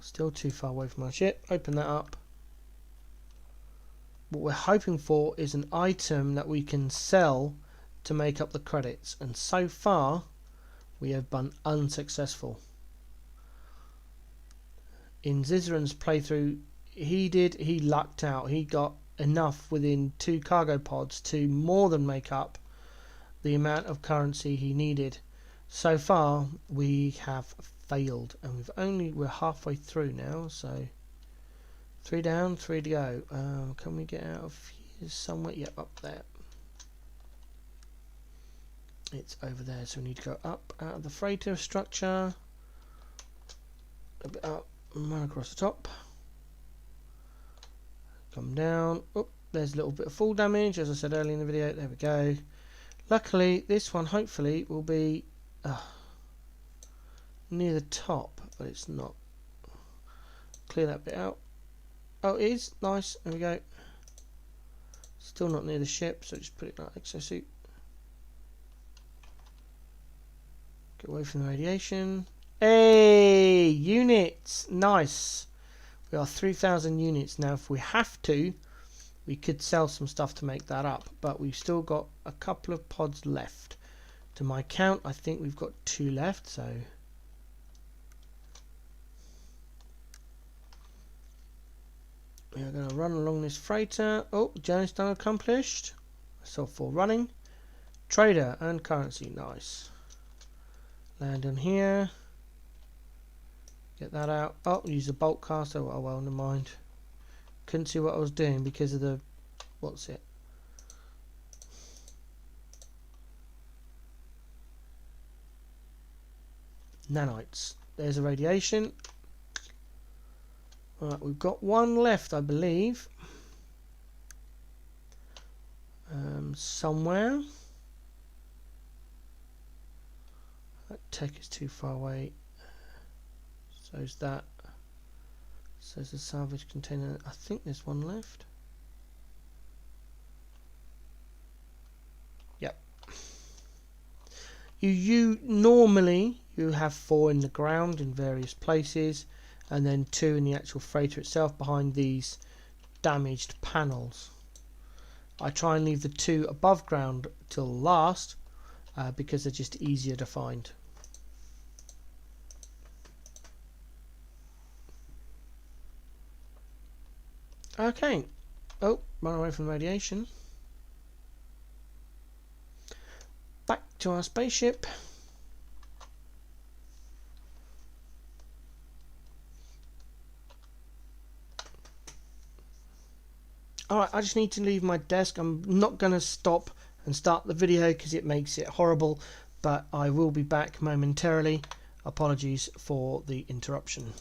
Speaker 1: Still too far away from our ship. Open that up. What we're hoping for is an item that we can sell to make up the credits, and so far we have been unsuccessful. In Zizaran's playthrough, he lucked out. He got enough within 2 cargo pods to more than make up the amount of currency he needed. So far we have failed, and we're halfway through now, so 3 down, 3 to go. Can we get out of here somewhere? Yep, up there. It's over there, so we need to go up out of the freighter structure, a bit up and run across the top. Come down. Oh, there's a little bit of fall damage, as I said earlier in the video. There we go. Luckily, this one hopefully will be near the top, but it's not. Clear that bit out. Oh, it is. Nice. There we go. Still not near the ship, so just put it in our exosuit. Get away from the radiation. Hey! Units! Nice! We are 3,000 units. Now, if we have to, we could sell some stuff to make that up, but we've still got a couple of pods left. To my count, I think we've got 2 left, so we are going to run along this freighter. Oh, journey's done accomplished. So for running. Trader and currency, nice. Land on here. Get that out. Oh, use the bolt caster. Oh well, never mind. Couldn't see what I was doing because of the, what's it? Nanites. There's a radiation. Right, we've got one left, I believe. Somewhere. That tech is too far away. So's that. So's the salvage container. I think there's one left. Yep. You normally you have 4 in the ground in various places, and then 2 in the actual freighter itself behind these damaged panels. I try and leave the 2 above ground till last because they're just easier to find. Okay. Oh, run away from radiation. Back to our spaceship. Alright, I just need to leave my desk. I'm not going to stop and start the video because it makes it horrible, but I will be back momentarily. Apologies for the interruption.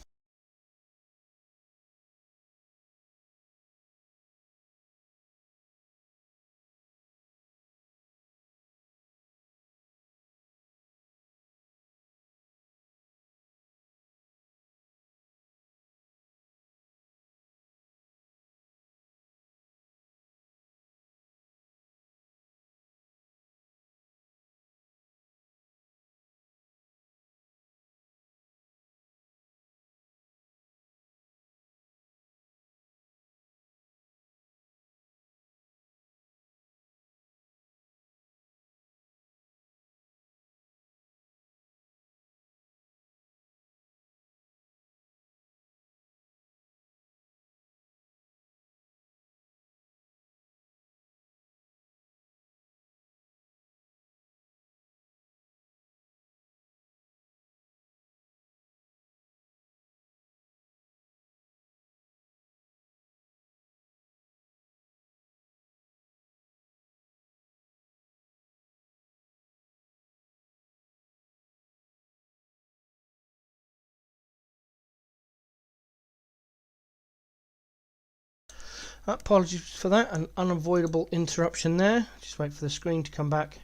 Speaker 1: Apologies for that, an unavoidable interruption there. Just wait for the screen to come back.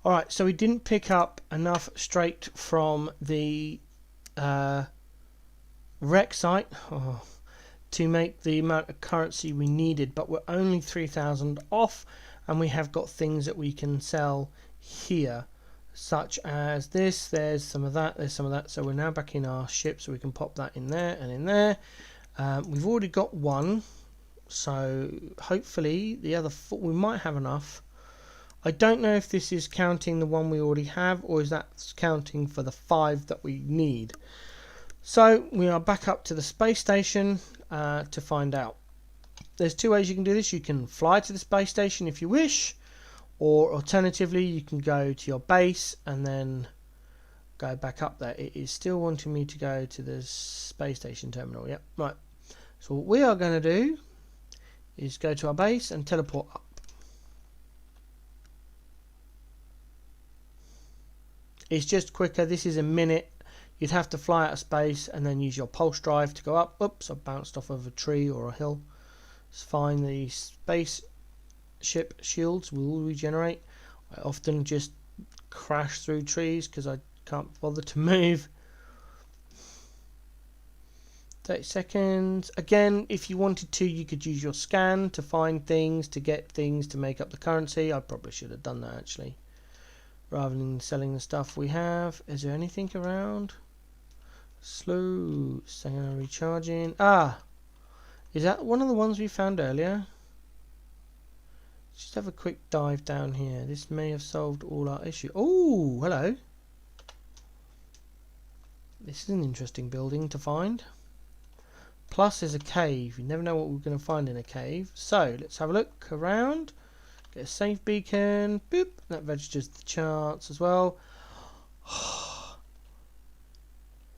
Speaker 1: Alright, so we didn't pick up enough straight from the wreck site to make the amount of currency we needed, but we're only 3,000 off, and we have got things that we can sell here, such as this. There's some of that, there's some of that. So we're now back in our ship, so we can pop that in there and in there. We've already got one, so hopefully the other 4, we might have enough. I don't know if this is counting the one we already have, or is that counting for the 5 that we need. So we are back up to the space station to find out. There's 2 ways you can do this. You can fly to the space station if you wish, or alternatively you can go to your base and then go back up there. It is still wanting me to go to the space station terminal. Yep, right. So what we are going to do is go to our base and teleport up. It's just quicker. This is a minute. You'd have to fly out of space and then use your pulse drive to go up. Oops, I bounced off of a tree or a hill. It's fine. The spaceship shields will regenerate. I often just crash through trees because I can't bother to move. 30 seconds. Again, if you wanted to, you could use your scan to find things, to get things, to make up the currency. I probably should have done that actually, rather than selling the stuff we have. Is there anything around? Slow, second recharging. Ah, is that one of the ones we found earlier? Just have a quick dive down here. This may have solved all our issues. Oh, hello. This is an interesting building to find. Plus there's a cave. You never know what we're going to find in a cave. So let's have a look around. Get a safe beacon. Boop. That registers the charts as well.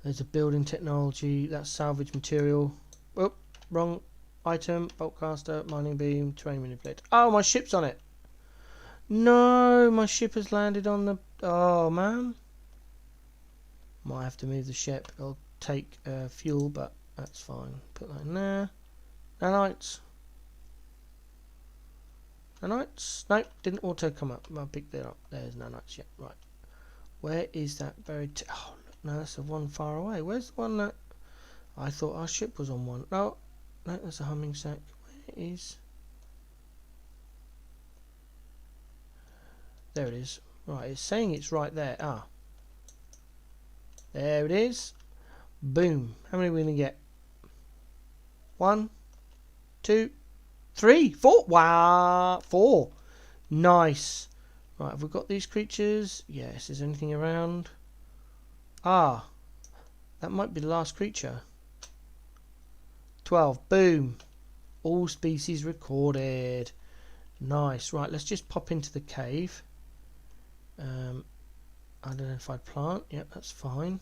Speaker 1: There's a building technology. That's salvage material. Oh, wrong item. Boltcaster, mining beam, terrain manipulator. Oh, my ship's on it. No, my ship has landed on the... Oh, man. Might have to move the ship. It'll take fuel, but that's fine. Put that in there. Nanites. Nanites? Nope, didn't auto come up. I'll pick that up. There's nanites. Yeah, right. Where is that buried? Oh, no, that's the one far away. Where's the one that I thought our ship was on one? No, no, that's a humming sack. Where is? There it is. Right, it's saying it's right there. Ah, there it is. Boom. How many are we gonna get? 1, 2, 3, 4. Wow, 4. Nice. Right, have we got these creatures? Yes. Is there anything around? Ah, that might be the last creature. 12. Boom. All species recorded. Nice. Right, let's just pop into the cave. Unidentified plant. Yep, that's fine.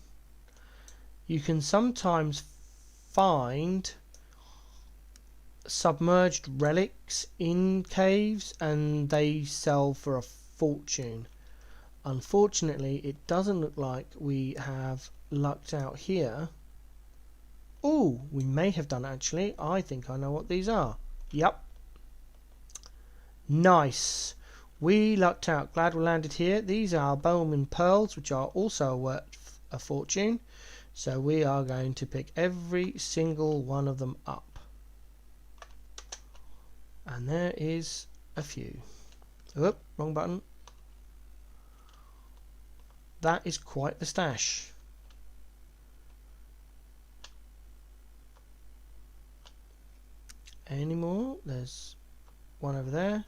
Speaker 1: You can sometimes find submerged relics in caves and they sell for a fortune. Unfortunately, it doesn't look like we have lucked out here. Oh, we may have done actually. I think I know what these are. Yep. Nice. We lucked out. Glad we landed here. These are Bowman pearls, which are also worth a fortune. So we are going to pick every single one of them up. And there is a few. Oop, wrong button. That is quite the stash. Any more? There's one over there.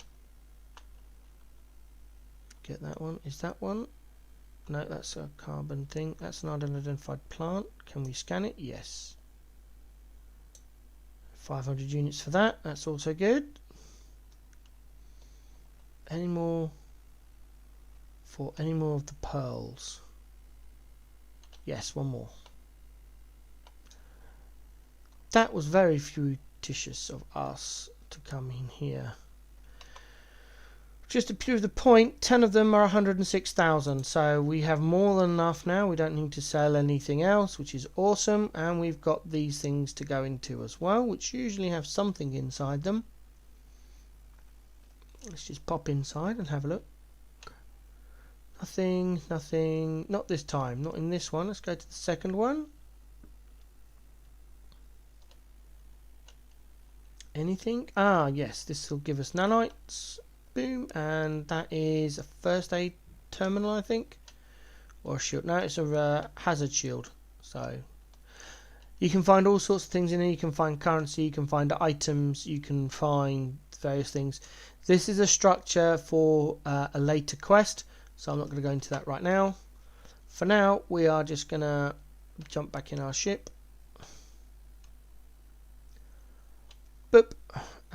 Speaker 1: Get that one. Is that one? No, that's a carbon thing. That's an unidentified plant. Can we scan it? Yes. 500 units for that. That's also good. Any more for any more of the pearls? Yes, one more. That was very fortuitous of us to come in here. Just to prove the point, 10 of them are 106,000, so we have more than enough now. We don't need to sell anything else, which is awesome. And we've got these things to go into as well, which usually have something inside them. Let's just pop inside and have a look. Nothing, nothing, not this time, not in this one. Let's go to the second one. Anything? Ah, yes, this will give us nanites. Boom, and that is a first aid terminal, I think, or a shield. No, it's a hazard shield. So you can find all sorts of things in here. You can find currency, you can find items, you can find various things. This is a structure for a later quest, so I'm not going to go into that right now. For now, we are just going to jump back in our ship. Boop.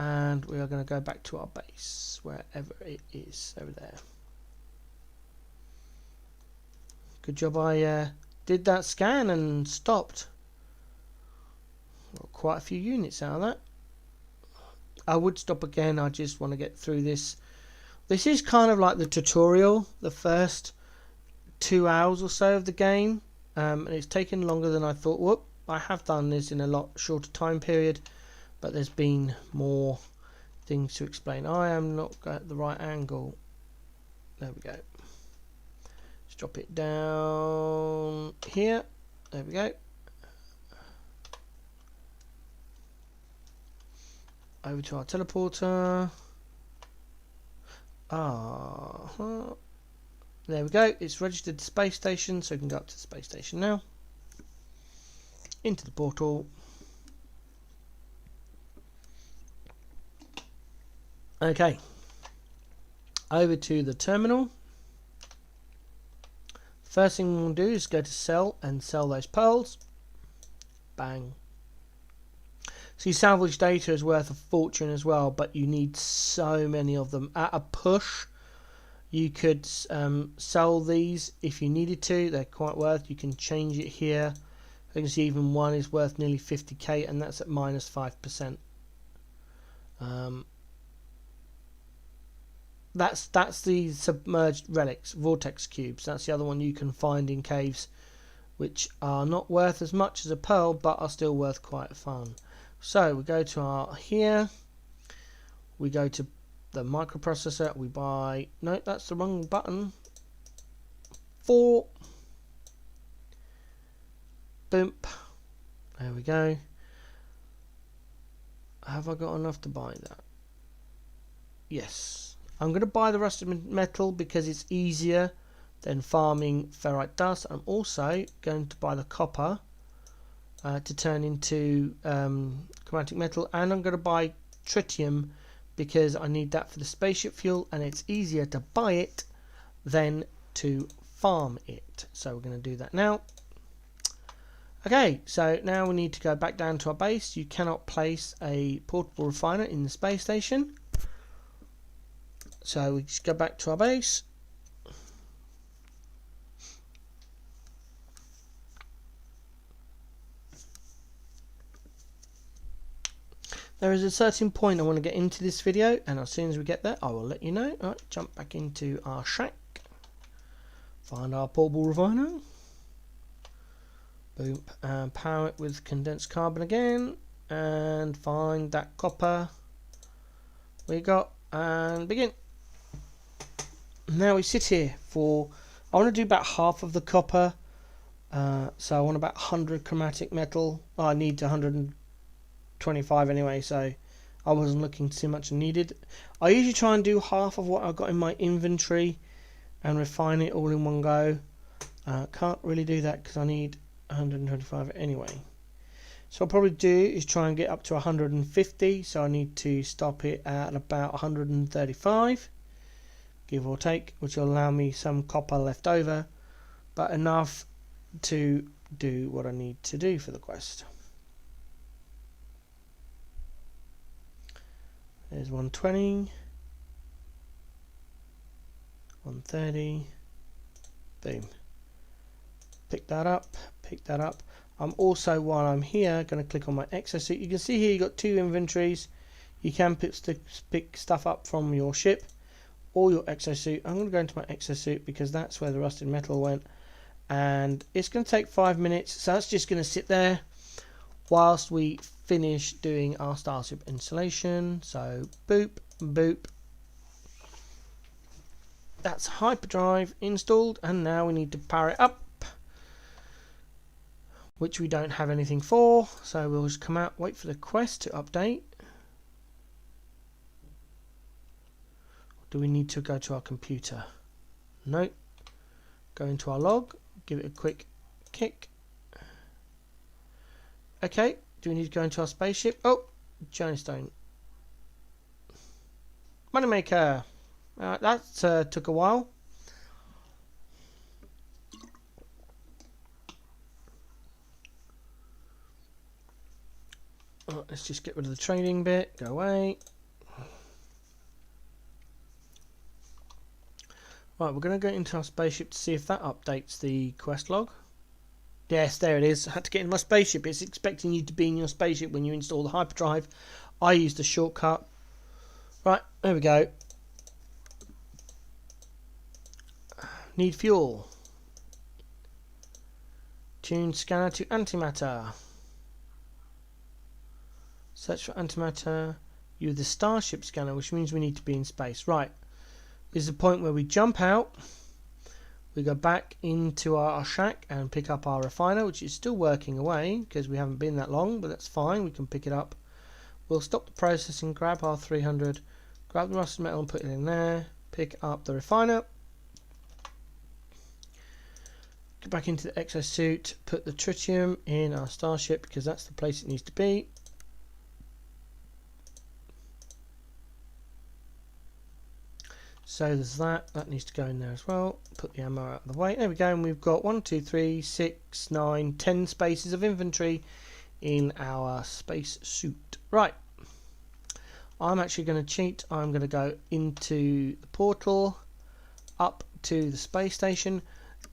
Speaker 1: And we are going to go back to our base, wherever it is, over there. Good job I did that scan and stopped. Got quite a few units out of that. I would stop again, I just want to get through this. This is kind of like the tutorial, the first 2 hours or so of the game. And it's taken longer than I thought. Whoop, I have done this in a lot shorter time period. But there's been more things to explain. I am not at the right angle. There we go. Let's drop it down here. There we go. Over to our teleporter. There we go. It's registered to space station, so we can go up to the space station now. Into the portal. Okay, over to the terminal. First thing we'll do is go to sell and sell those pearls. Bang. See, salvage data is worth a fortune as well, but you need so many of them. At a push, you could sell these if you needed to. They're quite worth. You can change it here. You can see even one is worth nearly 50k, and that's at minus 5%. That's the submerged relics, vortex cubes. That's the other one you can find in caves which are not worth as much as a pearl, but are still worth quite fun. So we go to our here, we go to the microprocessor, we buy, no, that's the wrong button, 4, boom, there we go. Have I got enough to buy that? Yes. I'm going to buy the rusted metal because it's easier than farming ferrite dust. I'm also going to buy the copper to turn into chromatic metal, and I'm going to buy tritium because I need that for the spaceship fuel, and it's easier to buy it than to farm it. So we're going to do that now. Okay, so now we need to go back down to our base. You cannot place a portable refiner in the space station, so we just go back to our base. There is a certain point I want to get into this video, and as soon as we get there I will let you know. Alright, jump back into our shack, find our portable refiner, boom, and power it with condensed carbon again, and find that copper we got, and begin. Now we sit here for, I want to do about half of the copper, so I want about 100 chromatic metal. I need 125 anyway, so I wasn't looking too much needed. I usually try and do half of what I've got in my inventory and refine it all in one go. Can't really do that because I need 125 anyway. So I'll probably do is try and get up to 150, so I need to stop it at about 135, give or take, which will allow me some copper left over, but enough to do what I need to do for the quest. There's 120, 130, boom. Pick that up, pick that up. I'm also, while I'm here, going to click on my exosuit. You can see here you've got 2 inventories. You can pick stuff up from your ship or your exosuit. I'm going to go into my exosuit because that's where the rusted metal went. And it's going to take 5 minutes, so that's just going to sit there whilst we finish doing our starship installation. So boop, boop. That's hyperdrive installed, and now we need to power it up, which we don't have anything for, so we'll just come out, wait for the quest to update. Do we need to go to our computer? Nope. Go into our log, give it a quick kick. Okay, do we need to go into our spaceship? Oh, journey stone. Moneymaker. That took a while. Oh, let's just get rid of the trading bit. Go away. Right, we're going to go into our spaceship to see if that updates the quest log. Yes, there it is. I had to get in my spaceship. It's expecting you to be in your spaceship when you install the hyperdrive. I used a shortcut. Right, there we go. Need fuel. Tune scanner to antimatter. Search for antimatter. Use the starship scanner, which means we need to be in space. Right. This is the point where we jump out. We go back into our shack and pick up our refiner, which is still working away because we haven't been that long, but that's fine. We can pick it up. We'll stop the processing, grab our 300, grab the rusted metal and put it in there. Pick up the refiner. Go back into the exosuit, put the tritium in our starship because that's the place it needs to be. So there's that needs to go in there as well. Put the ammo out of the way. There we go, and we've got 1, 2, 3, 6, 9, 10 spaces of inventory in our space suit. Right. I'm actually going to cheat. I'm going to go into the portal, up to the space station,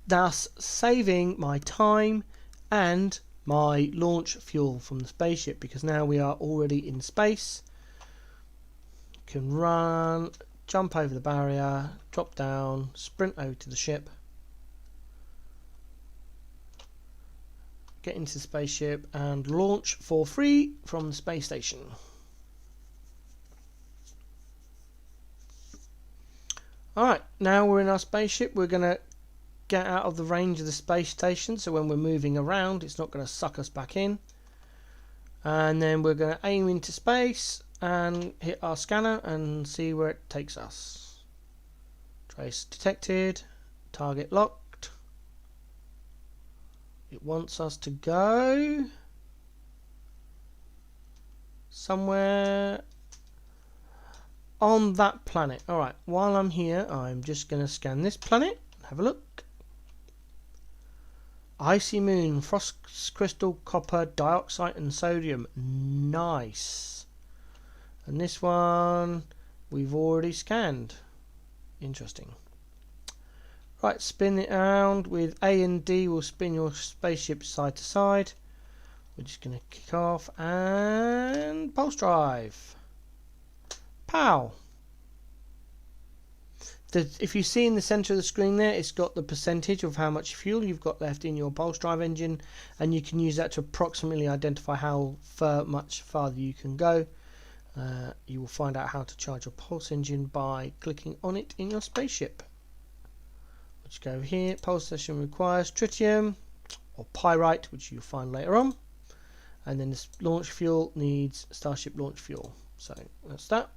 Speaker 1: thus saving my time and my launch fuel from the spaceship, because now we are already in space. Can run, jump over the barrier, drop down, sprint over to the ship. get into the spaceship and launch for free from the space station. Alright, now we're in our spaceship. We're going to get out of the range of the space station, so when we're moving around it's not going to suck us back in. And then we're going to aim into space and hit our scanner and see where it takes us. Trace detected, target locked. It wants us to go somewhere on that planet. Alright, while I'm here I'm just going to scan this planet and have a look. Icy moon, frost crystal, copper, dioxide and sodium. Nice. And this one we've already scanned. Interesting. Right, spin it around with A and D. Will spin your spaceship side to side. We're just going to kick off and pulse drive. Pow. If you see in the centre of the screen there, it's got the percentage of how much fuel you've got left in your pulse drive engine, and you can use that to approximately identify how much farther you can go. You will find out how to charge your pulse engine by clicking on it in your spaceship. Let's go over here. Pulse station requires tritium or pyrite, which you'll find later on, and then this launch fuel needs starship launch fuel. So that's that.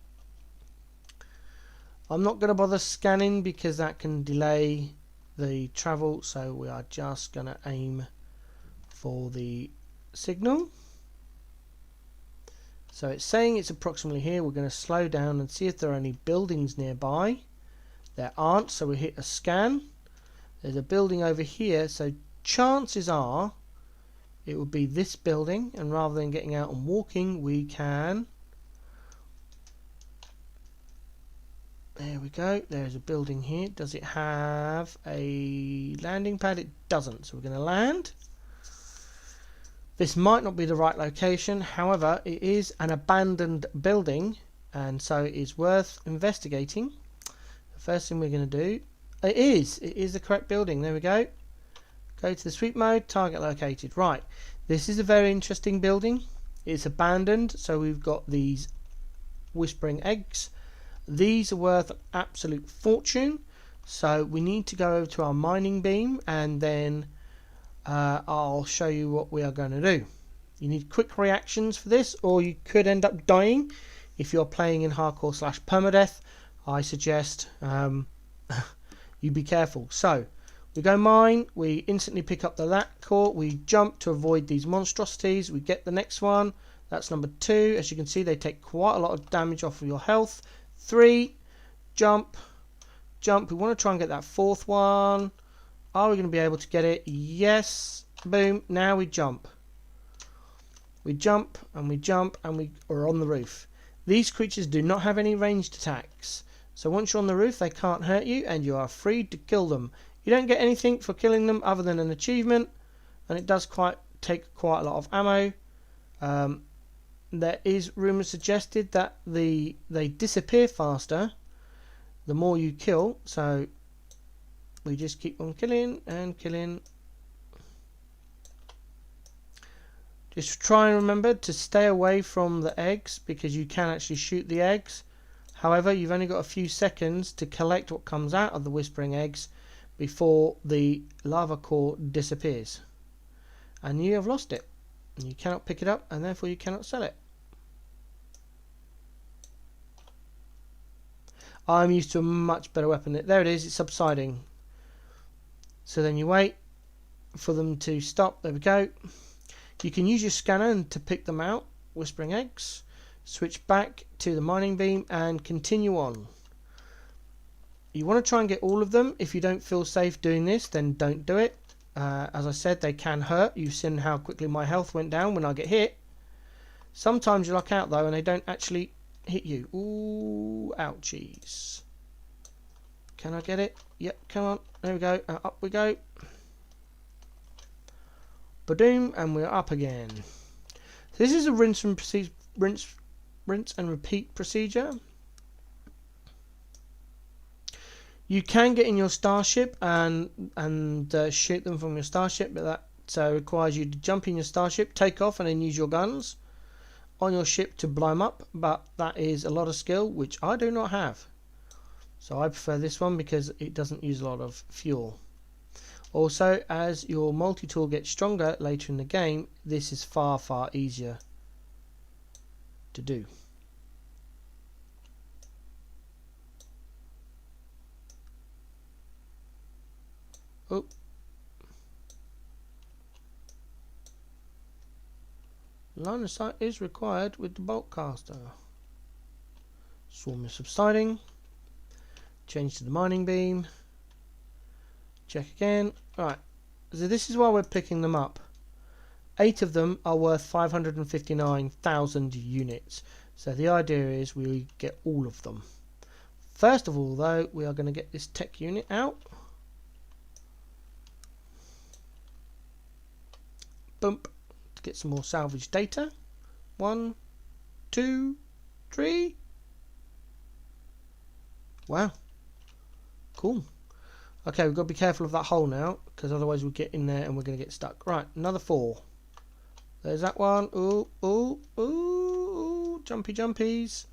Speaker 1: I'm not going to bother scanning because that can delay the travel, so we are just going to aim for the signal. So it's saying it's approximately here. We're going to slow down and see if there are any buildings nearby. There aren't, so we hit a scan. There's a building over here, so chances are it would be this building, and rather than getting out and walking, we can... There we go. There's a building here. Does it have a landing pad? It doesn't. So we're going to land. This might not be the right location. However, it is an abandoned building, and so it is worth investigating. The first thing we're going to do... It is the correct building. There we go. Go to the sweep mode. Target located. Right. This is a very interesting building. It's abandoned. So we've got these whispering eggs. These are worth an absolute fortune, so we need to go over to our mining beam, and then I'll show you what we are going to do. You need quick reactions for this, or you could end up dying if you're playing in hardcore / permadeath. I suggest you be careful. So we go mine, we instantly pick up the lat core, we jump to avoid these monstrosities, we get the next one. That's number 2. As you can see, they take quite a lot of damage off of your health. 3, jump, jump. We want to try and get that 4th one. Are we going to be able to get it? Yes. Boom. Now we jump. We jump and we jump and we are on the roof. These creatures do not have any ranged attacks. So once you're on the roof, they can't hurt you and you are free to kill them. You don't get anything for killing them other than an achievement, and it does take quite a lot of ammo. There is rumours suggested that they disappear faster the more you kill, so we just keep on killing and killing. Just try and remember to stay away from the eggs, because you can actually shoot the eggs. However, you've only got a few seconds to collect what comes out of the whispering eggs before the lava core disappears, and you have lost it. You cannot pick it up, and therefore you cannot sell it. I'm used to a much better weapon. There it is, it's subsiding. So then you wait for them to stop. There we go. You can use your scanner to pick them out, whispering eggs. Switch back to the mining beam and continue on. You want to try and get all of them. If you don't feel safe doing this, then don't do it. As I said, they can hurt. You've seen how quickly my health went down when I get hit. Sometimes you luck out though and they don't actually hit you. Ooh, ouchies. Can I get it? Yep, come on. There we go. Up we go. Badoom, and we're up again. So this is a rinse and repeat procedure. You can get in your starship and shoot them from your starship, but that So it requires you to jump in your starship, take off, and then use your guns on your ship to blow them up. But that is a lot of skill, which I do not have. So I prefer this one because it doesn't use a lot of fuel. Also, as your multi-tool gets stronger later in the game, this is far easier to do. Oh. Line of sight is required with the bolt caster. Swarm is subsiding. Change to the mining beam. Check again. Right, so this is why we're picking them up. 8 of them are worth 559,000 units. So the idea is we get all of them. First of all, though, we are going to get this tech unit out. Bump. To get some more salvage data. 1, 2, 3. Wow. Cool. Okay, we've got to be careful of that hole now, because otherwise we'll get in there and we're going to get stuck. Right, another 4. There's that one. Ooh, ooh, ooh, ooh. Jumpy jumpies.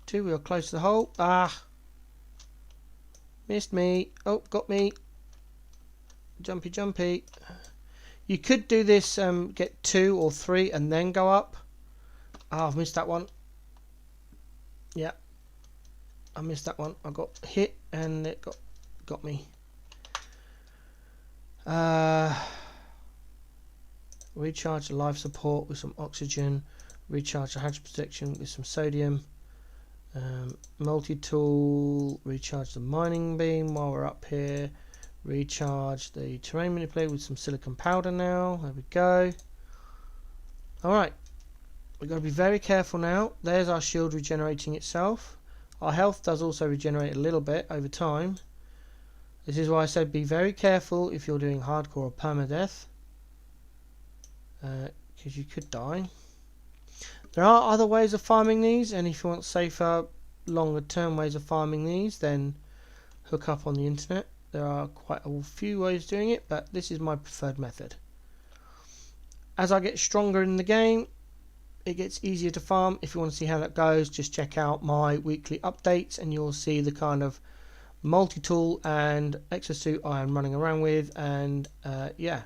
Speaker 1: 2, we are close to the hole. Ah. Missed me. Oh, got me. Jumpy jumpy. You could do this, get 2 or 3 and then go up. Ah, I've missed that one. Yeah. I missed that one. I got hit and it got me. Recharge the life support with some oxygen. Recharge the hatch protection with some sodium. Multi-tool. Recharge the mining beam while we're up here. Recharge the terrain manipulator with some silicon powder now. There we go. Alright. We've got to be very careful now. There's our shield regenerating itself. Our health does also regenerate a little bit over time. This is why I said be very careful if you're doing hardcore or permadeath. Because you could die. There are other ways of farming these, and if you want safer, longer term ways of farming these, then hook up on the internet. There are quite a few ways of doing it, but this is my preferred method. As I get stronger in the game, it gets easier to farm. If you want to see how that goes, just check out my weekly updates and you'll see the kind of multi-tool and exosuit I am running around with. And yeah,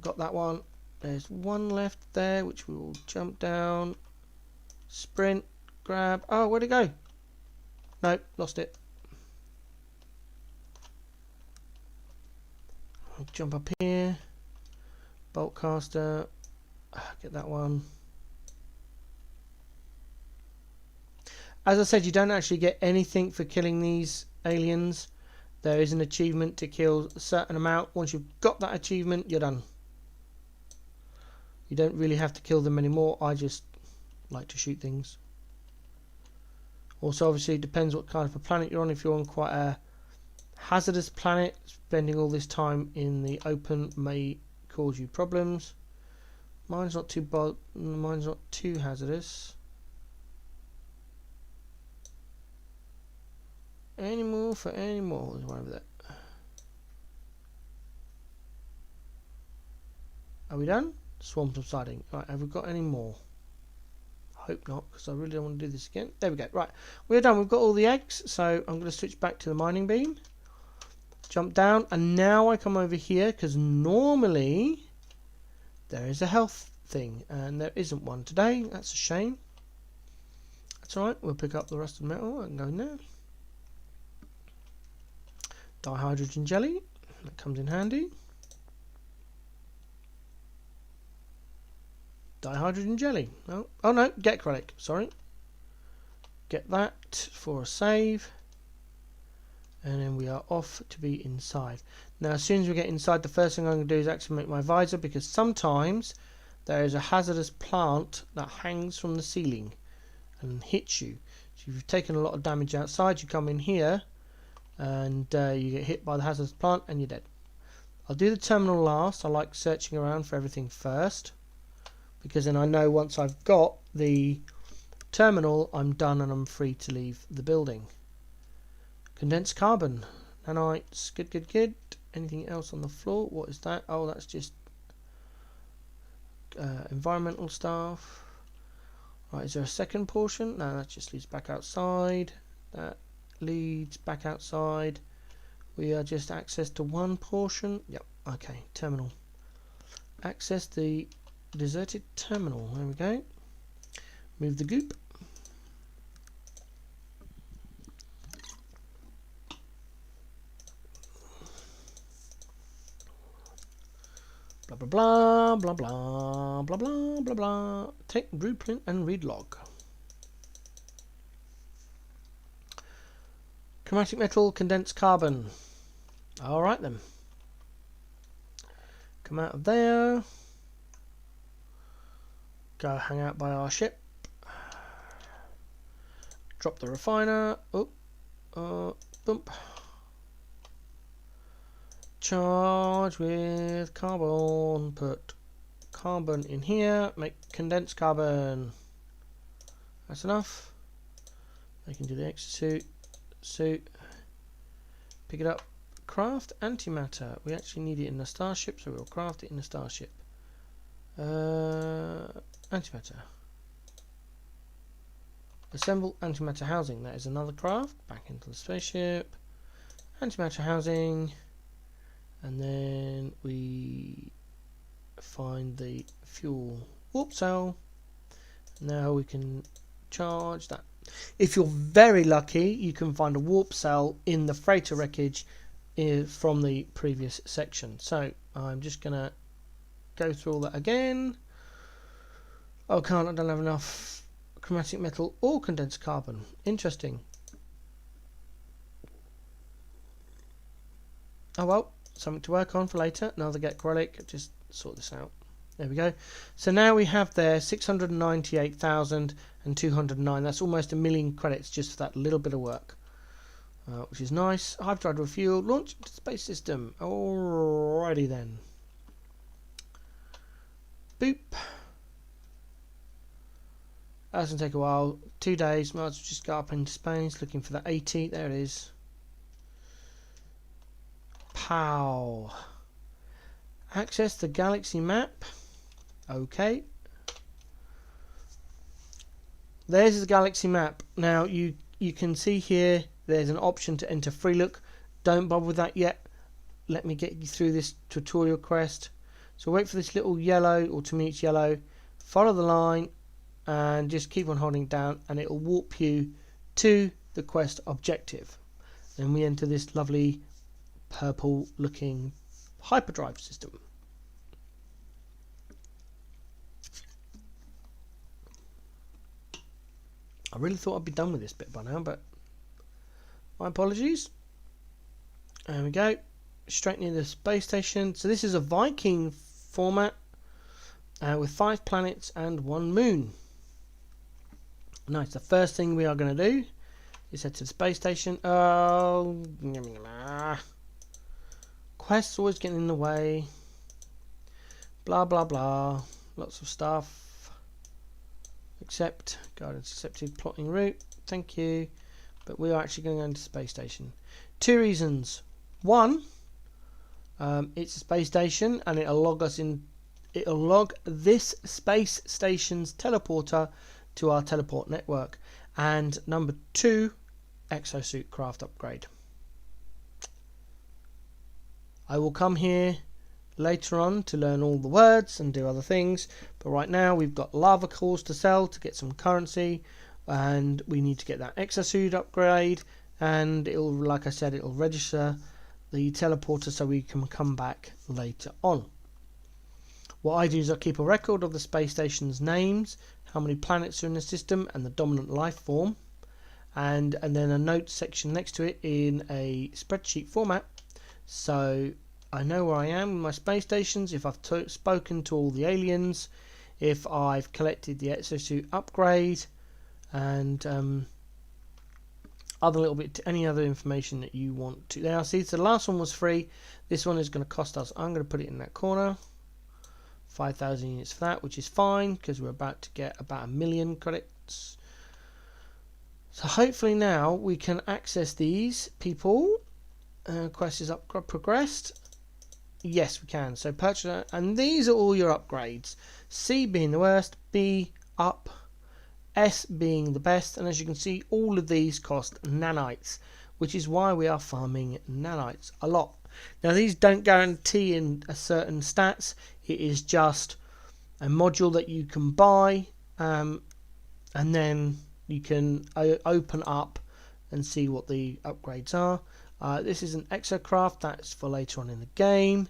Speaker 1: got that one. There's one left there which we will jump down, sprint, grab. Oh, where'd it go? Nope, lost it. I'll jump up here, bolt caster. Get that one. As I said, you don't actually get anything for killing these aliens. There is an achievement to kill a certain amount. Once you've got that achievement, you're done. You don't really have to kill them anymore. I just like to shoot things. Also, obviously, it depends what kind of a planet you're on. If you're on quite a hazardous planet, spending all this time in the open may cause you problems. Mine's not too hazardous. Animal for animal. There's one over there. Are we done? Swarm subsiding. Right, have we got any more? I hope not, because I really don't want to do this again. There we go. Right, we're done. We've got all the eggs, so I'm going to switch back to the mining beam. Jump down, and now I come over here, because normally there is a health thing, and there isn't one today. That's a shame. That's alright, we'll pick up the rest of the metal and go in there. Dihydrogen jelly, that comes in handy. Dihydrogen jelly. No. Oh no, get relic, sorry. Get that for a save. And then we are off to be inside. Now as soon as we get inside, the first thing I'm going to do is activate my visor, because sometimes there is a hazardous plant that hangs from the ceiling and hits you. So if you've taken a lot of damage outside, you come in here and you get hit by the hazardous plant and you're dead. I'll do the terminal last. I like searching around for everything first, because then I know once I've got the terminal, I'm done and I'm free to leave the building. Condensed carbon, nanites, good. anything else on the floor? What is that? Oh, that's just environmental stuff. Right, is there a second portion? No, that just leads back outside. That leads back outside. We are just access to one portion. Yep, okay, terminal. Access the deserted terminal. There we go. Move the goop. Blah blah blah blah blah blah blah blah blah. Take blueprint and read log. Chromatic metal, condensed carbon. Alright then. Come out of there. Go hang out by our ship. Drop the refiner. Oh, bump. Charge with carbon. Put carbon in here. Make condensed carbon. That's enough. I can do the extra suit. Pick it up. Craft antimatter. We actually need it in the starship, so we'll craft it in the starship. Antimatter. Assemble antimatter housing. That is another craft. Back into the spaceship. Antimatter housing. And then we find the fuel warp cell. Now we can charge that. If you're very lucky, you can find a warp cell in the freighter wreckage from the previous section. So I'm just going to go through all that again. Oh, I don't have enough chromatic metal or condensed carbon. Interesting. Oh well. Something to work on for later. Another get relic. Just sort this out. There we go. So now we have there 698,209. That's almost 1,000,000 credits just for that little bit of work, which is nice. Hyperdrive refuel. Launch to the space system. Alrighty then. Boop. That's gonna take a while. 2 days. Might as well just go up into space looking for that 80. There it is. Pow. Access the galaxy map. Okay. There's the galaxy map. Now you can see here there's an option to enter free look. Don't bother with that yet. Let me get you through this tutorial quest. So wait for this little yellow, or to me it's yellow. Follow the line and just keep on holding down and it will warp you to the quest objective. Then we enter this lovely purple looking hyperdrive system. I really thought I'd be done with this bit by now, but my apologies. There we go. Straight near the space station. So this is a Viking format with 5 planets and 1 moon. Nice. The first thing we are going to do is head to the space station. Oh, quests always getting in the way. Blah blah blah. Lots of stuff. Accept. Guidance accepted. Plotting route. Thank you. But we are actually going to go into the space station. 2 reasons. One, it's a space station and it'll log us in. It'll log this space station's teleporter to our teleport network. And number 2, exosuit craft upgrade. I will come here later on to learn all the words and do other things, but right now we've got lava cores to sell to get some currency, and we need to get that exosuit upgrade, and it'll, like I said, it'll register the teleporter so we can come back later on. What I do is I keep a record of the space station's names, how many planets are in the system, and the dominant life form, and then a note section next to it in a spreadsheet format, so I know where I am with my space stations, if I've spoken to all the aliens, if I've collected the exosuit upgrade, and other little bit, any other information that you want to. Now see, so the last one was free. This one is going to cost us. I'm going to put it in that corner. 5,000 units for that, which is fine because we're about to get about 1,000,000 credits. So hopefully now we can access these people. Quest is progressed. Yes, we can. So purchase, and these are all your upgrades. C being the worst, B up, S being the best, and as you can see, all of these cost nanites, which is why we are farming nanites a lot. Now, these don't guarantee in a certain stats. It is just a module that you can buy, and then you can open up and see what the upgrades are. This is an exocraft, that's for later on in the game.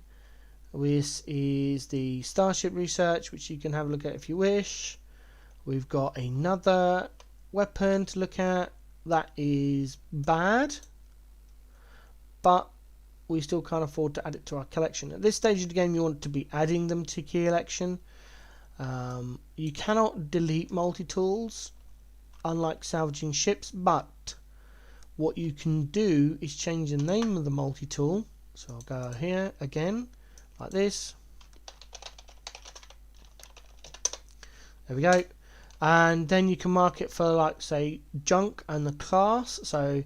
Speaker 1: This is the Starship Research, which you can have a look at if you wish. We've got another weapon to look at. That is bad, but we still can't afford to add it to our collection. At this stage of the game, you want to be adding them to collection. You cannot delete multi-tools, unlike salvaging ships, but what you can do is change the name of the multi-tool. So I'll go here again, like this. There we go. And then you can mark it for, like, say, junk and the class. So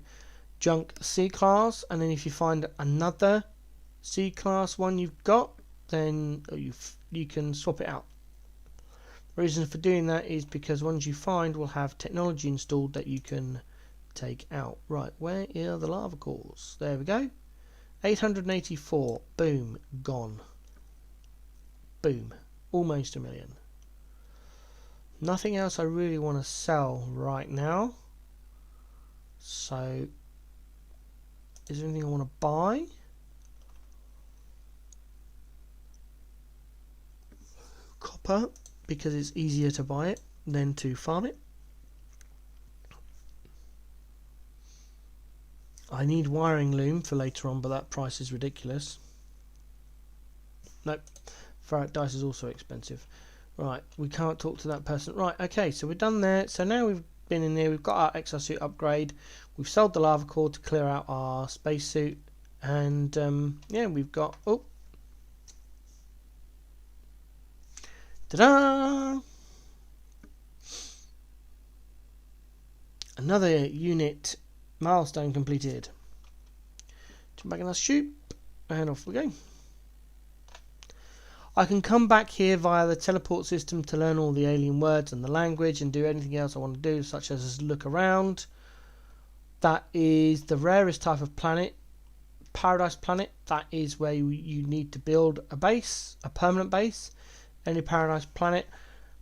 Speaker 1: junk C class, and then if you find another C class one you've got, then you can swap it out. The reason for doing that is because ones you find will have technology installed that you can take out. Right, where are the lava cores? There we go. 884. Boom, gone. Boom, almost a million. Nothing else I really want to sell right now. So, is there anything I want to buy? Copper, because it's easier to buy it than to farm it. I need wiring loom for later on, but that price is ridiculous. Nope. Ferrite dice is also expensive. Right, we can't talk to that person. Right, okay, so we're done there. So now we've been in there, we've got our exosuit upgrade. We've sold the lava core to clear out our spacesuit. And, yeah, we've got... Oh! Ta-da! Another unit milestone completed. Jump back in our chute, and off we go. I can come back here via the teleport system to learn all the alien words and the language and do anything else I want to do, such as look around. That is the rarest type of planet, Paradise Planet. That is where you need to build a base, a permanent base. Any Paradise Planet.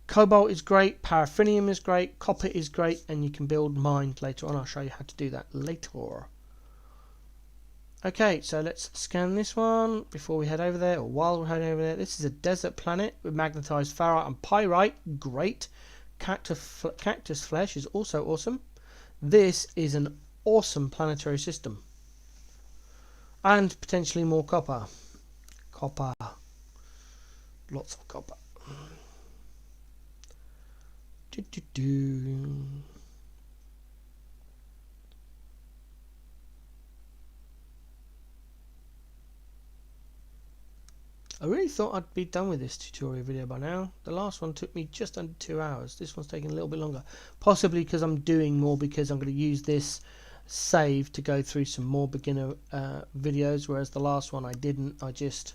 Speaker 1: Cobalt is great, paraffinium is great, copper is great, and you can build mines later on. I'll show you how to do that later. Okay, so let's scan this one before we head over there, or while we're heading over there. This is a desert planet with magnetized ferrite and pyrite. Great. Cactus flesh is also awesome. This is an awesome planetary system. And potentially more copper. Copper. Lots of copper. I really thought I'd be done with this tutorial video by now. The last one took me just under 2 hours. This one's taking a little bit longer. Possibly because I'm doing more, because I'm going to use this save to go through some more beginner videos, whereas the last one I didn't. I just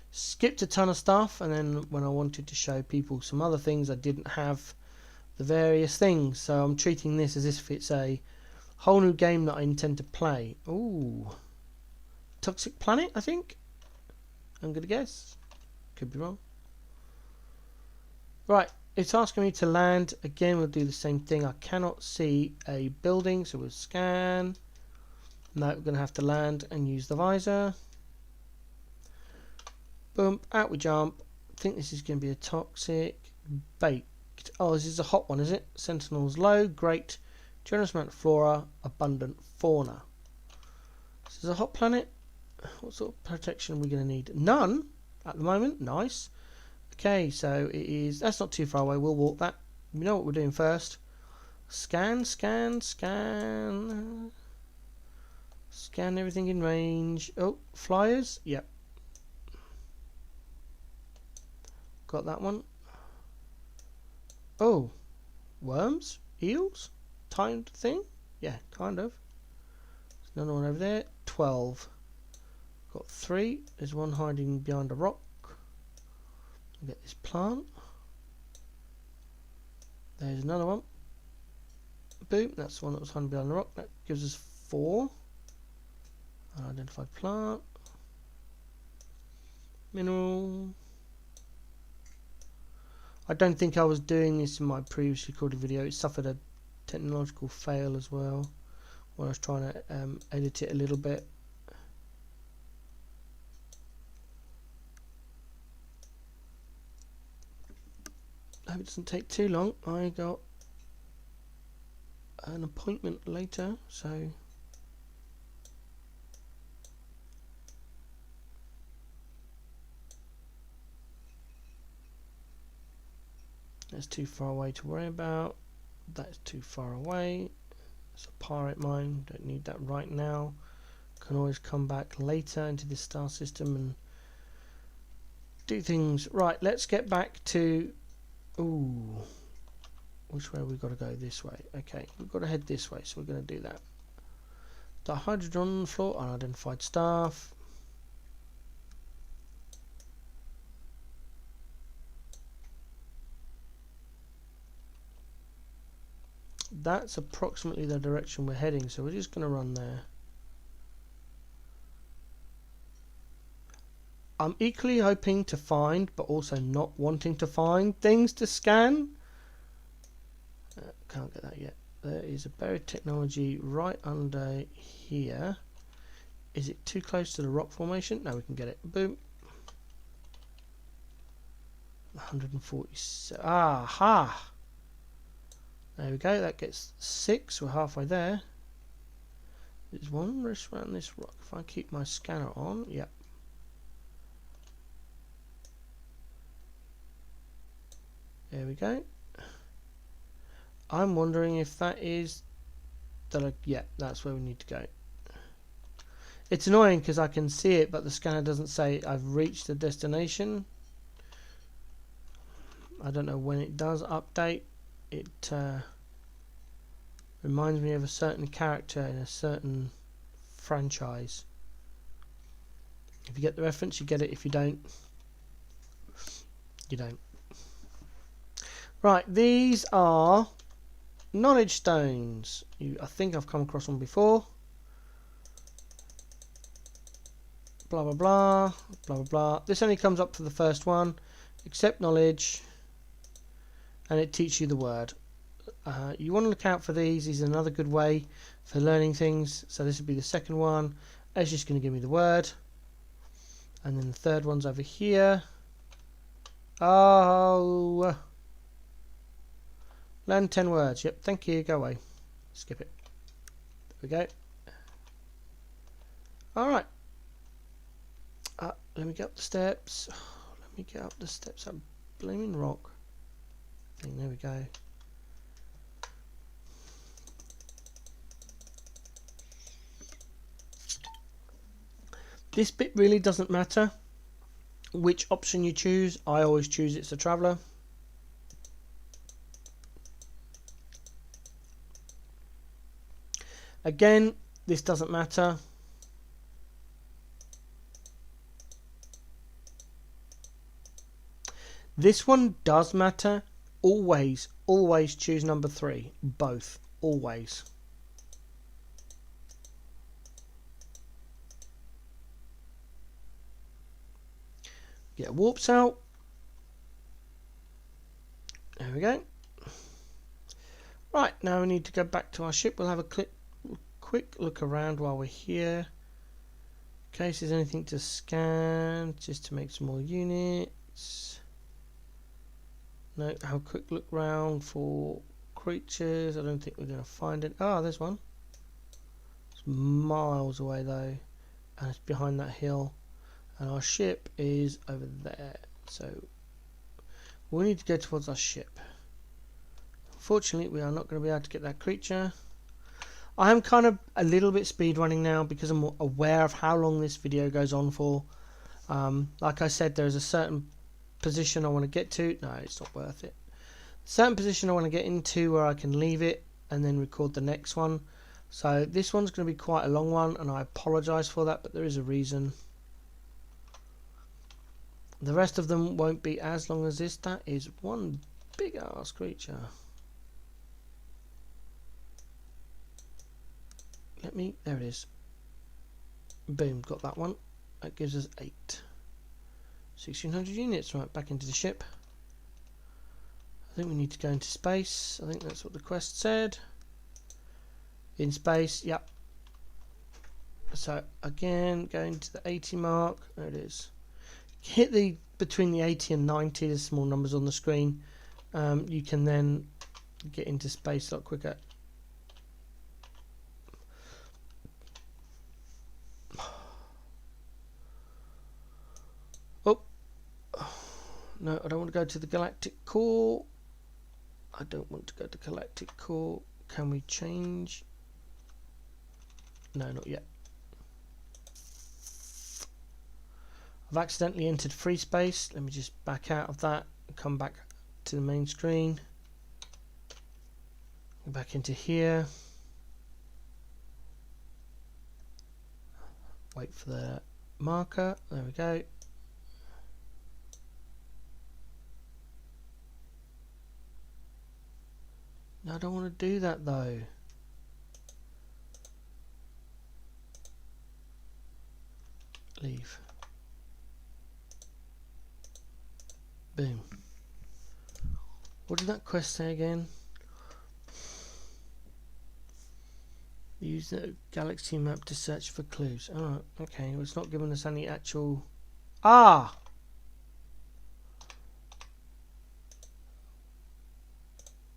Speaker 1: skipped a ton of stuff, and then when I wanted to show people some other things, I didn't have the various things. So I'm treating this as if it's a whole new game that I intend to play. Ooh. Toxic Planet, I think? I'm going to guess. Could be wrong. Right, it's asking me to land. Again, we'll do the same thing. I cannot see a building, so we'll scan. No, we're going to have to land and use the visor. Boom, out we jump. I think this is going to be a toxic baked. Oh, this is a hot one, is it? Sentinels low, great. Generous amount of flora, abundant fauna. This is a hot planet. What sort of protection are we going to need? None at the moment. Nice. Okay, so it is. That's not too far away. We'll walk that. We know what we're doing first. Scan, scan, scan. Scan everything in range. Oh, flyers. Yep. Got that one. Oh, worms, eels, timed thing. Yeah, kind of. There's another one over there. 12. got 3. There's one hiding behind a rock. We'll get this plant. There's another one. Boom, that's the one that was hiding behind the rock. That gives us 4. Unidentified plant. Mineral. I don't think I was doing this in my previous recorded video. It suffered a technological fail as well when I was trying to edit it a little bit. I hope it doesn't take too long. I got an appointment later, so that's too far away to worry about. That's too far away. It's a pirate mine. Don't need that right now. Can always come back later into this star system and do things. Right, let's get back to... Ooh. Which way have we got to go? This way. Okay, we've got to head this way, so we're going to do that. Dihydrogen on the floor. Unidentified staff. That's approximately the direction we're heading, so we're just going to run there. I'm equally hoping to find, but also not wanting to find, things to scan. Can't get that yet. There is a buried technology right under here. Is it too close to the rock formation? No, we can get it. Boom. 147. Aha! There we go, that gets 6, we're halfway there. There's one just around this rock. If I keep my scanner on, yep. There we go. I'm wondering if that is... yeah, that's where we need to go. It's annoying because I can see it, but the scanner doesn't say I've reached the destination. I don't know when it does update. It reminds me of a certain character in a certain franchise. If you get the reference, you get it. If you don't, you don't. Right, these are knowledge stones. I think I've come across one before. Blah blah blah, blah blah blah. This only comes up for the first one. Accept knowledge, and it teaches you the word. You want to look out for these. These are another good way for learning things. So this would be the second one. It's just going to give me the word, and then the third one's over here. Oh, learn 10 words. Yep, thank you. Go away. Skip it. There we go. All right. Let me get up the steps. Let me get up the steps. That blaming rock thing. There we go. This bit really doesn't matter which option you choose. I always choose it's a traveller. Again, this doesn't matter. This one does matter. Always, always choose number 3. Both. Always. Get warps out. There we go. Right, now we need to go back to our ship. We'll have a quick look around while we're here. In case there's anything to scan, just to make some more units. No, have a quick look round for creatures. I don't think we're going to find it. Ah, there's one. It's miles away though, and it's behind that hill. And our ship is over there, so we need to go towards our ship. Unfortunately, we are not going to be able to get that creature. I am kind of a little bit speed running now because I'm aware of how long this video goes on for. Like I said, there's a certain position I want to get to. No, it's not worth it. Certain position I want to get into where I can leave it and then record the next one. So this one's going to be quite a long one, and I apologise for that, but there is a reason. The rest of them won't be as long as this. That is one big ass creature. There it is. Boom, got that one. That gives us 8. 1600 units. Right, back into the ship. I think we need to go into space. I think that's what the quest said. In space, yep. So again, going to the 80 mark. There it is. Hit the between the 80 and 90. There's small numbers on the screen. You can then get into space a lot quicker. Oh no, I don't want to go to the galactic core. I don't want to go to galactic core. Can we change? No, not yet. I've accidentally entered free space. Let me just back out of that and come back to the main screen. Go back into here. Wait for the marker. There we go. No, I don't want to do that though. Leave. Boom. What did that quest say again? Use the galaxy map to search for clues. Oh, okay. Well, it's not giving us any actual... Ah!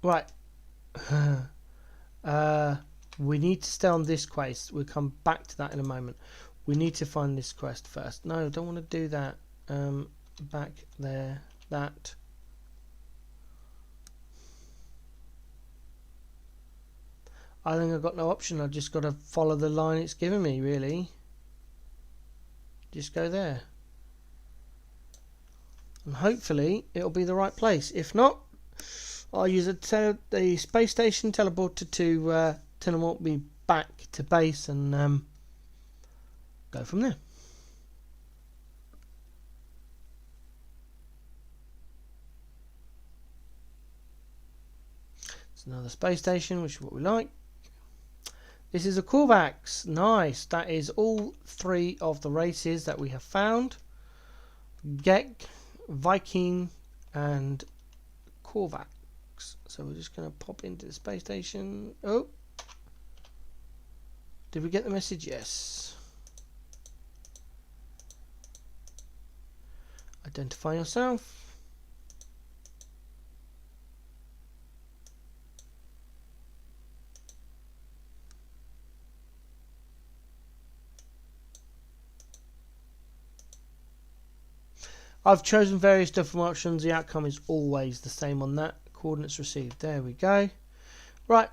Speaker 1: Right. We need to stay on this quest. We'll come back to that in a moment. We need to find this quest first. No, I don't want to do that. Back there. That. I think I've got no option. I've just got to follow the line it's giving me, really. Just go there. And hopefully it'll be the right place. If not, I'll use the space station teleporter to teleport me back to base and go from there. It's another space station, which is what we like. This is a Korvax. Nice. That is all 3 of the races that we have found. Gek, Viking, and Korvax. So we're just going to pop into the space station. Oh. Did we get the message? Yes. Identify yourself. I've chosen various different options. The outcome is always the same on that. Coordinates received. There we go. Right.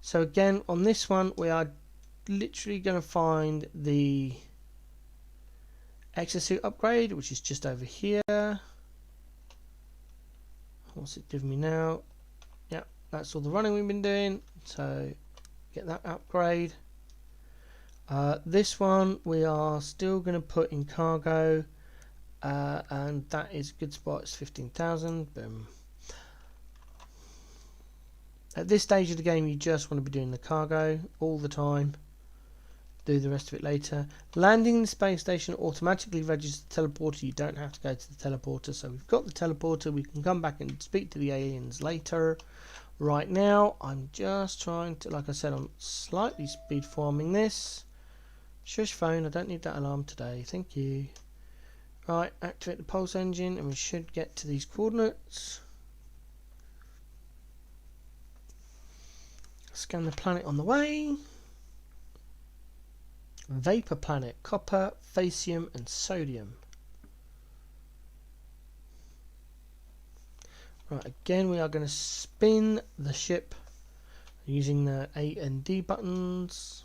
Speaker 1: So again, on this one, we are literally going to find the exosuit upgrade, which is just over here. What's it giving me now? Yep, that's all the running we've been doing. So get that upgrade. This one we are still going to put in cargo. And that is a good spot. It's 15,000. Boom. At this stage of the game, you just want to be doing the cargo all the time. Do the rest of it later. Landing in the space station automatically registers the teleporter. You don't have to go to the teleporter. So we've got the teleporter. We can come back and speak to the aliens later. Right now, I'm just trying to, like I said, I'm slightly speed farming this. Shush phone, I don't need that alarm today. Thank you. Right, activate the pulse engine and we should get to these coordinates. Scan the planet on the way. Vapor planet, copper, facium and sodium. Right, again we are going to spin the ship using the A and D buttons.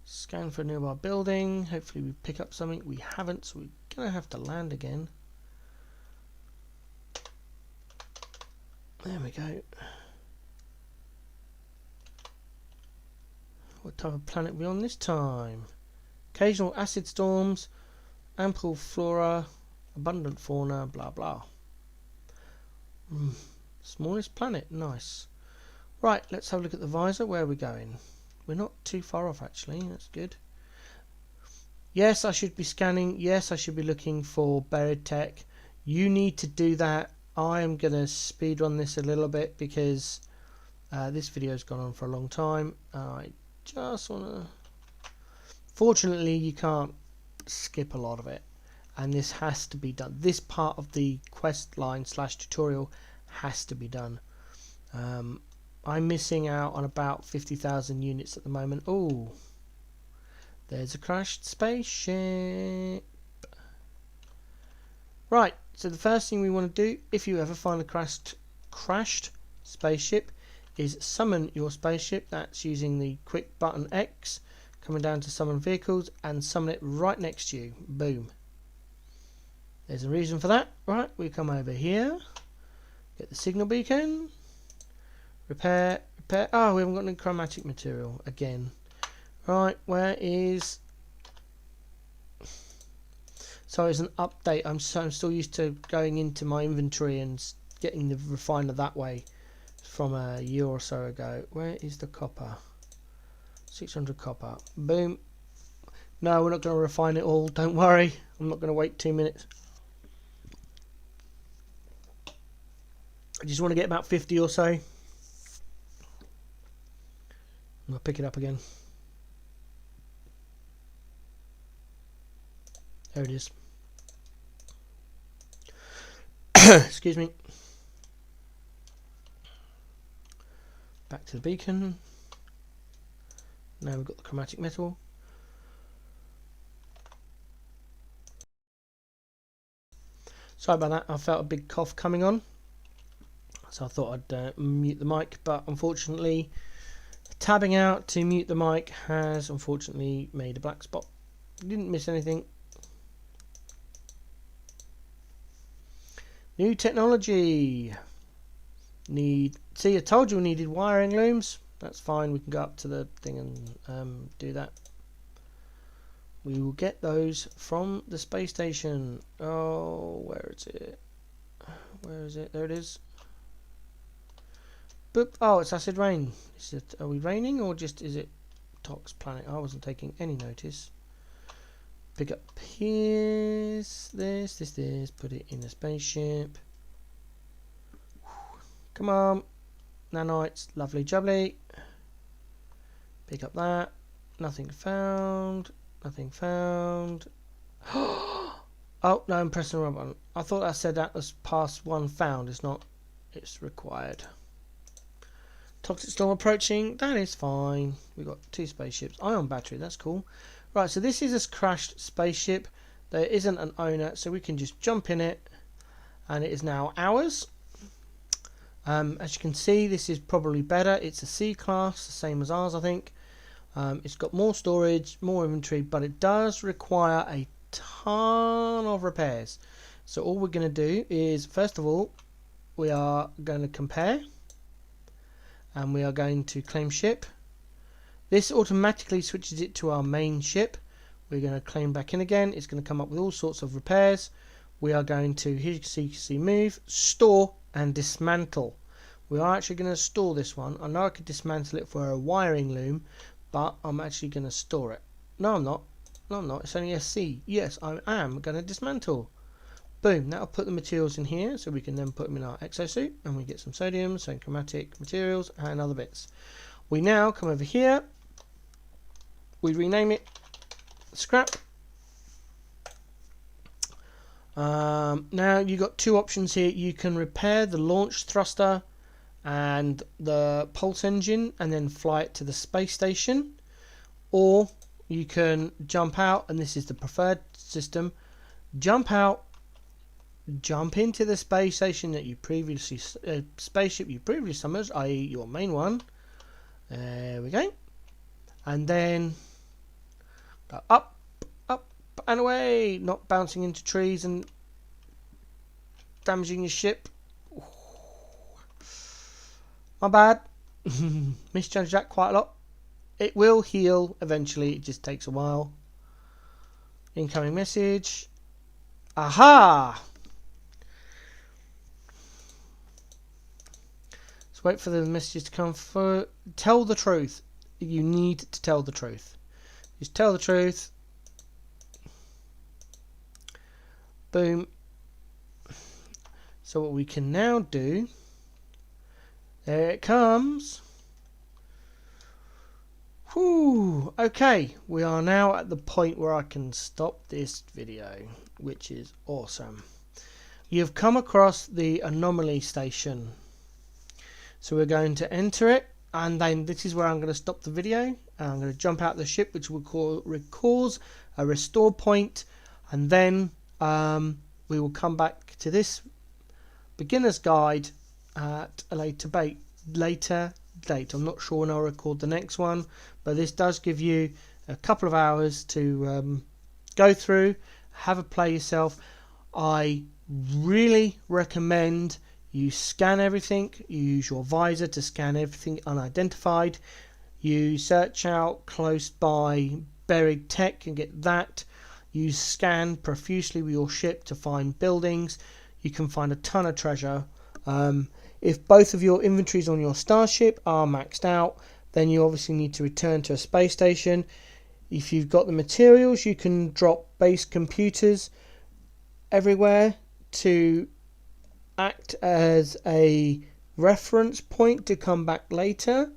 Speaker 1: Scan for a nearby building. Hopefully we pick up something. We haven't, so we're going to have to land again. There we go. What type of planet are we on this time? Occasional acid storms, ample flora, abundant fauna, blah blah. Smallest planet, nice. Right, let's have a look at the visor. Where are we going? We're not too far off actually, that's good. Yes, I should be scanning. Yes, I should be looking for buried tech. You need to do that. I am going to speed run this a little bit because this video's gone on for a long time. I just want to... Fortunately, you can't skip a lot of it. And this has to be done. This part of the quest line / tutorial has to be done. I'm missing out on about 50,000 units at the moment. Oh, there's a crashed spaceship. Right, so the first thing we want to do, if you ever find a crashed spaceship, is summon your spaceship. That's using the quick button X, coming down to summon vehicles, and summon it right next to you. Boom. There's a reason for that. Right, we come over here, get the signal beacon, repair. Oh, we haven't got any chromatic material again. Right, where is... So it's an update. I'm still used to going into my inventory and getting the refiner that way from a year or so ago. Where is the copper? 600 copper. Boom. No, we're not going to refine it all. Don't worry. I'm not going to wait 2 minutes. I just want to get about 50 or so. I'll pick it up again. There it is. Excuse me. Back to the beacon. Now we've got the chromatic metal. Sorry about that. I felt a big cough coming on, so I thought I'd mute the mic, but unfortunately tabbing out to mute the mic has unfortunately made a black spot. Didn't miss anything. New technology. See, I told you we needed wiring looms. That's fine. We can go up to the thing and do that. We will get those from the space station. Oh, where is it? Where is it? There it is. Boop. Oh, it's acid rain. Is it? Are we raining or just is it Tox planet? I wasn't taking any notice. Pick up this. Put it in the spaceship. Come on. Nanites. Lovely jubbly. Pick up that. Nothing found. Nothing found. Oh, no, I'm pressing the wrong button. I thought I said that was past one found. It's not. It's required. Toxic storm approaching. That is fine. We've got 2 spaceships. Ion battery. That's cool. Right, so this is a crashed spaceship. There isn't an owner, so we can just jump in it, and it is now ours. As you can see, this is probably better. It's a C class, the same as ours, I think. It's got more storage, more inventory, but it does require a ton of repairs. So all we're going to do is, first of all, we are going to compare, and we are going to claim ship. This automatically switches it to our main ship. We're going to claim back in again. It's going to come up with all sorts of repairs. We are going to, here you can see move, store and dismantle. We are actually going to store this one. I know I could dismantle it for a wiring loom, but I'm actually going to store it. No, I'm not. No, I'm not. It's only a C. Yes, I am going to dismantle. Boom. That'll put the materials in here, so we can then put them in our exosuit, and we get some sodium, some chromatic materials, and other bits. We now come over here. We rename it scrap. Now you've got 2 options here. You can repair the launch thruster and the pulse engine and then fly it to the space station, or you can jump out, and this is the preferred system. Jump out, jump into the space station that you previously spaceship you previously summoned, i.e. your main one. There we go. And then go up, up and away, not bouncing into trees and damaging your ship. My bad. Misjudged that quite a lot. it will heal eventually. It just takes a while. Incoming message. Aha! Let's wait for the messages to come through. Tell the truth. You need to tell the truth. Just tell the truth. Boom. So what we can now do, there it comes. Whew. Okay, we are now at the point where I can stop this video, which is awesome. You've come across the anomaly station. So we're going to enter it, and then this is where I'm going to stop the video. I'm going to jump out the ship, which will cause a restore point, and then we will come back to this beginner's guide at a later date. I'm not sure when I'll record the next one, but this does give you a couple of hours to go through, have a play yourself. I really recommend you scan everything. You use your visor to scan everything unidentified. You search out close by buried tech and get that. You scan profusely with your ship to find buildings. You can find a ton of treasure. If both of your inventories on your starship are maxed out, then you obviously need to return to a space station. If you've got the materials, you can drop base computers everywhere to act as a reference point to come back later.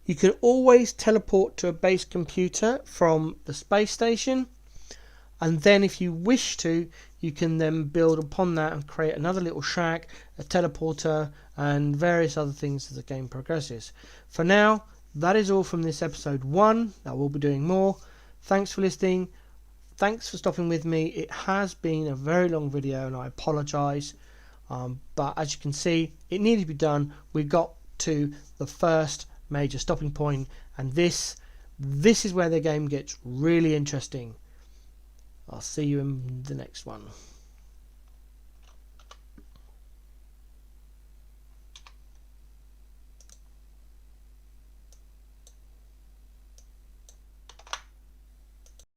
Speaker 1: You can always teleport to a base computer from the space station, and then if you wish to, you can then build upon that and create another little shack, a teleporter, and various other things as the game progresses. For now, that is all from this episode 1. I will be doing more. Thanks for listening. Thanks for stopping with me. It has been a very long video and I apologise. But as you can see, it needed to be done. We got to the first major stopping point, and this is where the game gets really interesting. I'll see you in the next one.